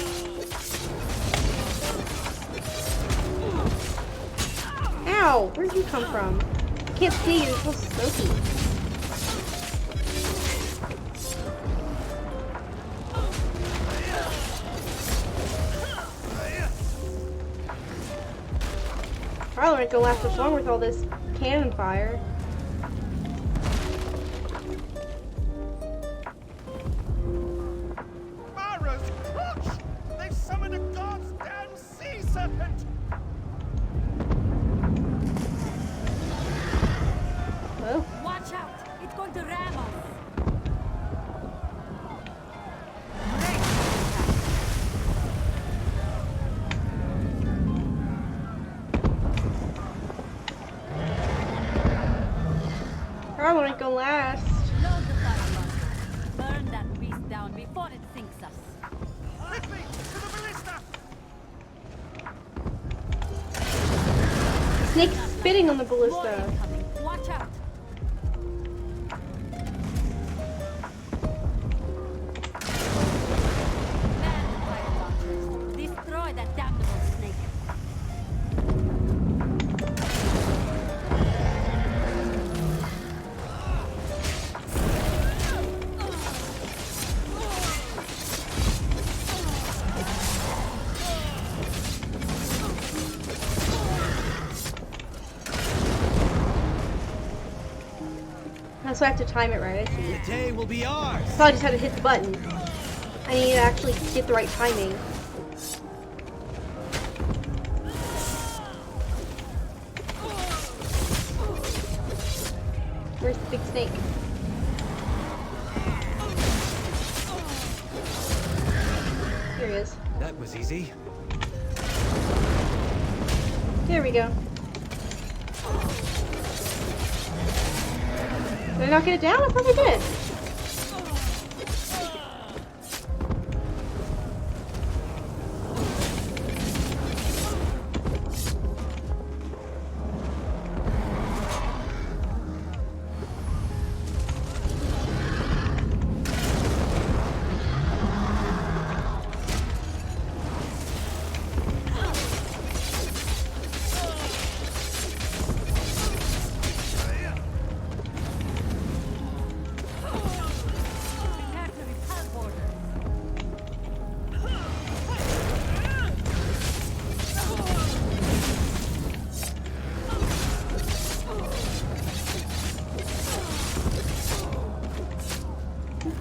Ow, where'd you come from? I can't see you, it's so smoky. Probably ain't gonna last much longer with all this cannon fire. Mara's crotch! They've summoned a god's damn sea serpent! Whoa. Watch out! It's going to ram us! Probably ain't gonna last. Load the fire monster. Burn that beast down before it sinks us. Quickly, to the ballista! Snake's spitting on the ballista. Watch out! Man the fire launchers. Destroy that damnable snake. So I have to time it right, I see. The day will be ours. Probably just had to hit the button. I need to actually get the right timing. Where's the big snake? Here he is. That was easy. There we go. Did I not get it down? I thought I did.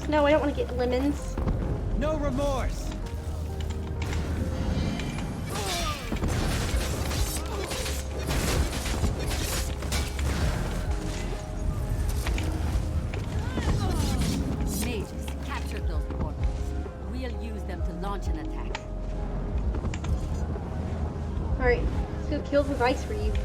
No, I don't want to get lemons. No remorse. Mages, capture those portals. We'll use them to launch an attack. Alright, let's go kill the Vice Reeve.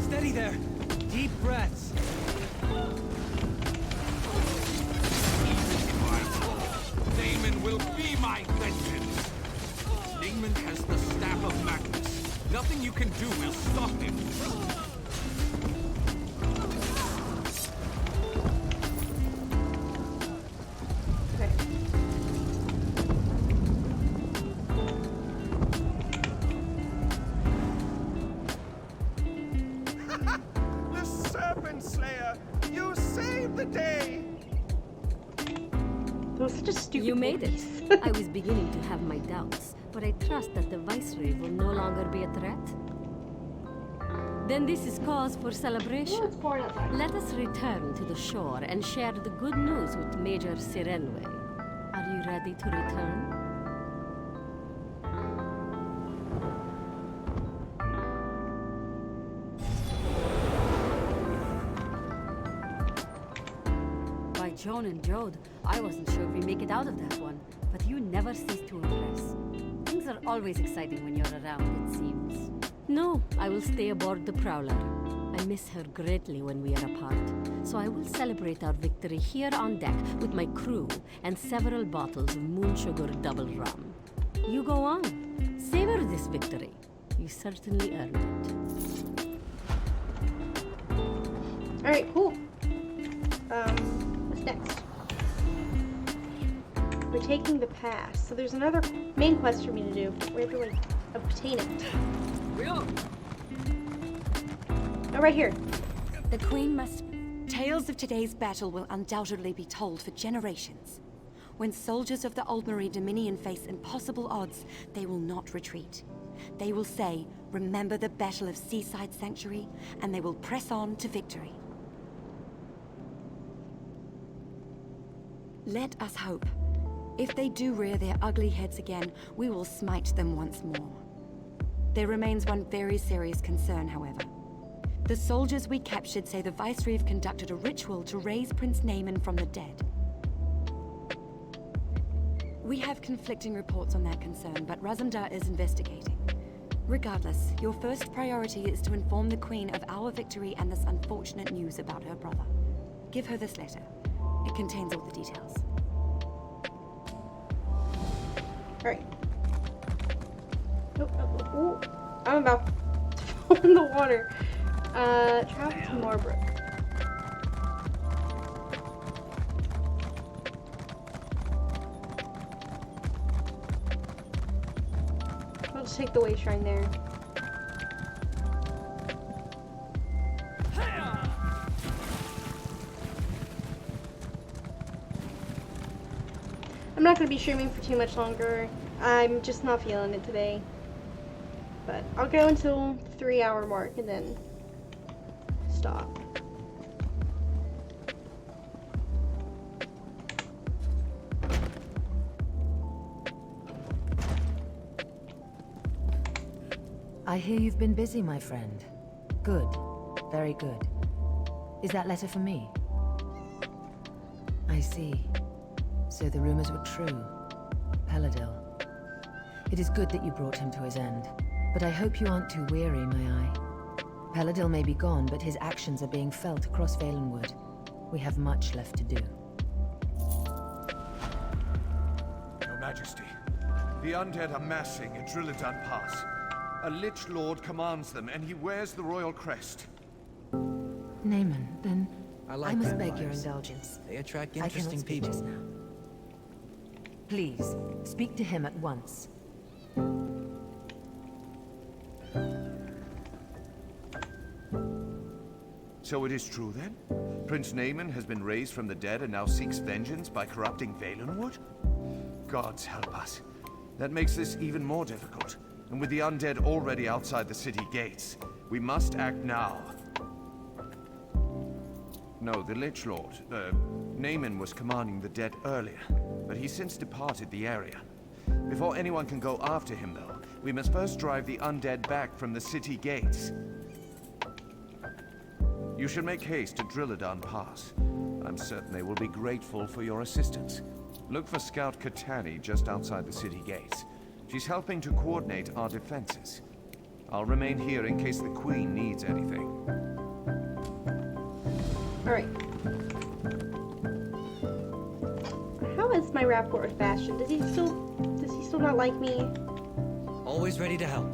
Steady there. Deep breaths. Damon will be my vengeance. Damon has the staff of Magnus. Nothing you can do will stop him. The Serpent Slayer! You saved the day! That was such a stupid You made voice. it. I was beginning to have my doubts, but I trust that the Viceroy will no longer be a threat. Then this is cause for celebration. Let us return to the shore and share the good news with Major Sirenwe. Are you ready to return? By Joan and Jode, I wasn't sure we make it out of that one, but you never cease to impress. Things are always exciting when you're around, it seems. No, I will stay aboard the Prowler. I miss her greatly when we are apart, so I will celebrate our victory here on deck with my crew and several bottles of Moon Sugar Double Rum. You go on. Savor this victory. You certainly earned it. Alright, cool. What's next? We're taking the pass. So there's another main quest for me to do. We have to, like, obtain it. Oh, right here. The Queen must... Tales of today's battle will undoubtedly be told for generations. When soldiers of the Aldmeri Dominion face impossible odds, they will not retreat. They will say, remember the Battle of Seaside Sanctuary, and they will press on to victory. Let us hope. If they do rear their ugly heads again, we will smite them once more. There remains one very serious concern, however. The soldiers we captured say the Viceroy conducted a ritual to raise Prince Naaman from the dead. We have conflicting reports on that concern, but Razumdar is investigating. Regardless, your first priority is to inform the Queen of our victory and this unfortunate news about her brother. Give her this letter. It contains all the details. Alright. Oh, I'm about to fall in the water. Travel to Marbrook. I'll just take the way shrine there. I'm not going to be streaming for too much longer. I'm just not feeling it today. But I'll go until the 3-hour mark and then stop. I hear you've been busy, my friend. Good. Very good. Is that letter for me? I see. So the rumors were true. Paladil. It is good that you brought him to his end, but I hope you aren't too weary, my eye. Paladil may be gone, but his actions are being felt across Valenwood. We have much left to do. Your Majesty, the undead are massing at Drilledan Pass. A Lich Lord commands them, and he wears the royal crest. Naaman, then I must beg your vampires. indulgence. They attract I cannot interesting speak people. just now. Please, speak to him at once. So it is true then? Prince Naaman has been raised from the dead and now seeks vengeance by corrupting Valenwood? Gods help us. That makes this even more difficult. And with the undead already outside the city gates, we must act now. No, the Lich Lord, Naaman was commanding the dead earlier, but he's since departed the area. Before anyone can go after him, though, we must first drive the undead back from the city gates. You should make haste to Drilledan Pass. I'm certain they will be grateful for your assistance. Look for Scout Katani just outside the city gates. She's helping to coordinate our defenses. I'll remain here in case the Queen needs anything. Alright. How is my rapport with Bastion? Does he still not like me? Always ready to help.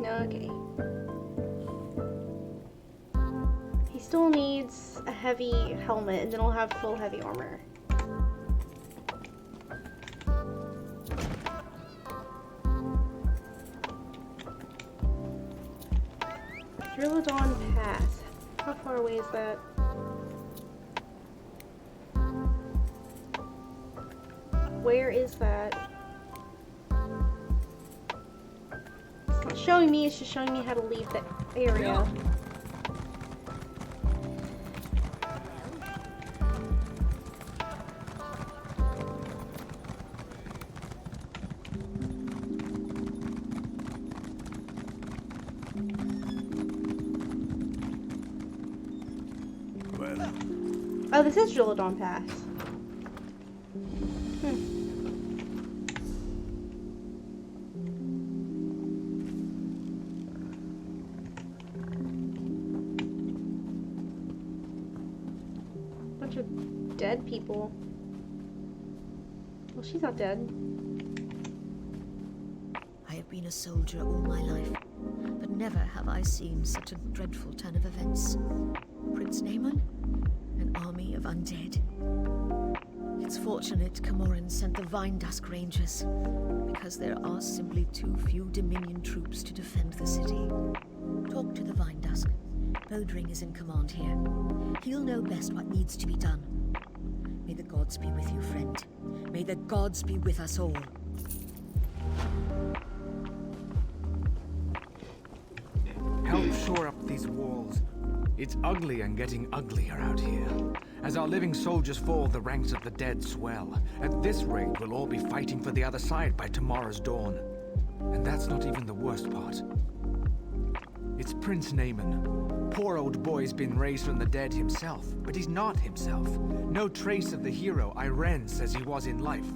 No, okay. He still needs a heavy helmet, and then I'll have full heavy armor. Drillodon Pass. How far away is that? Where is that? It's not showing me, it's just showing me how to leave that area. Oh, this is Drillodon Pass. Bunch of dead people. Well, she's not dead. I have been a soldier all my life, but never have I seen such a dreadful turn of events. Prince Naaman? An army of undead. It's fortunate Camoran sent the Vine Dusk Rangers, because there are simply too few Dominion troops to defend the city. Talk to the Vine Dusk. Bodring is in command here. He'll know best what needs to be done. May the gods be with you, friend. May the gods be with us all. Help shore up these walls. It's ugly and getting uglier out here. As our living soldiers fall, the ranks of the dead swell. At this rate, we'll all be fighting for the other side by tomorrow's dawn. And that's not even the worst part. It's Prince Naaman. Poor old boy's been raised from the dead himself, but he's not himself. No trace of the hero Irene says he was in life.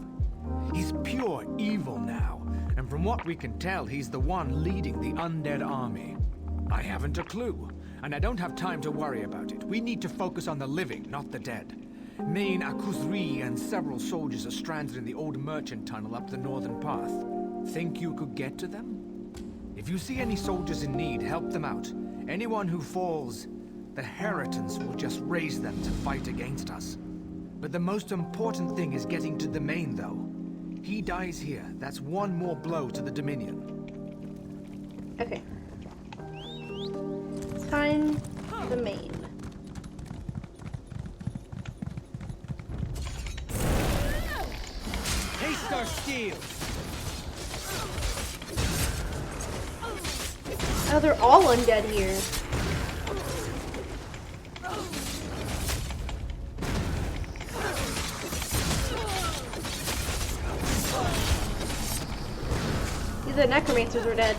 He's pure evil now, and from what we can tell, he's the one leading the undead army. I haven't a clue. And I don't have time to worry about it. We need to focus on the living, not the dead. Main Akuzri and several soldiers are stranded in the old merchant tunnel up the northern path. Think you could get to them? If you see any soldiers in need, help them out. Anyone who falls, the Heritans will just raise them to fight against us. But the most important thing is getting to the main, though. He dies here. That's one more blow to the Dominion. Okay. Find the main. Taste our steel. Oh, they're all undead here. The necromancers are dead.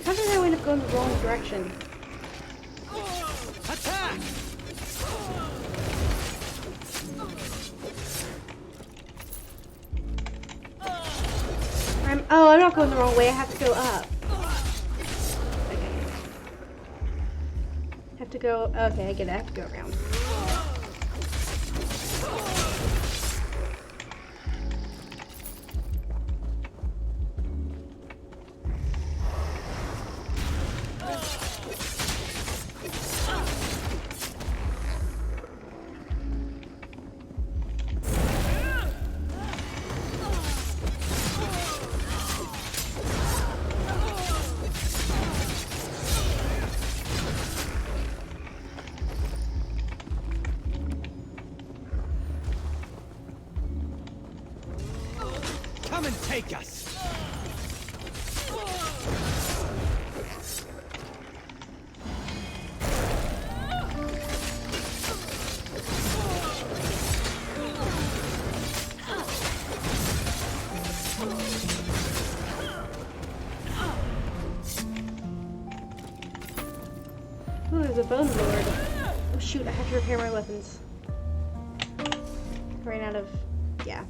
How did I end up going the wrong direction? Attack! I'm not going the wrong way. I have to go up. Okay. Have to go. Okay, I get it. I have to go around. Come and take us! because of Bone Lord. Oh shoot, I have to repair my weapons. Ran out of... yeah.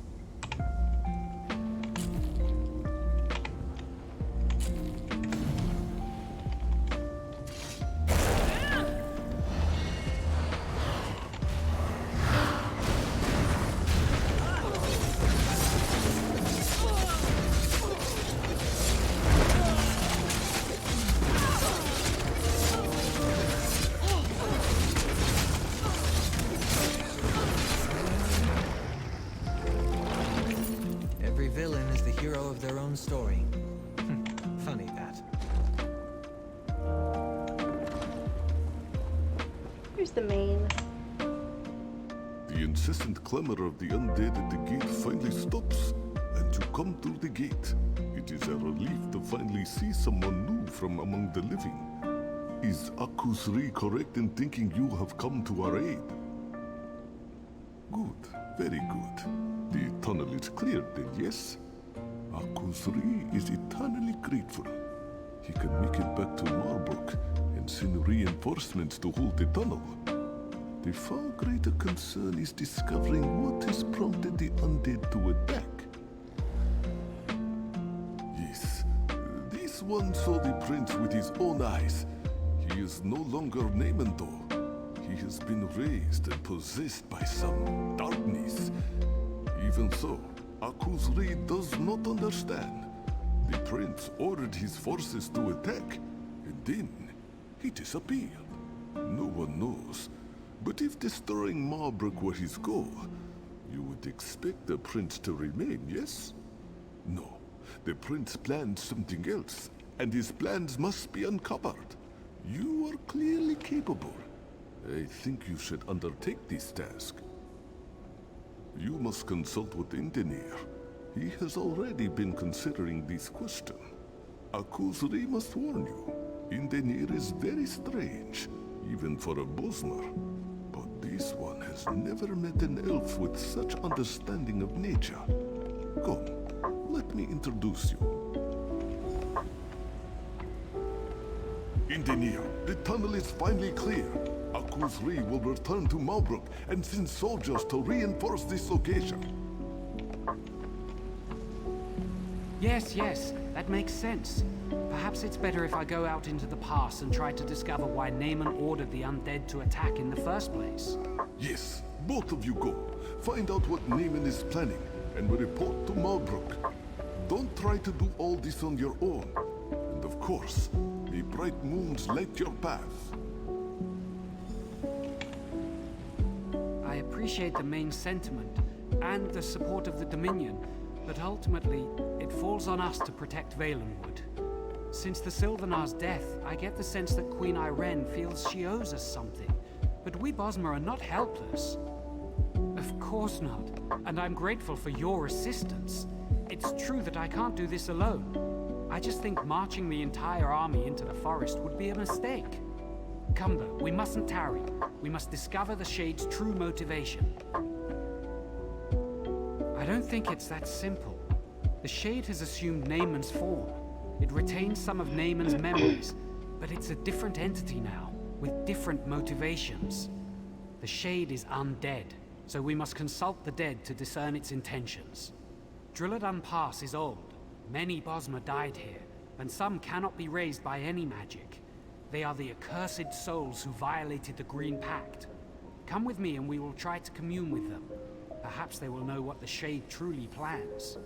Story. Funny that. Here's the main. The incessant clamor of the undead at the gate finally stops, and you come through the gate. It is a relief to finally see someone new from among the living. Is Akusri correct in thinking you have come to our aid? Good, very good. The tunnel is cleared then, yes? Akusri is eternally grateful. He can make it back to Marbrook and send reinforcements to hold the tunnel. The far greater concern is discovering what has prompted the undead to attack. Yes, this one saw the prince with his own eyes. He is no longer Naaman though. He has been raised and possessed by some darkness. Even so, Akusri does not understand. The prince ordered his forces to attack, and then he disappeared. No one knows, but if destroying Marbrook were his goal, you would expect the prince to remain, yes? No, the prince planned something else, and his plans must be uncovered. You are clearly capable. I think you should undertake this task. You must consult with Indenir. He has already been considering this question. Akusri must warn you. Indenir is very strange, even for a Bosmer. But this one has never met an elf with such understanding of nature. Come, let me introduce you. Indenir, the tunnel is finally clear. Akusri will return to Marbrook and send soldiers to reinforce this location. Yes, that makes sense. Perhaps it's better if I go out into the pass and try to discover why Naaman ordered the undead to attack in the first place. Yes, both of you go. Find out what Naaman is planning and report to Marbrook. Don't try to do all this on your own. And of course, the bright moons light your path. I appreciate the main sentiment and the support of the Dominion, but ultimately, it falls on us to protect Valenwood. Since the Sylvanar's death, I get the sense that Queen Irene feels she owes us something. But we Bosmer are not helpless. Of course not, and I'm grateful for your assistance. It's true that I can't do this alone. I just think marching the entire army into the forest would be a mistake. Come though, we mustn't tarry. We must discover the Shade's true motivation. I don't think it's that simple. The Shade has assumed Naaman's form. It retains some of Naaman's memories, but it's a different entity now, with different motivations. The Shade is undead, so we must consult the dead to discern its intentions. Drilladan Pass is old. Many Bosmer died here, and some cannot be raised by any magic. They are the accursed souls who violated the Green Pact. Come with me and we will try to commune with them. Perhaps they will know what the Shade truly plans.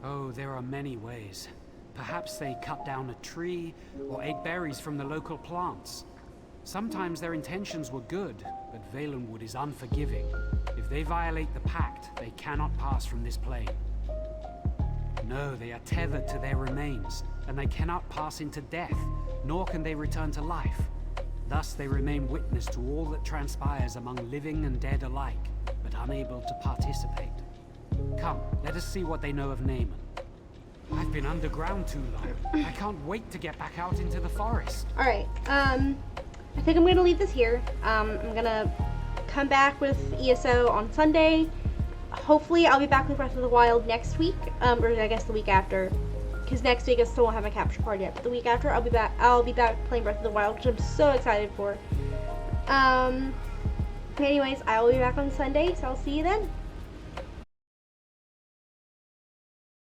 Oh, there are many ways. Perhaps they cut down a tree, or ate berries from the local plants. Sometimes their intentions were good, but Valenwood is unforgiving. If they violate the pact, they cannot pass from this plane. No, they are tethered to their remains, and they cannot pass into death, nor can they return to life. Thus they remain witness to all that transpires among living and dead alike, but unable to participate. Come, let us see what they know of Naaman. I've been underground too long. I can't wait to get back out into the forest. Alright, I think I'm gonna leave this here. I'm gonna come back with ESO on Sunday. Hopefully I'll be back with Breath of the Wild next week, or I guess the week after. because next week I still won't have my capture card yet. But the week after, I'll be back playing Breath of the Wild, which I'm so excited for. Anyways, I will be back on Sunday, so I'll see you then.